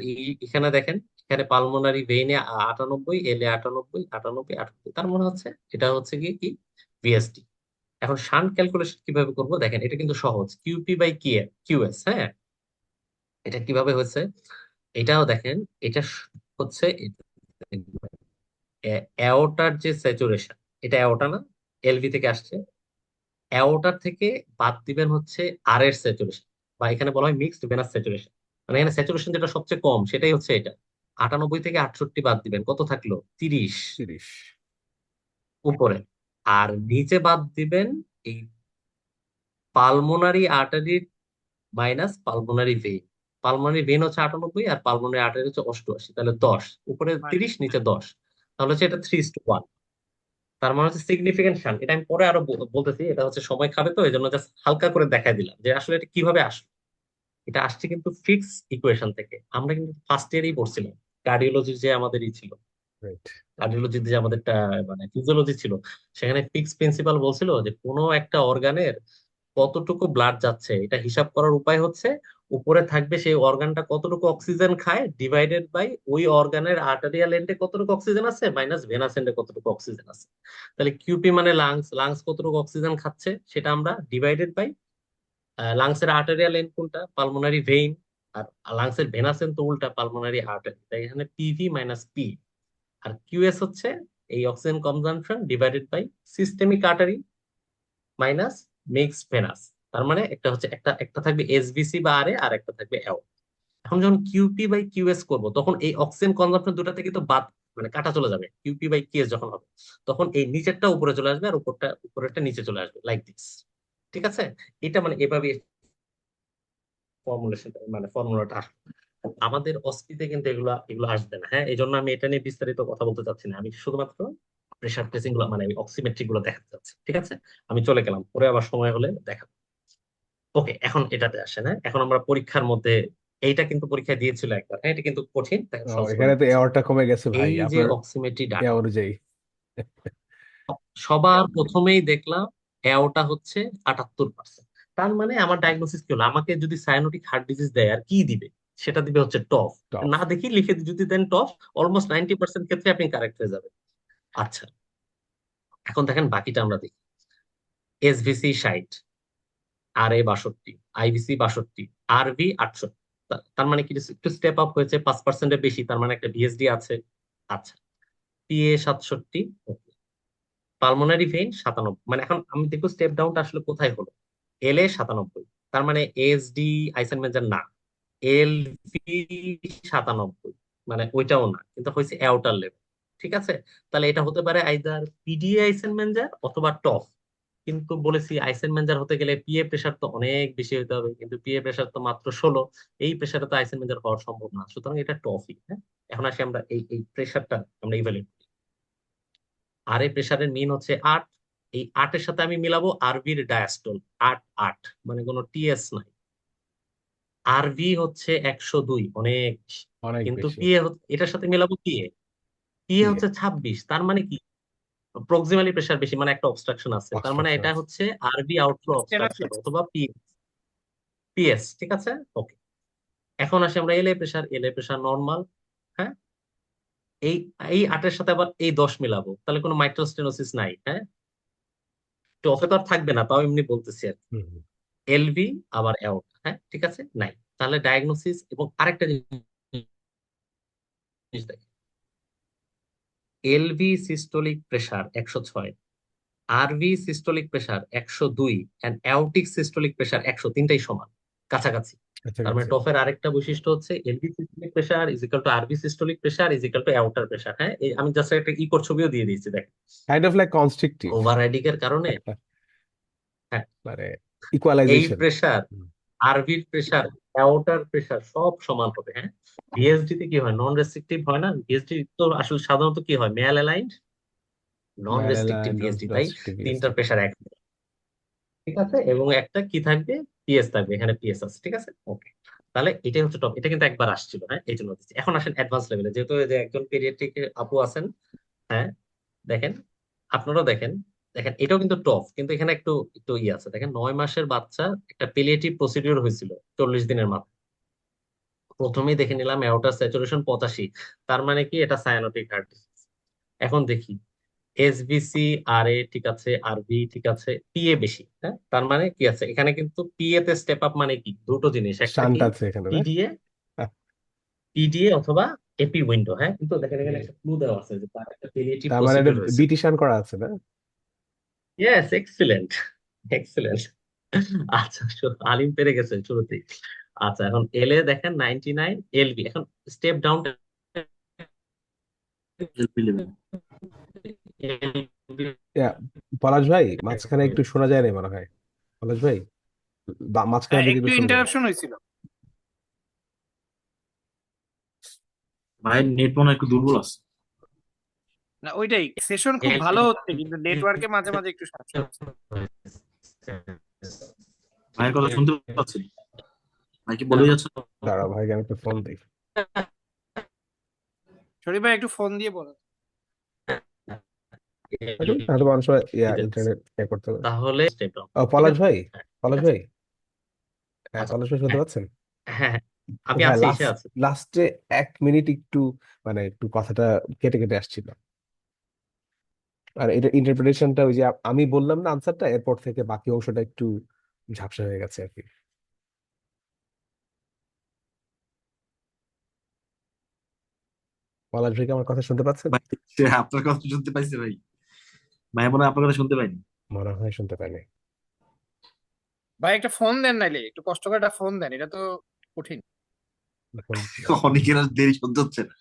এখানে দেখেন, এখানে পালমোনারি ভেইনে 98, এল এ 98, 98, 98, তার মনে হচ্ছে এটা হচ্ছে কি কি ভিএসডি। এখন শান্ট ক্যালকুলেশন কিভাবে করব দেখেন, এটা কিন্তু সহজ, কিউপি বাই কিউএস, হ্যাঁ। এটা কিভাবে হয়েছে এটাও দেখেন। এটা হচ্ছে অ্যাওটার যে স্যাচুরেশন, এটা অ্যাওটা না, এলভি থেকে আসছে। অ্যাওটার থেকে বাদ দিবেন হচ্ছে আর এর স্যাচুরেশন, বা এখানে বলা হয় মিক্সড ভেনাস স্যাচুরেশন। মানে এখানে স্যাচুরেশন যেটা সবচেয়ে কম সেটাই হচ্ছে এটা। 98 থেকে 68 বাদ দিবেন, কত থাকলো? 30 30। উপরে। আর নিচে বাদ দিবেন এই pulmonary artery minus pulmonary vein. Pulmonary vein হচ্ছে 98 আর পালমোনারি আর্টারি হচ্ছে 88, তাহলে 10 উপরে 30 নিচে 10, তাহলে হচ্ছে এটা 3:1। তার মানে হচ্ছে সিগনিফিকেন্ট শান্ট। এটা আমি পরে আরো বলতেছি, এটা হচ্ছে সময় খাবে, তো এই জন্য জাস্ট হালকা করে দেখাই দিলাম যে আসলে এটা কিভাবে আসলো। এটা আসছে কিন্তু ফিক্স ইকুয়েশন থেকে, আমরা কিন্তু ফার্স্ট ইয়ারই পড়ছিলাম। কার্ডিওলজির যে আমাদের ছিল, রাইট। কার্ডিওলজির যে আমাদের মানে ফিজিওলজি ছিল, সেখানে ফিক্স প্রিন্সিপাল বলছিল যে কোনো একটা অর্গানের কতটুকু ব্লাড যাচ্ছে এটা হিসাব করার উপায় হচ্ছে উপরে থাকবে সেই অর্গানটা কতটুকু অক্সিজেন খায় ডিভাইডেড বাই ওই অর্গানের আর্টারিয়াল এন্ডে কতটুকু অক্সিজেন আছে মাইনাস ভেনাস এন্ডে কতটুকু অক্সিজেন আছে। তাহলে কিউপি মানে লাংস, লাংস কতটুকু অক্সিজেন খাচ্ছে সেটা আমরা ডিভাইডেড বাই লাংসের আর্টারিয়াল এন্ড কোনটা, পালমোনারি ভেইন। আর লাংসের ভেনাস এন্ড তো উল্টা, পালমোনারি আর্টারি, তাই এখানে পিভি মাইনাস পি। আর কিউএস হচ্ছে এই oxygen consumption divided by systemic artery minus mix venous. তার মানে একটা হচ্ছে একটা একটা থাকবে এসবিসি বা আর এ, আর একটা থাকবে এও। এখন যখন কিউপি বাই কিউএস করবো তখন এই অক্সিজেন কনজাম্পশন দুটা থেকে তো বাদ, মানে কাটা চলে যাবে। কিউপি বাই কিউএস যখন হবে তখন এই নিচেরটা উপরে চলে আসবে আর উপরেরটা নিচে চলে আসবে, লাইক দিস, ঠিক আছে। এটা মানে এভাবে ফর্মুলেশন, মানে ফর্মুলাটা আসবে। আমাদের অস্পিতে কিন্তু এগুলো এগুলো আসবে না, হ্যাঁ। এই জন্য আমি এটা নিয়ে বিস্তারিত কথা বলতে চাচ্ছি না, আমি শুধুমাত্র প্রেশার টেস্টিং গুলো মানে অক্সিমেট্রিক গুলো দেখাতে চাচ্ছি, ঠিক আছে। আমি চলে গেলাম, পরে আবার সময় হলে দেখাবো। ওকে, এখন এটাতে আসে না, এখন আমরা পরীক্ষার মধ্যে, এইটা কিন্তু পরীক্ষা দিয়েছিল একবার, হ্যাঁ, এটা কিন্তু কঠিন, দেখেন সহজ করে এখানে তো দিচ্ছি। এয়ারটা কমে গেছে ভাই, এই যে আপনার অক্সিমেট্রি এ ডাটা, অনুযায়ী। সবার প্রথমেই দেখলাম এওটা হচ্ছে 78%। তার মানে আমার ডায়াগনোসিস কি হলো, আমাকে যদি সায়ানোটিক হার্ট ডিজিজ দেয় আর কি দিবে, সেটা দিবে হচ্ছে টফ। টফ। না দেখি লিখে যদি দেন টফ, অলমোস্ট 90% ক্ষেত্রে আপনি কারেক্ট হয়ে যাবেন। আচ্ছা, এখন দেখেন বাকিটা আমরা দেখি। এসভিসি 60, আর এ 62, আইভিসি 62, আরভি 68। তার মানে কি একটু স্টেপ আপ হয়েছে, 5%-এর বেশি, তার মানে একটা ভিএসডি আছে। আচ্ছা, পিএ 67, পালমোনারি ভেইন 97। মানে এখন আমি দেখবো স্টেপ ডাউনটা আসলে কোথায় হলো। এল এ 97, তার মানে এসডি আইসেনমেন্জার না। এল ভি 97, মানে ওইটাও না, কিন্তু হয়েছে অ্যাওটার লেভেল, ঠিক আছে। তাহলে এটা হতে পারে আইদার পিডিএ আইসেনমেন্জার অথবা টফ। কিন্তু বলেছি আইসেনমেন্জার হতে গেলে পিএ প্রেসার তো অনেক বেশি হতে হবে, কিন্তু পিএ প্রেসার তো মাত্র 16, এই প্রেসারে তো আইসেনমেন্জার হওয়া সম্ভব না, সুতরাং এটা টফই, হ্যাঁ। এখন আসি আমরা এই এই প্রেসারটা আমরা ইভ্যালুয়েট। আর এ প্রেসারের মিন হচ্ছে 8। এই 8-এর সাথে আমি মিলাবো আরভির ডায়াস্টল, 8 8, মানে কোনো টিএস নাই। আরভি হচ্ছে 102, অনেক বেশি। অনেক কিন্তু বেশি। পিএ, এটার সাথে মিলাবো পিএ, পি এ হচ্ছে 26, তার মানে কি প্রক্সিমালি প্রেসার বেশি, মানে একটা অবস্ট্রাকশন আছে, তার মানে অবস্ট্রাকশন এটা আছে। হচ্ছে আরবি আউটফ্লো অবস্ট্রাকশন স্টেনোসিস। অথবা পিএস, ঠিক আছে। ওকে, এখন আসি আমরা LA pressure. LA pressure normal, হ্যাঁ। এই এই 8-এর সাথে আবার এই 10 মিলাবো, তাহলে কোনো মাইক্রোস্টেনোসিস নাই, হ্যাঁ। টফে তো আর থাকবে না, তাও এমনি বলতেছি আর কি। হুম, হুম। এলভি আবার অ্যাওর্ট, হ্যাঁ ঠিক আছে, নাই। তাহলে ডায়াগনোসিস এবং আরেকটা জিনিস দেখেন, LV systolic pressure 106, RV systolic pressure 102, and aortic systolic pressure 100, তিনটাই সমান, কাছাকাছি। তার মানে কাছাকাছি। টফের আরেকটা বৈশিষ্ট্য হচ্ছে LV systolic pressure is equal to RV systolic pressure is equal to অ্যাওর্টার প্রেসার, হ্যাঁ। আমি জাস্ট একটা ইকোর ছবিও দিয়ে দিয়েছি, দেখেন। Kind of like constrictive, overriding এর কারণে, হ্যাঁ, মানে এই ইকুয়ালাইজেশন। প্রেসার, আরভির প্রেসার, অ্যাওর্টার প্রেসার সব সমান হবে, হ্যাঁ। ভিএসডি তে কি হয়, নন রেস্ট্রিকটিভ হয় না? ভিএসডি তো আসলে সাধারণত কি হয়, ম্যাল অ্যালাইন্ড নন রেস্ট্রিকটিভ ভিএসডি, তাই তিনটার প্রেসার এক, ঠিক আছে। এবং একটা কি থাকবে, পিএস থাকবে, এখানে পিএস আছে, ঠিক আছে, ওকে। তাহলে এটাই হচ্ছে টপ, এটা কিন্তু একবার আসছিল, হ্যাঁ, এই জন্য দিচ্ছি। এখন আসেন অ্যাডভান্স লেভেলে, যেহেতু এই যে একজন পেডিয়াট্রিক আপু আছেন, হ্যাঁ, দেখেন, আপনারাও দেখেন, দেখেন এটাও কিন্তু টপ, কিন্তু এখানে একটু একটু আছে, দেখেন 9 মাসের বাচ্চা, একটা পেলিয়েটিভ প্রসিডিওর হয়েছিল 40 দিনের মাথায়। প্রথমেই দেখে নিলাম অ্যাওর্টার স্যাচুরেশন 85, তার মানে কি এটা সায়ানোটিক হার্ট ডিজিজ। এখন দেখি এসবিসি, আর এ ঠিক আছে, আরবি ঠিক আছে, পিএ বেশি, হ্যাঁ, তার মানে কি আছে এখানে, কিন্তু পিএ তে স্টেপ আপ মানে কি, দুটো জিনিস, একটা শান্ট কি আছে এখানে না? পিডিএ, আহ, পিডিএ অথবা এপি উইন্ডো, হ্যাঁ। কিন্তু দেখেন এখানে একটা ক্লু দেওয়া আছে যে তার একটা পেলিয়েটিভ তার মানে এটা প্রসিডিওর হয়েছে। বিটি শান করা আছে না? Yes, excellent, excellent. আচ্ছা, আলিম পেরে গেছে শুরুতেই। আচ্ছা, এখন এল এ দেখেন 99, এলবি এখন স্টেপ ডাউন, এলপি লেভেল। ইয়া, পলাশ ভাই মাঝখানে একটু শোনা যায় না মনে হয়। পলাশ ভাই মাঝখানের দিকে একটু একটু শোনা যায় না। ইন্টারাপশন হয়েছিল। ভাইয়ের নেট মনে হয় একটু দুর্বল আছে। না, ওইটাই, সেশন খুব ভালো হচ্ছে কিন্তু নেটওয়ার্কে মাঝে মাঝে একটু সমস্যা হচ্ছে। ভাইয়ের কথা শুনতে পাচ্ছেন? ভাই কি বলে যাচ্ছে? দাঁড়াও ভাই, আমি একটা ফোন দিই। শরীফ ভাই একটু ফোন দিয়ে বলো। হয়তো মানুষ ইন্টারনেট করতে হবে। তাহলে স্টেপ ডাউন, ও, ঠিক পলাশ আছে, ভাই, ঠিক পলাশ আছে। ভাই, হ্যাঁ আচ্ছা, পলাশ ভাই শুনতে হ্যাঁ, পাচ্ছেন? হ্যাঁ, হ্যাঁ, আমি ভাই আছি, এসে আছি। লাস্টে 1 মিনিট একটু মানে একটু কথাটা কেটে কেটে আসছিল। আর এটা ইন্টারপ্রিটেশনটা ওই যে আমি বললাম না আনসারটা, এরপর থেকে বাকি অংশটা একটু ঝাপসা হয়ে গেছে আর কি। পলাশ ভাই কি আমার কথা শুনতে পাচ্ছেন? ভাই সে আপনার কথা শুনতে পাইছে ভাই। ভাই মনে হয় আপনার কথা শুনতে পাইনি। মনে হয় শুনতে পাইনি। ভাই একটা ফোন দেন, নাইলে একটু কষ্ট করে একটা ফোন দেন, এটা তো কঠিন। এখন অনেকের আর দেরি সহ্য হচ্ছে না।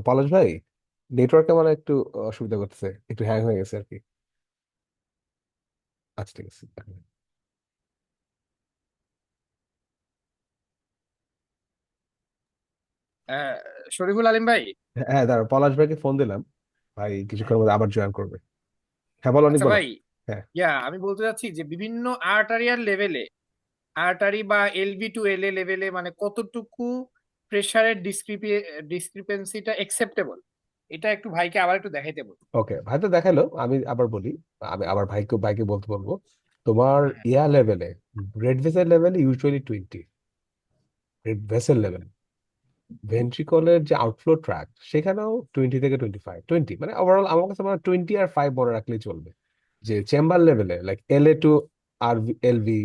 পলাশ ভাই নেটওয়ার্কটা মানে একটু অসুবিধা করতেছে, একটু হ্যাং হয়ে গেছে আর কি। আচ্ছা ঠিক আছে। আহ, শরীফুল আলিম ভাই। হ্যাঁ দাঁড়া, পলাশ ভাইকে ফোন দিলাম, ভাই কিছুক্ষণের মধ্যে আবার জয়েন করবে। হ্যাঁ বলো, অনেক আচ্ছা বলো। ভাই, হ্যাঁ আমি বলতে চাচ্ছি যে বিভিন্ন আর্টারিয়াল লেভেলে, আর্টারি বা এলভি টু এল এ লেভেলে মানে কতটুকু প্রেসারের ডিসক্রিপেন্সিটা একসেপ্টেবল, এটা একটু ভাইকে আবার একটু দেখাইতে বলুন। ওকে, ভাই তো দেখালো, আমি আবার বলি। আমি আবার ভাইকে ভাইকে বলতে বলবো। তোমার হ্যাঁ, ইয়া লেভেলে, রেড ভেসেল লেভেলে ইউজুয়ালি 20, রেড ভেসেল লেভেল। ভেন্ট্রিকলের যে আউটফ্লো ট্র্যাক সেখানেও 20 থেকে 25, 20 মানে ওভারঅল আমার কাছে মানে 20 আর 5 মনে রাখলেই চলবে। যে চেম্বার লেভেলে লাইক এল এ টু আর এলভি,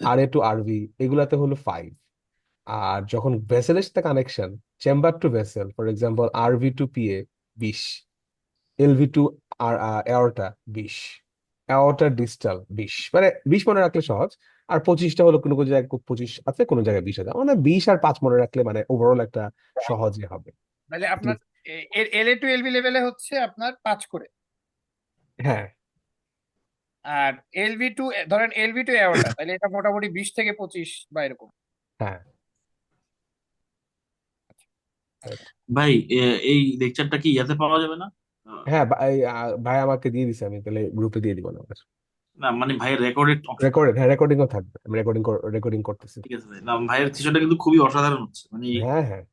আর এ টু আরভি, এগুলাতে হলো 5। আর যখন ভেসেলের সাথে connection, chamber to vessel, for example RV to PA 20, LV to আর এওরটা 20, এওরটা ডিস্টাল 20, মানে 20 মনে রাখলে সহজ। আর 25টা হলো কোনো কোনো জায়গায় 25 আছে, কোনো জায়গায় 20 আছে, মানে 20 আর 5 মনে রাখলে মানে ওভারঅল একটা সহজে হবে। তাহলে আপনার এল এ টু এলভি লেভেলে হচ্ছে আপনার 5 করে, হ্যাঁ আর এলভি টু, ধরেন এলভি টু এওটা, তাহলে এটা মোটামুটি 20 থেকে 25 বা এরকম। হ্যাঁ right. ভাই এই লেকচারটা কি ইয়াতে পাওয়া যাবে না? হ্যাঁ ভাই, ভাই আমাকে দিয়ে দিছে, আমি তাহলে গ্রুপে দিয়ে দিব না। না মানে ভাইয়ের রেকর্ডেড অংশ। রেকর্ডিং, হ্যাঁ রেকর্ডিংও থাকবে, আমি রেকর্ডিং করতেছি। ঠিক আছে ভাই, না ভাইয়ের সেশনটা কিন্তু খুবই অসাধারণ হচ্ছে, মানে হ্যাঁ হ্যাঁ,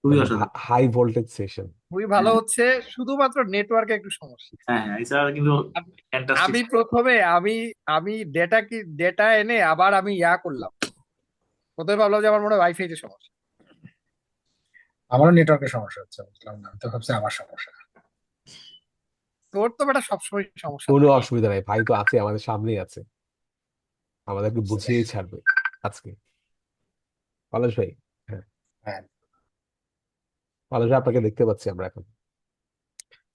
খুবই মানে অসাধারণ। High voltage session. খুবই ভালো হ্যাঁ হচ্ছে, শুধুমাত্র নেটওয়ার্কে একটু সমস্যা। হ্যাঁ হ্যাঁ, এছাড়া কিন্তু আমি ফ্যান্টাস্টিক। আমি প্রথমে আমি আমি ডেটা এনে আবার আমি করলাম। প্রথমে ভাবলাম যে আমার মনে হয় ওয়াইফাই তে সমস্যা। আমারও নেটওয়ার্কের সমস্যা হচ্ছে, বুঝলাম না, আমি তো ভাবছি আমার সমস্যা। তোর তো বেটা সবসময় সমস্যা কোনো থাকে। অসুবিধা নাই, ভাই তো আছে, আমাদের সামনেই আছে, আমাদেরকে বুঝিয়েই ছাড়বে আজকে। পলাশ ভাই, হ্যাঁ হ্যাঁ, পলাশ ভাই আপনাকে দেখতে পাচ্ছি আমরা এখন।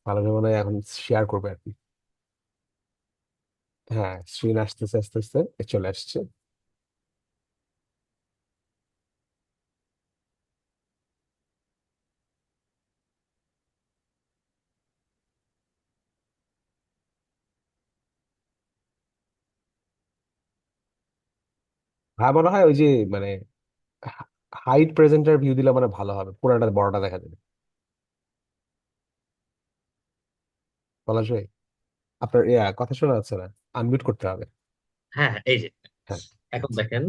পলাশ ভাই মনে হয় এখন শেয়ার করবে আর কি। হ্যাঁ, স্ক্রিন আসতেছে আস্তে আস্তে, চলে আসছে। ভাই মনে হয় ওই যে মানে হাইট প্রেজেন্টার ভিউ দিলে মানে ভালো হবে, পুরাটা বড়টা দেখা যাবে। পলাশ ভাই, আপনার কথা শোনা যাচ্ছে না, আনমিউট করতে হবে। হ্যাঁ হ্যাঁ, এই যে হ্যাঁ এখন দেখেন,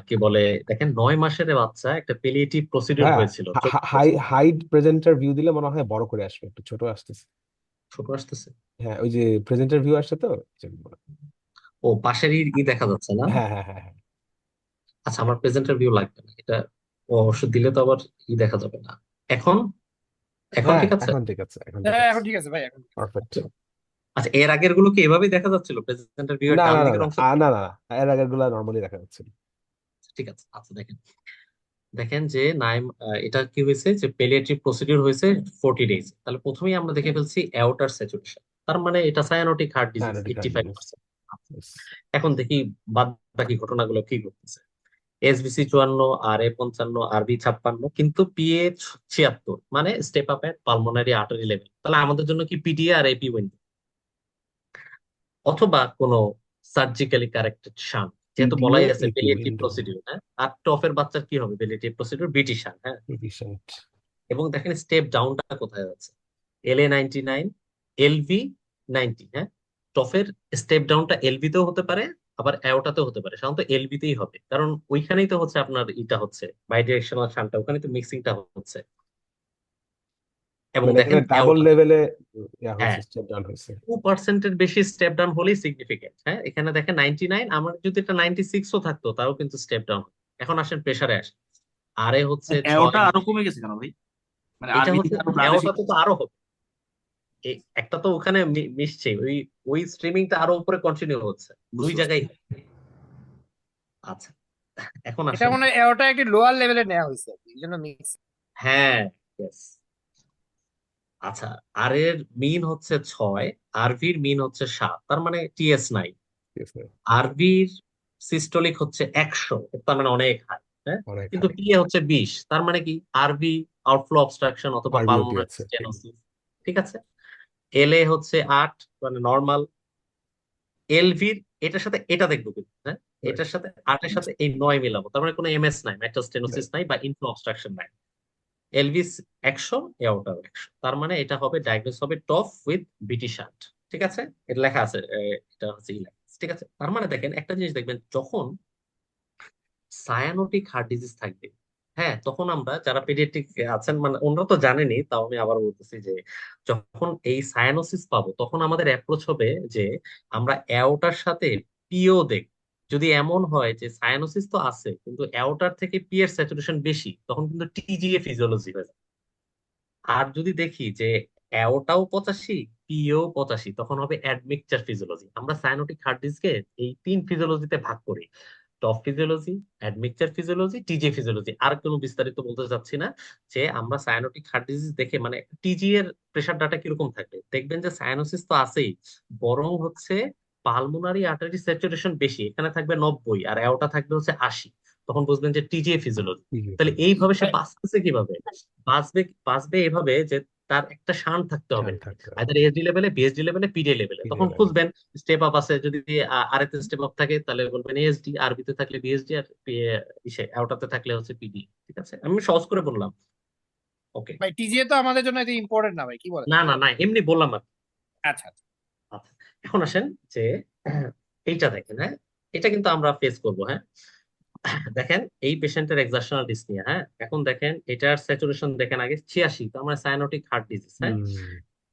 কি বলে, দেখেন 9 মাসের বাচ্চা একটা পেলিয়েটিভ প্রসিডিউর হ্যাঁ, হয়েছিল 14 বছর। হাইট প্রেজেন্টার ভিউ দিলে মনে হয় বড় করে আসবে, একটু ছোট আসতেছে। ছোট আসতেছে। হ্যাঁ, ওই যে প্রেজেন্টার ভিউ আসছে তো জন্য। ও পাশের দেখা যাচ্ছে না। হ্যাঁ হ্যাঁ হ্যাঁ হ্যাঁ। আচ্ছা, আমার প্রেজেন্টার ভিউ লাগবে না এটা। ও অবশ্য দিলে তো আবার দেখা যাবে না। এখন এখন হ্যাঁ ঠিক আছে। এখন ঠিক আছে, এখন ঠিক হ্যাঁ আছে, এখন ঠিক আছে ভাই, এখন ঠিক আছে। পারফেক্ট। আচ্ছা, এর আগের গুলো কি এভাবেই দেখা যাচ্ছিল? প্রেজেন্টার ভিউ এর না ডান না না দিকের না অংশ। না না না, এর আগের গুলা নর্মালি দেখা যাচ্ছে। ঠিক আছে, আচ্ছা দেখেন, দেখেন যে নাইম, এটা কি হয়েছে যে পেলিয়েটিভ প্রসিডিউর হয়েছে 40 ডেজ। তাহলে প্রথমেই আমরা দেখে ফেলছি অ্যাওর্টার স্যাচুরেশন, তার মানে এটা cyanotic heart disease cyanotic heart disease. 85%। এখন দেখি বাদ বাকি ঘটনাগুলো কি ঘটতেছে। এসবিসি 54, আর এ 55, আরবি 56, কিন্তু পিএইচ 76, মানে স্টেপ আপ এট পালমোনারি আর্টারি লেভেল। তাহলে আমাদের জন্য কি পিডিএ আর এপি উইন্ডো, অথবা কোনো সার্জিক্যালি কারেক্টেড শান্ট, যেহেতু বলাই আছে এপি পেলিয়েটিভ উইন্ডো, প্রসিডিউর। হ্যাঁ, আর টফের বাচ্চার কি হবে? পেলিয়েটিভ প্রসিডিউর বিটি শান্ট। হ্যাঁ, এফিশিয়েন্ট। এবং দেখেন স্টেপ ডাউনটা কোথায় আছে, LA99, LV90। হ্যাঁ, টফের স্টেপ ডাউনটা এলভিতেও হতে পারে, আবার অ্যাওটাতেও হতে পারে, সাধারণত এলভিতেই হবে, কারণ ওইখানেই তো হচ্ছে আপনার হচ্ছে বাই ডিরেকশনাল শান্টটা, ওখানে তো মিক্সিংটা হচ্ছে। এবং মানে দেখেন এখানে ডাবল অ্যাওটা, লেভেলে হ্যাঁ, হয়েছে, স্টেপ ডাউন হয়েছে। 2%-এর বেশি স্টেপ ডাউন হলেই সিগনিফিকেন্ট। হ্যাঁ, এখানে দেখেন 99, আমার যদি এটা 96ও থাকতো তাও কিন্তু স্টেপ ডাউন। এখন আসেন প্রেসারে আসেন, আরে হচ্ছে ওটা 6 আরো মাস। কমে গেছে কেন ভাই? মানে এটা আরবি হচ্ছে থেকে আরো ব্লাড বেশি। অ্যাওটাতে তো আরো হবে। একটা তো ওখানে মিশছে, ওই ওই স্ট্রিমিংটা আরো উপরে কন্টিনিউ হচ্ছে, দুই বুঝতে পারছি। জায়গায়। আচ্ছা, এখন এটা আসেন। মনে হয় ওটা একটি লোয়ার লেভেলে নেওয়া হয়েছে আর কি, এই জন্য মিক্স। হ্যাঁ, yes. আচ্ছা, আর এর মিন হচ্ছে 6, আরভির মিন হচ্ছে 7, তার মানে টিএস নাই। আরভির সিস্টোলিক হচ্ছে 100, তার মানে অনেক হাই। হ্যাঁ, অনেক কিন্তু হাই। পিএ হচ্ছে 20, তার মানে কি আরভি আউটফ্লো অবস্ট্রাকশন অথবা আরবিওটি পালমোনারি আছে। স্টেনোসিস। ঠিক আছে, এলএ হচ্ছে 8, মানে নর্মাল। এলভির এটার সাথে এটা দেখবো কিন্তু, হ্যাঁ, Right. এটার সাথে 8-এর সাথে এই 9 মিলাবো, তার মানে কোনো এমএস নাই, মেটাল স্টেনোসিস নাই, বা ইনফ্লো অবস্ট্রাকশন নাই। এলভিস 100, এওটাও 100, তার মানে এটা হবে, ডায়াগনোস হবে টফ উইথ বিটি শান্ট। ঠিক আছে, এটা লেখা আছে, এটা হচ্ছে ঠিক আছে। তার মানে দেখেন একটা জিনিস দেখবেন, যখন সায়ানোটিক হার্ট ডিজিজ থাকবে, হ্যাঁ, তখন আমরা যারা পেডিয়াট্রিক আছেন, মানে ওনারা তো জানেনই, তাও আমি আবার বলতেছি যে যখন এই সায়ানোসিস পাবো, তখন আমাদের অ্যাপ্রোচ হবে যে আমরা অ্যাওটার সাথে পিও দেখ। যদি এমন হয় যে সায়ানোসিস তো আছে কিন্তু অ্যাওটার থেকে পি এর স্যাচুরেশন বেশি, তখন কিন্তু টিজিএ ফিজিওলজি হয়ে যায়। আর যদি দেখি যে অ্যাওটাও 85, পিও 85, তখন হবে অ্যাডমিকচার ফিজিওলজি। আমরা সায়ানোটিক হার্ট ডিজিজকে এই 3 ফিজিওলজিতে ভাগ করি: TOF physiology, admixture physiology, TG physiology. আর কোনো বিস্তারিত বলতে চাচ্ছি না। যে আমরা সায়ানোটিক হার্ট ডিজিজ দেখে, মানে টিজি এর প্রেশার ডাটা কিরকম থাকবে, দেখবেন যে সায়ানোসিস তো আছেই, বরং হচ্ছে পালমোনারি আর্টারি স্যাচুরেশন বেশি, এখানে থাকবে 90 আর অ্যাওটা থাকবে হচ্ছে 80, তখন বুঝবেন যে টিজিএ ফিজিওলজি। তাহলে এইভাবে সে বাঁচতেছে কিভাবে? বাঁচবে বাঁচবে এভাবে যে তার একটা শান থাকতে হবে, আইদার এসডি লেভেলে, বিএসডি লেভেলে, পিডি লেভেলে। তখন খুঁজবেন স্টেপ আপ আছে, যদি আরএতে স্টেপ আপ থাকে তাহলে বলবেন এএসডি, আরবিতে থাকলে বিএসডি, আর আউটাতে থাকলে হচ্ছে পিডি। ঠিক আছে, আমি সহজ করে বললাম। ওকে, ভাই টিজিএ তো আমাদের জন্য এটা ইম্পর্টেন্ট না ভাই, কি বলেন? না না না, এমনি বললাম আর কি। আচ্ছা আচ্ছা। আচ্ছা, এখন আসেন যে এইটা দেখেন। হ্যাঁ, এটা কিন্তু আমরা ফেস করবো। হ্যাঁ, দেখেন এই পেশেন্টের এক্সারশনাল ডিসনিয়া। হ্যাঁ, এখন দেখেন এটার স্যাচুরেশন দেখেন আগে 86, তার মানে সায়ানোটিক হার্ট ডিজিজ। হ্যাঁ, হুম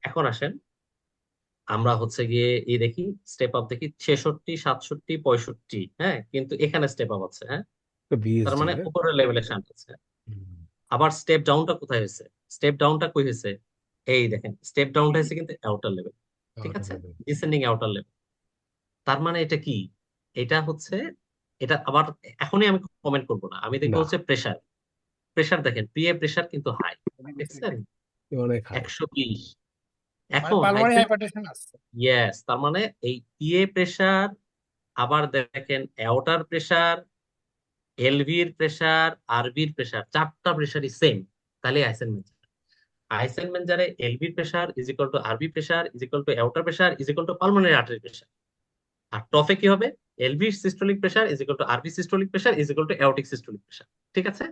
এখন আসেন আমরা হচ্ছে গিয়ে এই দেখি স্টেপ আপ দেখি 66, 67, 65। হ্যাঁ, কিন্তু এখানে স্টেপ আপ আছে। হ্যাঁ, তো তার বিএসডি মানে না। উপরের লেভেলে শান্ট আছে। হুম, আবার স্টেপ ডাউনটা কোথায় হয়েছে? স্টেপ ডাউনটা কই হয়েছে? এই দেখেন স্টেপ ডাউনটা হয়েছে কিন্তু আউটার লেভেল। ঠিক outer আছে, level। Descending outer level. তার মানে এটা কি? এটা হচ্ছে, এটা আবার এখনই আমি কমেন্ট করব না, আমি দেখবো না, হচ্ছে প্রেসার। প্রেসার দেখেন, পিএ প্রেসার কিন্তু হাই, দেখছেন অনেক হাই। 120। মানে এখন পালমোনারি হাইপেন, হাইপারটেনশন আছে। ইয়েস, তার মানে এই পিএ প্রেসার, আবার দেখেন অ্যাওর্টার প্রেসার, এলভির প্রেসার, আরবির প্রেসার, চারটা প্রেসারই সেম। তাহলে আইসেনমেন্জারে এলভির pressure is equal to RV pressure is equal to অ্যাওর্টার pressure is equal to pulmonary artery pressure. আর টফে কি হবে? LV systolic pressure is equal to RV systolic pressure is equal two aortic systolic pressure. ঠিক আছে,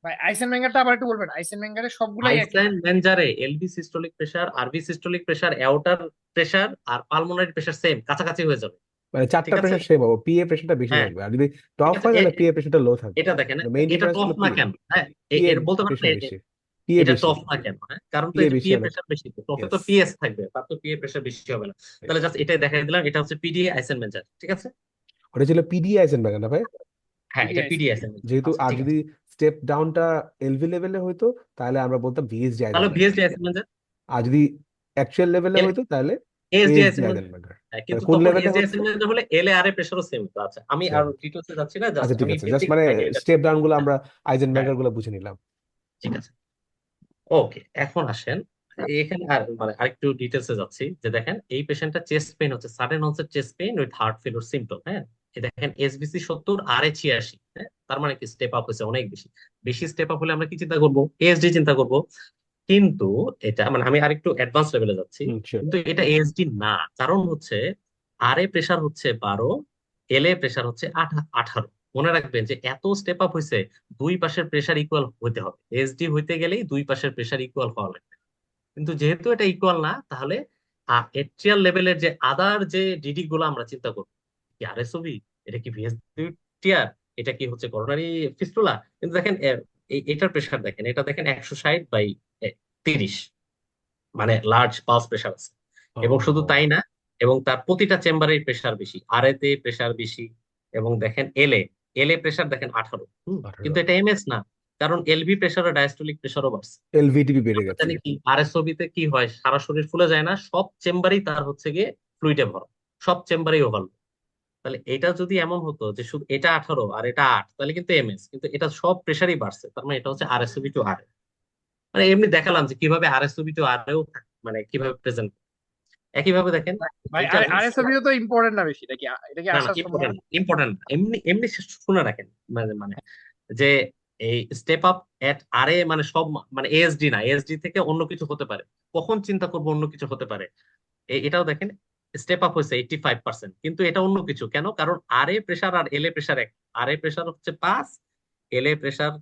ভাই আইসেনমেঙ্গারটা আবার একটু বলবেন, আইসেনমেঙ্গারে সবগুলাই একই। আইসেনমেঞ্জারে এলভি সিস্টোলিক প্রেসার, আরবি সিস্টোলিক প্রেসার, অ্যাওর্টার প্রেসার আর পালমোনারি প্রেসার সেম, কাছাকাছি হয়ে যাবে। মানে ঠিক চারটা আছে, প্রেশার সেম হবে, পিএ প্রেশারটা বেশি হ্যাঁ, থাকবে, আর যদি ঠিক টপ আছে। হয় তাহলে পিএ প্রেশারটা লো থাকবে। এটা দেখেন, মেইন এটা ডিফারেন্স টফ হলো না পিএ, কেন? হ্যাঁ, পিএ এর বলতে পারেন প্রেশার না বেশি, পিএ এটা বেশি, টফ না কেন। হ্যাঁ, কারণ তো পিএ এই যে বেশি পিএ অনেক। প্রেসার বেশি, তো টফে তো ইয়েস, পিএস থাকবে, তার তো পিএ প্রেসার বেশি হবে না। তাহলে জাস্ট এটাই দেখাই দিলাম, এটা হচ্ছে পিডিএ আইসেনমেঞ্জার। ঠিক আছে, ওটা ছিল পিডি আইসেনবার্গ না ভাই? হ্যাঁ, এটা পিডিআই। পিডিএ আইসেনমেঞ্জার। যেহেতু আচ্ছা, আর ঠিক যদি আছে, স্টেপ ডাউনটা এলভি লেভেলে হইতো তাহলে আমরা বলতাম ভিএসডি তাহলে আইসেনবার্গ, ভিএসডি আইসেনমেঞ্জার, আর যদি অ্যাকচুয়াল লেভেলে হইতো তাহলে এএসডি এএসডি আইসেনমেঞ্জার। আইসেনবার্গ। হ্যাঁ, মানে কিন্তু কোন তখন লেভেলে এএসডি হচ্ছে? আইসেনমেঞ্জার হলে এল এ আর এ প্রেসারও সেম হতো। আচ্ছা, আমি আর সেম। ডিটেলসে যাচ্ছি না, জাস্ট আচ্ছা ঠিক আমি আছে, জাস্ট বেসিক মানে আইডিয়াটা। স্টেপ ডাউন গুলো হ্যাঁ, আমরা হ্যাঁ, আইজেনবার্গার গুলো বুঝে নিলাম। ঠিক আছে, ওকে। এখন আসেন এখানে আর মানে আরেকটু ডিটেলসে যাচ্ছি, যে দেখেন এই পেশেন্টটা চেস্ট পেইন হচ্ছে, sudden onset chest pain with heart failure symptom. হ্যাঁ, এই দেখেন এসবিসি 70, আর এ 86। হ্যাঁ, তার মানে কি স্টেপ আপ হয়েছে অনেক বেশি। বেশি স্টেপ আপ হলে আমরা কি চিন্তা করবো? এএসডি চিন্তা করব। কিন্তু এটা মানে আমি আরেকটু অ্যাডভান্স লেভেলে যাচ্ছি, sure। কিন্তু এটা এএসডি না। কারণ হচ্ছে আর এ প্রেসার হচ্ছে 12, এল এ প্রেসার হচ্ছে 18। মনে রাখবেন যে এত স্টেপ আপ হয়েছে, দুই পাশের প্রেসার ইকুয়াল হতে হবে। এসডি হইতে গেলেই দুই পাশের প্রেসার ইকুয়াল হওয়া লাগবে। কিন্তু যেহেতু এটা ইকুয়াল না, তাহলে এট্রিয়াল লেভেলের যে আদার যে ডিডি গুলো আমরা চিন্তা করবো, কি আরএসওবি, এটা কি ভিএস টিআর, এটা কি হচ্ছে করোনারি ফিস্টুলা। কিন্তু দেখেন এটার প্রেসার দেখেন, এটা দেখেন 160/30, মানে লার্জ পালস প্রেসার আছে। এবং শুধু তাই না, এবং তার প্রতিটা চেম্বারের প্রেসার বেশি, আর এতে প্রেসার বেশি। এবং দেখেন এল এ প্রেসার দেখেন 18। কিন্তু 18। এটা এমএস না, কারণ এলভি প্রেসার ও ডায়াস্টোলিক প্রেসারও বাড়ছে। এলভিডিপি বেড়ে আমরা গেছে। জানি কি আরএসওবি তে কি হয়, সারা শরীর ফুলে যায় না, সব চেম্বারেই তার হচ্ছে গিয়ে ফ্লুইডে ভরা, সব চেম্বারেই ওভারলোড। তাহলে এটা যদি এমন হতো যে শুধু এটা 18 আর এটা 8, তাহলে কিন্তু এমএস, কিন্তু এটা সব প্রেসারই বাড়ছে, তার মানে এটা হচ্ছে আরএসওবি টু আর। মানে এমনি দেখালাম যে কিভাবে আরএসওবি টু আর এও মানে কিভাবে প্রেজেন্ট। একইভাবে দেখেন ভাই এটা আরএসওবিও তো ইম্পর্টেন্ট না বেশি, এটা কি না না, আসার সম্ভাবনা? ইম্পর্টেন্ট এমনি এমনি শুনে রাখেন। মানে মানে যে এই স্টেপ আপ এট আরে মানে সব, মানে এএসডি না, এএসডি থেকে অন্য কিছু হতে পারে। কখন চিন্তা করবো অন্য কিছু হতে পারে? এটাও দেখেন স্টেপ আপ হয়েছে 85%, কিন্তু এটা অন্য কিছু কেন? কারণ আর এ প্রেসার আর এল এ প্রেসার এক। আর এ প্রেসার হচ্ছে 5, এল এ প্রেসার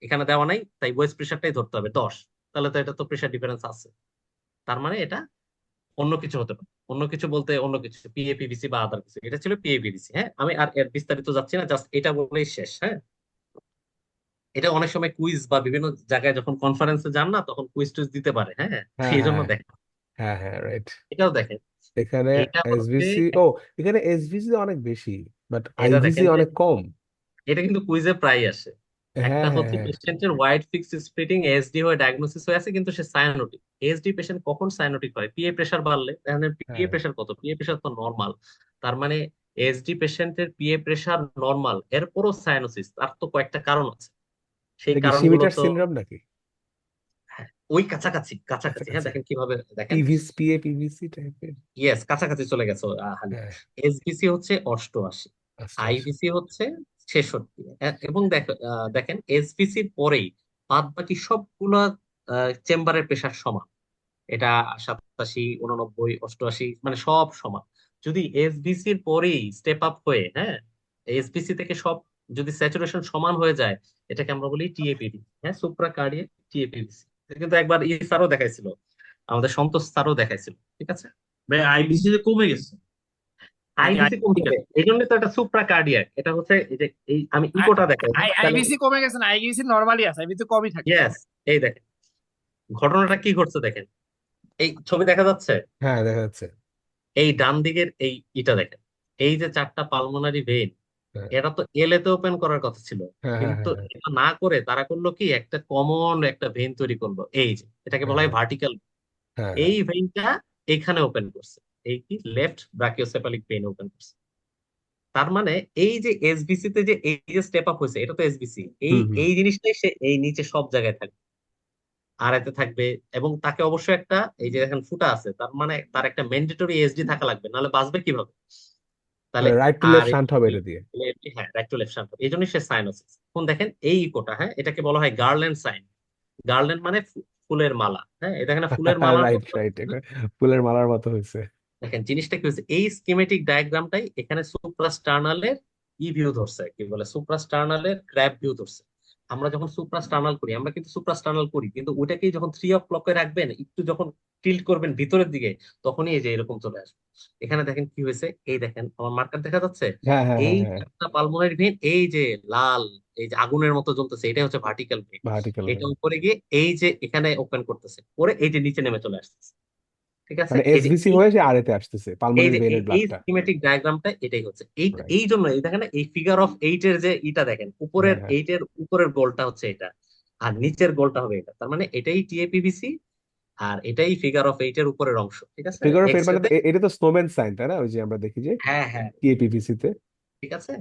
এখানে দেওয়া নাই, তাই ওয়েস্ট প্রেসারটাই ধরতে হবে 10। তাহলে তো এটা তো প্রেসার ডিফারেন্স আছে, তার মানে এটা অন্য কিছু হতে পারে। অন্য কিছু বলতে অন্য কিছু পিএপিভিসি বা আদার কিছু, এটা ছিল পিএপিভিসি। হ্যাঁ, আমি আর এর বিস্তারিত যাচ্ছি না, জাস্ট এটা বলেই শেষ। হ্যাঁ, এটা অনেক সময় কুইজ বা বিভিন্ন জায়গায় যখন কনফারেন্সে যান না, তখন কুইজ টুইজ দিতে পারে। হ্যাঁ, হ্যাঁ এই জন্য হ্যাঁ দেখেন, হ্যাঁ হ্যাঁ, রাইট। এটাও দেখেন। এখানে এটা হচ্ছে, এসভিসি, এখানে এসভিসি অনেক বেশি, বাট এটা আইভিসি দেখেন যে অনেক কম। এটা কিন্তু কুইজে প্রায় আসে। হ্যাঁ একটা হ্যাঁ হচ্ছে হ্যাঁ। পেশেন্টের হোয়াইট ফিক্স স্প্লিটিং এএসডি হয়ে ডায়াগনোসিস হয়ে আছে, কিন্তু সে সায়ানোটিক। এএসডি পেশেন্ট কখন সায়ানোটিক হয়? পিএ প্রেসার বাড়লে। তাহলে পিএ হ্যাঁ, প্রেসার কত? পিএ প্রেসার তো নর্মাল। তার মানে এএসডি পেশেন্টের পিএ প্রেসার নর্মাল, এরপরও সায়ানোসিস, তার তো কয়েকটা কারণ আছে। সেই এটা কি কারণগুলো সিমিটার তো সিনড্রোম নাকি? হ্যাঁ, ওই কাছাকাছি কাছাকাছি। হ্যাঁ, কাছাকাছি। দেখেন কিভাবে, দেখেন পিএ পিভিসি টাইপের। ইয়েস, কাছাকাছি চলে গেছে হানি। হ্যাঁ, এসবিসি হচ্ছে 88, আচ্ছা আচ্ছা। আইবিসি হচ্ছে 66। এবং দেখেন এসবিসির পরেই বাদ বাকি সবগুলা চেম্বারের প্রেশার সমান। এটা 87, 89, 88, মানে সব সমান। যদি এসবিসির পরেই স্টেপ আপ হয়ে, হ্যাঁ, এসবিসি থেকে সব যদি স্যাচুরেশন সমান হয়ে যায়, এটাকে আমরা বলি টিএপিডি। হ্যাঁ, সুপ্রা কার্ডিয়াক টিএপিডিসি। কিন্তু একবার স্যারও দেখাইছিল, আমাদের সন্তোষ স্যারও দেখাইছিল। ঠিক আছে, ভাই আইবিসি তে কমে গেছে নাকি আইবিসি কমছে ঠিক আছে? এই জন্য তো এটা সুপ্রা কার্ডিয়াক, এটা হচ্ছে এই যে এই আমি ইকোটা দেখাই তাহলে। আইবিসি কমে গেছে না, আইবিসি নর্মালি আছে, আইবিসি কমই থাকে। ইয়েস, এই দেখেন ঘটনাটা কি ঘটছে দেখেন, এই ছবি দেখা যাচ্ছে, হ্যাঁ, দেখা যাচ্ছে। এই ডান দিকের এই ইটা দেখেন, এই যে চারটা পালমোনারি ভেইন, হ্যাঁ, এটা তো এলেতে ওপেন করার কথা ছিল, হ্যাঁ, হ্যাঁ, কিন্তু হ্যাঁ, এটা না করে তারা করলো কি একটা কমন একটা ভেইন তৈরি করলো, এই যে এটাকে বলা হয় হ্যাঁ, ভার্টিক্যাল। হ্যাঁ, এই ভেইনটা এখানে ওপেন করছে, এই কি লেফট ব্রাকিওসেফালিক ভেইন ওপেন করছে। তার মানে এই যে এসবিসি তে যে এই যে স্টেপ আপ হয়েছে, এটা তো এসবিসি, এই হুম, হুম, এই জিনিসটাই সে এই নিচে সব জায়গায় থাকবে, আর এতে থাকবে। এবং তাকে অবশ্যই একটা এই যে দেখেন ফুটা আছে, তার মানে তার একটা ম্যান্ডেটরি এসডি থাকা লাগবে, নাহলে বাঁচবে কিভাবে তাহলে। মানে রাইট টু আর লেফট শান্ট হবে এটা দিয়ে। হ্যাঁ, রাইট টু লেফট, এই জন্যই সে সাইনোসিস। এখন দেখেন এই ইকোটা, হ্যাঁ এটাকে বলা হয় গার্ল্যান্ড সাইন। গার্ল্যান্ড মানে ফুলের মালা, হ্যাঁ এটা এখানে ফুলের মালার রাইট, মতো। রাইট, এটা ফুলের মালার মতো হয়েছে। দেখেন জিনিসটা কি হচ্ছে, এই স্কিমেটিক ডায়াগ্রামটাই এখানে সুপ্রাস্টার্নালের ই ভিউ ধরছে, কি বলে সুপ্রাস্টার্নালের ক্র্যাব ভিউ ধরছে। আমরা যখন সুপ্রাস্টার্নাল করি, আমরা কিন্তু সুপ্রাস্টার্নাল করি, কিন্তু ওইটাকেই যখন 3 o'clock রাখবেন, একটু যখন টিল্ট করবেন ভিতরের দিকে, তখনই এই যে এরকম চলে আসবে। এখানে দেখেন কি হয়েছে, এই দেখেন আমার মার্কার দেখা যাচ্ছে, হ্যাঁ, হ্যাঁ, হ্যাঁ, এই হ্যাঁ, একটা পালমোনারি ভেইন, এই যে লাল, এই যে আগুনের মতো জ্বলতেছে, এটাই হচ্ছে ভার্টিক্যাল ভেইন। ভার্টিক্যাল এটা ভেন। উপরে গিয়ে এই যে এখানে ওপেন করতেছে, পরে এই যে নিচে নেমে চলে আসতেছে। ঠিক আছে, মানে এই যে এসবিসি হয়ে সে আরেতে আসতেছে এই পালমোনারি যে ভেনের এই ব্লাডটা। স্কিমেটিক ডায়াগ্রামটা এটাই হচ্ছে, এই রাইট। এই জন্য এই দেখেন না, এই ফিগার অফ 8 এর যে ইটা দেখেন, উপরের হ্যাঁ, হ্যাঁ, 8 এর উপরের গোলটা হচ্ছে এটা, আর নিচের গোলটা হবে এটা, তার মানে এটাই টিএপিভিসি, আর এটাই ফিগার অফ 8 এর উপরের অংশ। ঠিক আছে, ফিগার অফ এর এক্স মানে তো রেতে। এটা তো স্নোম্যান সাইন, তাই না? ওই যে আমরা দেখি যে হ্যাঁ হ্যাঁ, টিএপিভিসি তে ঠিক আছে,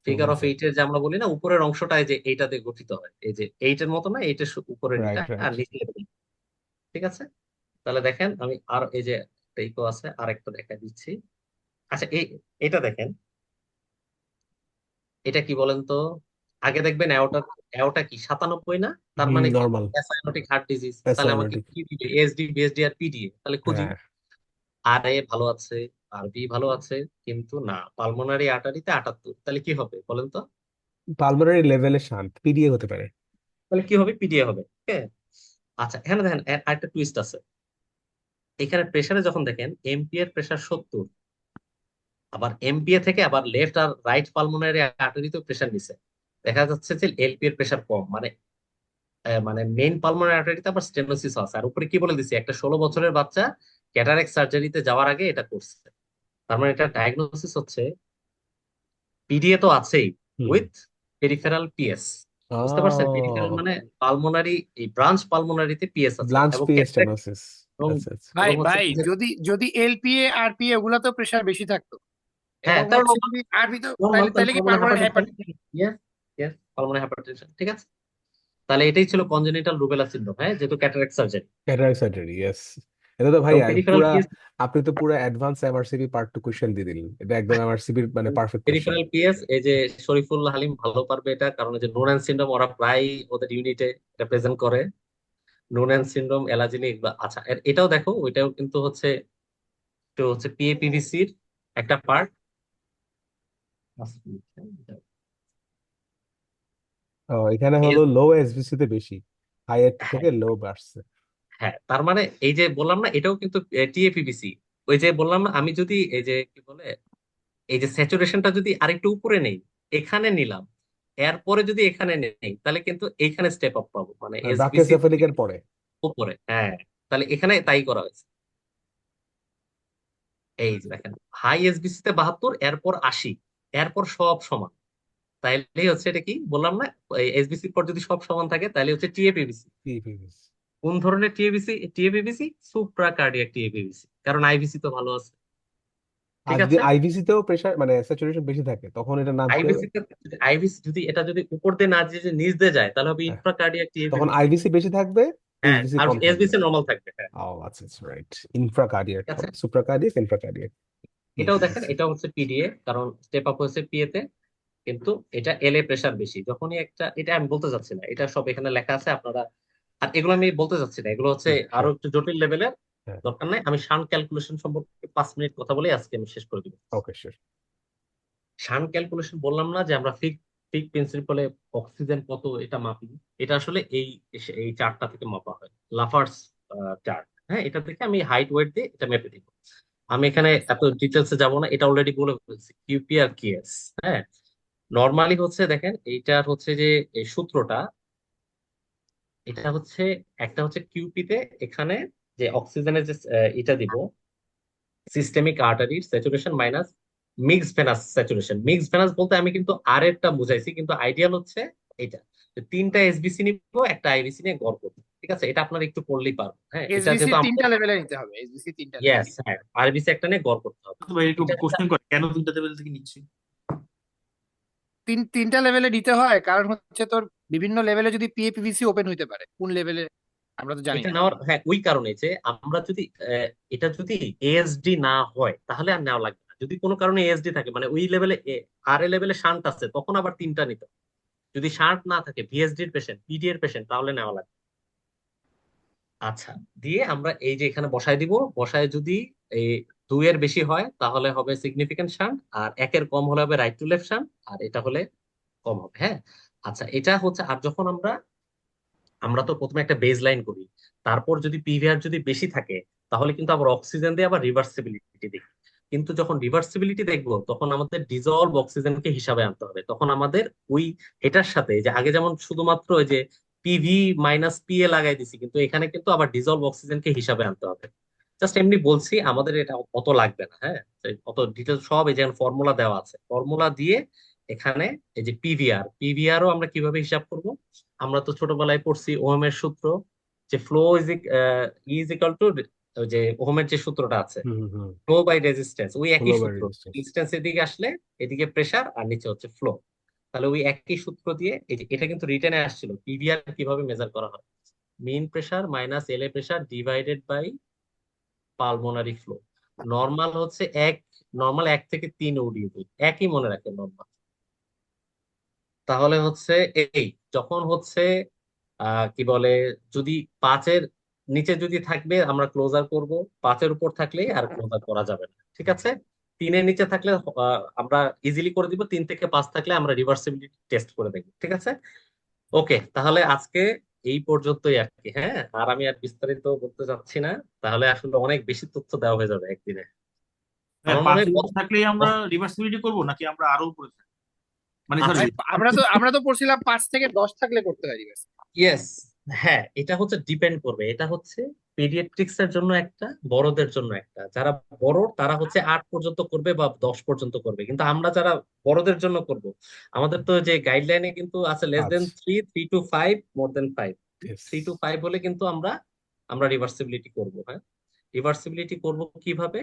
ফিগার স্নোম্যান অফ সাইন। 8 এর যে আমরা বলি না উপরের অংশটা, এই যে এইটাতে গঠিত হয়, এই যে 8 এর মতো না, 8 এর উপরের এটা রাইট, রাইট। আর নিচে এটা। ঠিক আছে, তাহলে দেখেন আমি আর এই যে একটা ইকো আছে, আরেকটা দেখা দিচ্ছি। আচ্ছা এটা দেখেন, এটা কি বলেন তো, আগে দেখবেন এওটা, এওটা কি 97 না, তার মানে কি নর্মাল। অ্যাসাইনোটিক হার্ট ডিজিজ, তাহলে আমাকে অ্যাসাইনোটিক। কি দিবে, এসডি বিএসডি আর পিডিএ, তাহলে খুঁজি। হ্যাঁ, আর এ ভালো আছে, আর বি ভালো আছে, কিন্তু না, পালমোনারি আর্টারিতে 78, তাহলে কি হবে বলেন তো, পালমোনারি লেভেলে শান্ত পিডিএ হতে পারে। তাহলে কি হবে, পিডিএ হবে। ওকে, আচ্ছা এখানে দেখেন আরেকটা টুইস্ট আছে, এখানে প্রেসারে যখন দেখেন এমপি এর প্রেসার 70, আবার এমপিএ থেকে আবার লেফট আর রাইট পালমোনারি আর্টারিতেও প্রেসার নিছে, দেখা যাচ্ছে যে এলপি এর প্রেসার কম, মানে মানে মেইন পালমোনারি আর্টারিতে আবার স্টেনোসিস আছে, আর উপরে কি বলে দিছি, একটা 16 বছরের বাচ্চা ক্যাটারেক্ট সার্জারিতে যাওয়ার আগে এটা করছে। তার মানে এটা ডায়াগনোসিস হচ্ছে, পিডিএ তো আছেই, হুম। With peripheral PS. বুঝতে পারছেন, পেরিফেরাল মানে পালমোনারি, এই ব্রাঞ্চ পালমোনারিতে পিএস আছে ব্লাঞ্চ এবং পি ক্যাটারেক্ট, স্টেনোসিস। এবং আচ্ছা, আচ্ছা। ভাই এবং হচ্ছে ভাই কি যে, যদি যদি এলপিএ আরপিএ ওগুলা তো প্রেসার বেশি থাকতো, হ্যাঁ এবং তার হচ্ছে যদি আরপি তো নর্মাল, তাহলে তাহলে তাহলে কি pulmonary pulmonary hypertension. Hypertension? Yes, yes, pulmonary hypertension. ঠিক আছে, তাহলে এটাই ছিল কনজেনিটাল রুবেলা সিনড্রোম, হ্যাঁ যেহেতু cataract surgery. Cataract surgery, yes. এটা তো ভাই এবং আর পেরিফেরাল পুরা, পিএস, আপনি তো পুরা অ্যাডভান্স এমআরসিবি পার্ট টু কোশ্চেন দিয়ে দিলেন। এটা একদম এমআরসিবির মানে পারফেক্ট কোশ্চেন। পেরিফেরাল পিএস, এই যে শরীফুল হালিম ভালো পারবে এটা, কারণ এই যে নুরেন সিনড্রোম ওরা প্রায় ওদের ইউনিটে এটা প্রেজেন্ট করে, নুরেন সিনড্রোম, অ্যালার্জেনিক বা আচ্ছা এটাও দেখো, ওইটাও কিন্তু হচ্ছে তো হচ্ছে পিএপিভিসির একটা পার্ট। এখানে হলো লো এসবিসি তে বেশি, হাই এর হ্যাঁ থেকে লো বাড়ছে। হ্যাঁ, তার মানে এই যে বললাম না, এটাও কিন্তু টিএপিভিসি। ওই যে বললাম না আমি, যদি এই যে কি বলে, এই যে স্যাচুরেশনটা যদি আরেকটু উপরে নেই, এখানে নিলাম, এরপরে যদি এখানে নেই, তাহলে কিন্তু এইখানে স্টেপ আপ পাবো, মানে এসবিসি ব্রাকিওসেফালিক এর পরে। উপরে, হ্যাঁ। তাহলে এখানে তাই করা হয়েছে, এই যে দেখেন হাই এসবিসি তে 72, এরপর 80, এরপর সব সমান, তাইলেই হচ্ছে এটা কি বললাম না, এসবিসির পর যদি সব সমান থাকে তাহলে হচ্ছে টিএপিভিসি। টিপিভিসি। কোন ধরনের টিএবিসি, টিএপিভিসি সুপ্রা কার্ডিয়াক টিএপিভিসি, কারণ আইভিসি তো ভালো আছে। আর ঠিক যদি আছে, আইভিসি তেও প্রেসার মানে স্যাচুরেশন বেশি থাকে তখন এটার নাম কি হবে? আইভিসি আইভিসি যদি এটা যদি উপর দিয়ে না যে নিচ দিয়ে যায়, তাহলে হবে হ্যাঁ, ইনফ্রা কার্ডিয়াক তখন টিএপিভিসি। আইভিসি বেশি থাকবে, হ্যাঁ, এসবিসি আর কম থাকবে। এসবিসি নর্মাল থাকবে, হ্যাঁ। ও আচ্ছা, আচ্ছা, রাইট। ইনফ্রাকার্ডিয়াক, ঠিক আছে, সুপ্রাকার্ডিয়াক, ইনফ্রাকার্ডিয়াক। এটাও দেখেন, এটা হচ্ছে পিডিএ, কারণ স্টেপ আপ হয়েছে পিএ তে, কিন্তু এটা এল এ প্রেসার বেশি। যখনই একটা, এটা আমি বলতে চাচ্ছি না, এটা সব এখানে লেখা আছে আপনারা, আর এগুলো আমি বলতে চাচ্ছি না, এগুলো হচ্ছে আরো একটু জটিল লেভেলের, হ্যাঁ, দরকার নাই। আমি শান্ট ক্যালকুলেশন সম্পর্কে 5 মিনিট কথা বলে আজকে আমি শেষ করে দিব। ওকে, শিওর। শান্ট ক্যালকুলেশন বললাম না যে আমরা ফিক ফিক প্রিন্সিপলে অক্সিজেন কত এটা মাপি, এটা আসলে এই এই চার্টটা থেকে মাপা হয়, লাফার্স চার্ট। হ্যাঁ, এটা থেকে আমি হাইট ওয়েট দিয়ে এটা মেপে দিব। আমি এখানে এত ডিটেলসে যাব না, এটা অলরেডি বলে ফেলছি কিউপি আর কিএস। হ্যাঁ, নর্মালি হচ্ছে দেখেন এইটার হচ্ছে যে এই সূত্রটা, এটা হচ্ছে একটা হচ্ছে কিউপিতে এখানে যে অক্সিজেনের যে এটা দিব সিস্টেমিক আর্টারির saturation minus mix venous saturation. Mix venous বলতে আমি কিন্তু আর এরটা বুঝাইছি, কিন্তু আইডিয়াল হচ্ছে এটা যে তিনটা এসবিসি নিব, একটা আইবিসি নিয়ে গড় করবো। ঠিক আছে, এটা আপনারা একটু পড়লেই পারবেন। হ্যাঁ, এটা এসবিসি যেহেতু আমাদের তিনটা লেভেলে নিতে হবে, এসবিসি তিনটা ইয়েস, লেভেলে। হ্যাঁ, আরবিসি একটা নিয়ে গড় করতে হবে। তো ভাই একটু এটা কোশ্চেন করে কেন তিনটা লেভেল থেকে নিচ্ছি? তিনটা লেভেলে নিতে হয় কারণ হচ্ছে তোর বিভিন্ন লেভেলে যদি পিএপিভিসি ওপেন হইতে পারে, কোন লেভেলে আমরা তো জানি এটা না। নেওয়ার, হ্যাঁ, ওই কারণে যে আমরা যদি এটা যদি এএসডি না হয় তাহলে আর নেওয়া লাগবে না। যদি কোনো কারণে এএসডি থাকে, মানে ওই লেভেলে আর এ লেভেলে শান্ট আছে, তখন আবার তিনটা নিতে হবে। যদি শান্ট না থাকে, ভিএসডি এর পেশেন্ট, পিডি এর পেশেন্ট, তাহলে নেওয়া লাগবে। আচ্ছা, দিয়ে আমরা এই যে এখানে বসায় দিব, বসায় যদি এই 2 এর বেশি হয় তাহলে হবে সিগনিফিকেন্ট শান্ট, আর 1-এর কম হলে হবে রাইট টু লেফট শান্ট, আর এটা হলে কম হবে। হ্যাঁ, আচ্ছা, এটা হচ্ছে। আর যখন আমরা আমরা তো প্রথমে একটা বেজ লাইন করি, তারপর যদি পিভিআর যদি বেশি থাকে তাহলে কিন্তু আবার অক্সিজেন দিয়ে আবার রিভার্সিবিলিটি দেখি। কিন্তু যখন রিভার্সিবিলিটি দেখবো তখন আমাদের ডিজলভ অক্সিজেনকে হিসাবে আনতে হবে। তখন আমাদের ওই এটার সাথে যে আগে যেমন শুধুমাত্র ওই যে পিভি মাইনাস পিএ লাগাই দিছি, কিন্তু এখানে কিন্তু আবার ডিজলভ অক্সিজেনকে হিসাবে আনতে হবে। জাস্ট এমনি বলছি, আমাদের এটা অত লাগবে না। হ্যাঁ, তো অত ডিটেল সব এই যেমন ফর্মুলা দেওয়া আছে, ফর্মুলা দিয়ে এখানে এই যে পিভিআরও আমরা কিভাবে হিসাব করব। আমরা তো ছোটবেলায় পড়ছি ওহমের সূত্র, যে ফ্লো ইজ ইকাল টু যে ওহমের যে সূত্রটা আছে, হুম হুম। ফ্লো বাই রেজিস্ট্যান্স, ওই একই ফলো বাই সূত্র। রেজিস্ট্যান্স। রেজিস্ট্যান্স এদিকে আসলে এদিকে প্রেসার আর নিচে হচ্ছে ফ্লো। তাহলে ওই একই সূত্র দিয়ে এই যে এটা কিন্তু রিটেনে আসছিল পিভিআর কিভাবে মেজার করা হয়, mean pressure minus LA pressure divided by pulmonary flow. Normal হচ্ছে নর্মাল 1 থেকে 3 ওডিপি, একই মনে রাখেন নর্মাল। তাহলে হচ্ছে এই যখন হচ্ছে কি বলে, যদি 5-এর নিচে যদি থাকবে আমরা ক্লোজার করব, 5-এর উপর থাকলে আর ক্লোজার করা যাবে না। ঠিক আছে, 3-এর নিচে থাকলে আমরা ইজিলি করে দিব, 3 থেকে 5 থাকলে আমরা রিভার্সিবিলিটি টেস্ট করে দেখব। ঠিক আছে, ওকে, তাহলে আজকে এই পর্যন্তই আর কি। হ্যাঁ, আর আমি আর বিস্তারিত বলতে চাচ্ছি না, তাহলে আসলে অনেক বেশি তথ্য দেওয়া হয়ে যাবে একদিনে। হ্যাঁ, আমার মনে হয় 5-এর উপর থাকলেই আমরা রিভার্সিবিলিটি করবো নাকি আমরা আরো উপরে থাকবো? মানে সরি, ভাই, আমরা তো পড়ছিলাম 5 থেকে 10 থাকলে করতে হয় রিভার্স। ইয়েস, হ্যাঁ, এটা হচ্ছে ডিপেন্ড করবে। এটা হচ্ছে পেডিয়াট্রিক্স এর জন্য একটা, বড়দের জন্য একটা। যারা বড় তারা হচ্ছে 8 পর্যন্ত করবে বা 10 পর্যন্ত করবে, কিন্তু আমরা যারা বড়দের জন্য করব, আমাদের তো যে গাইডলাইনে কিন্তু আছে less than 3, 3 to 5, more than 5। Yes. 3 to 5 হলে কিন্তু আমরা আমরা রিভার্সিবিলিটি করব। হ্যাঁ, রিভার্সিবিলিটি করব কিভাবে?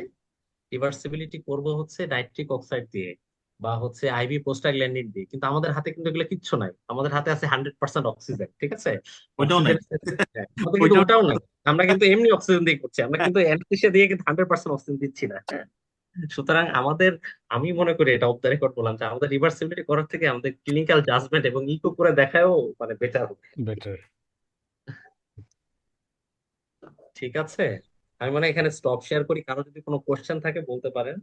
রিভার্সিবিলিটি করব হচ্ছে নাইট্রিক অক্সাইড দিয়ে বা হচ্ছে আইভি প্রোস্টাগ্ল্যান্ডিন দিয়ে। কিন্তু আমাদের হাতে কিন্তু এগুলো কিচ্ছু নাই, আমাদের হাতে আছে 100% অক্সিজেন। ঠিক আছে, ওইটাও নাই। আমাদের কিন্তু ওইটাও ওটাও নাই। আমরা কিন্তু এমনি অক্সিজেন দিয়ে করছি, আমরা কিন্তু অ্যানেস্থেসিয়া দিয়ে কিন্তু 100% অক্সিজেন দিচ্ছি না। হ্যাঁ, সুতরাং আমাদের, আমি মনে করি এটা অফ দ্য রেকর্ড বললাম যে আমাদের রিভার্সিবিলিটি করার থেকে আমাদের ক্লিনিক্যাল জাজমেন্ট এবং ইকো করে দেখাও মানে বেটার হবে। বেটার। ঠিক আছে, আমি মনে হয় এখানে স্টপ শেয়ার করি, কারো যদি কোনো কোশ্চেন থাকে বলতে পারেন।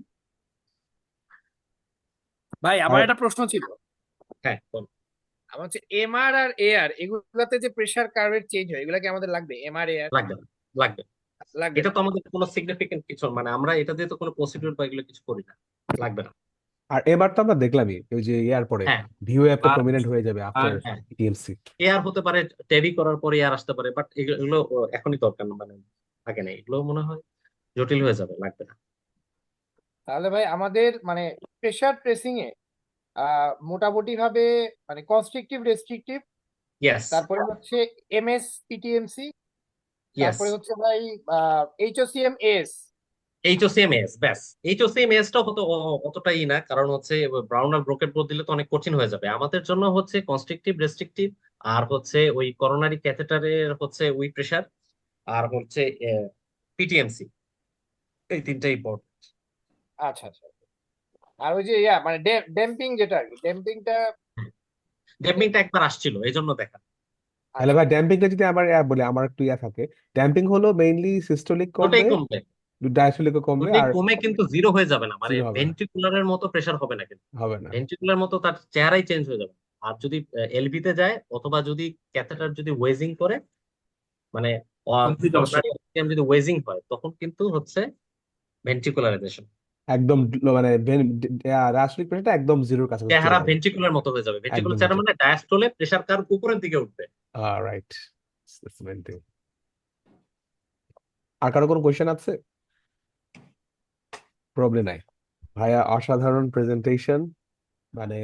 ভাই, আমার আর একটা প্রশ্ন ছিল। হ্যাঁ, বলুন। আমার হচ্ছে এমআর আর এআর, এগুলাতে যে প্রেসার কার্ভের চেঞ্জ হয়, এগুলা কি আমাদের লাগবে? এমআর এআর লাগবে না, লাগবে না। লাগবে এটা না? তো আমাদের কোনো সিগনিফিকেন্ট কিছু, মানে আমরা এটা দিয়ে তো কোনো প্রসিডিউর বা এগুলো কিছু করি না, লাগবে না। আর এবার তো আমরা দেখলামই ওই যে ইয়ার পরে হ্যাঁ, ভিউ অ্যাপ তো আর প্রমিনেন্ট হয়ে যাবে আফটার আর হ্যাঁ, টিএমসি। এআর হতে পারে, টেরি করার পরে এআর আসতে পারে, বাট এগুলো এখনই দরকার না, মানে আগে নেই, এগুলো মনে হয় জটিল হয়ে যাবে, লাগবে না। তাহলে ভাই আমাদের মানে প্রেসার ট্রেসিং এ মোটামুটি ভাবে মানে কনস্ট্রিকটিভ, রেস্ট্রিকটিভ, ইয়েস, তারপরে হচ্ছে এমএস পিটিএমসি, ইয়েস, তারপরে হচ্ছে ভাই এইচওসিএম এস। এইচওসিএমএস, ব্যাস। এইচওসিএমএসটা হতো অতটাই না, কারণ হচ্ছে ব্রাউন আর ব্রোকেট বোর্ড দিলে তো অনেক কঠিন হয়ে যাবে। আমাদের জন্য হচ্ছে কনস্ট্রিকটিভ, রেস্ট্রিকটিভ, আর হচ্ছে ওই করোনারি ক্যাথেটারের হচ্ছে উই প্রেসার, আর হচ্ছে পিটিএমসি, এই তিনটাই ইম্পর্টেন্ট। আচ্ছা আচ্ছা। আর ওই যে মানে ড্যাম্পিং, যেটা আর কি ড্যাম্পিংটা। ডেমিংটা একবার আসছিল, এই জন্য দেখা। তাহলে ভাই ড্যাম্পিংটা যদি আমার বলে আমার একটু থাকে, ড্যাম্পিং হলো মেইনলি সিস্টোলিক দুটাই কমবে, কমবে, ডায়াস্টোলিকও কমবে, দুটাই আর কমে, কিন্তু জিরো হয়ে যাবে না, মানে জিরো হবে না, ভেন্ট্রিকুলারের মতো প্রেসার হবে না, কিন্তু হবে না। ভেন্ট্রিকুলার মতো তার চেহারাই চেঞ্জ হয়ে যাবে। আর যদি এলবি তে যায়, অথবা যদি ক্যাথেটার যদি ওয়েজিং করে, মানে কমপ্লিট অবস্থা। করোনারি যদি ওয়েজিং হয়, তখন কিন্তু হচ্ছে ভেন্ট্রিকুলারাইজেশন। একদম মানে রাসায়নিক প্রেশারটা একদম জিরোর কাছাকাছি চেহারা চলে যাবে। ভেন্ট্রিকুলার মতো হয়ে যাবে, ভেন্ট্রিকুলার একদম চেহারা মানে ডায়াস্টলে প্রেসার কার্ভ উপরের দিকে উঠবে। রাইট। আর কারো কোনো কোয়েশ্চেন আছে? প্রবলেম নাই ভাইয়া, অসাধারণ প্রেজেন্টেশন। মানে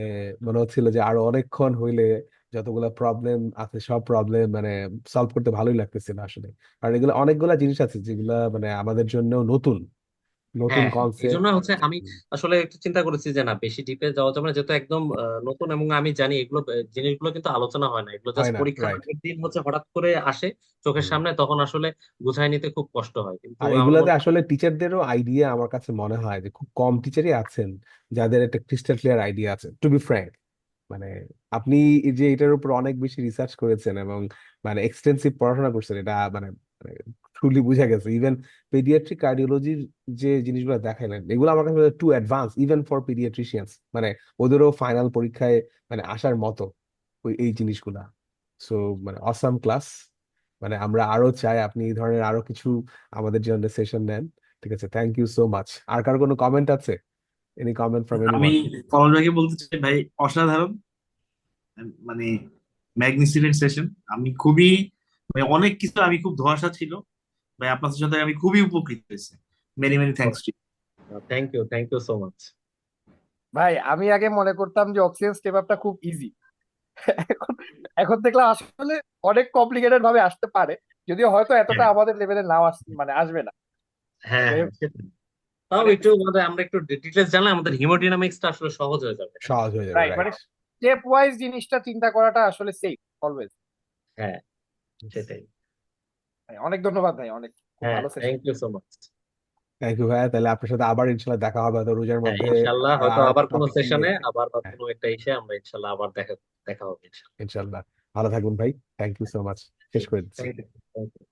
মনে হচ্ছিল যে আরো অনেকক্ষণ হইলে যতগুলা প্রবলেম আছে সব প্রবলেম মানে সলভ করতে ভালোই লাগতেছিল আসলে। আর এগুলো অনেকগুলা জিনিস আছে যেগুলা মানে আমাদের জন্য নতুন নতুন হ্যাঁ, এই জন্য কনসেপ্ট। হচ্ছে আমি আসলে একটু চিন্তা করেছি যে না, বেশি ডিপে যাওয়া যাবে না, যেহেতু একদম নতুন, এবং আমি জানি এগুলো জিনিসগুলো কিন্তু আলোচনা হয় না, এগুলো হয় জাস্ট না, পরীক্ষার রাইট। আগের দিন হচ্ছে হঠাৎ করে আসে চোখের সামনে, তখন আসলে বুঝাই নিতে খুব কষ্ট হয়, কিন্তু আর আমার এগুলাতে মনে হয় আসলে টিচারদেরও আইডিয়া আমার কাছে মনে হয় যে খুব কম টিচারই আছেন যাদের একটা ক্রিস্টাল ক্লিয়ার আইডিয়া আছে, টু বি ফ্র্যাঙ্ক। মানে আপনি এই যে এটার উপর অনেক বেশি রিসার্চ করেছেন এবং মানে এক্সটেন্সিভ পড়াশোনা করছেন, এটা মানে ট্রুলি বোঝা গেছে। ইভেন পেডিয়াট্রিক কার্ডিওলজির যে জিনিসগুলো দেখাইলেন এগুলো আমার কাছে টু অ্যাডভান্স ইভেন ফর পিডিয়াট্রিশিয়ানস। মানে ওদেরও ফাইনাল পরীক্ষায় মানে আসার মতো ওই এই জিনিসগুলা। সো মানে অসাম ক্লাস। মানে আমরা আরো চাই আপনি এই ধরনের আরো কিছু আমাদের জন্য সেশন নেন। ঠিক আছে, থ্যাংক ইউ সো মাচ। আর কারো কোনো কমেন্ট আছে? এনি কমেন্ট ফ্রম আমি এনিওয়ান? কমল ভাইকে বলতে চাই ভাই, অসাধারণ, মানে ম্যাগনিফিসেন্ট সেশন। আমি খুবই, মানে অনেক কিছু আমি খুব ধোঁয়াশা ছিল ভাই, আপনার সাথে আমি খুবই উপকৃত হয়েছি। Many many thanks to. Thank you so much. ভাই আমি আগে মনে করতাম যে অক্সিজেন স্টেপ আপটা খুব ইজি, এখন এখন দেখলাম আসলে অনেক কমপ্লিকেটেড ভাবে আসতে পারে, যদিও হয়তো এতটা হ্যাঁ, আমাদের লেভেলে নাও মানে আসবে না। হ্যাঁ, যাই হ্যাঁ, হোক, সেটাই। তাও মানে একটু মানে আমরা একটু ডিটেলস জানলে আমাদের হিমোডিনামিক্সটা আসলে সহজ হয়ে যাবে। হ্যাঁ, সহজ হয়ে যাবে, রাইট, মানে রাইট। স্টেপ ওয়াইজ জিনিসটা চিন্তা করাটা আসলে সেফ অলওয়েজ। হ্যাঁ, সেটাই। অনেক ধন্যবাদ ভাই, অনেক খুব হ্যাঁ, ভালো session. Thank you so much. Thank you ভাইয়া, তাহলে আপনার সাথে আবার ইনশাল্লাহ দেখা হবে হয়তো রোজার হ্যাঁ, মধ্যে। ইনশাল্লাহ হয়তো আর আবার একটা কোনো টপিক নিয়ে। সেশনে, আবার বা হ্যাঁ, কোনো একটা এসে আমরা ইনশাল্লাহ আবার দেখা দেখা হবে ইনশাল্লাহ। ইনশাল্লাহ। ভালো থাকবেন ভাই, থ্যাংক ইউ সো মাচ। শেষ করে দিচ্ছি। Thank you.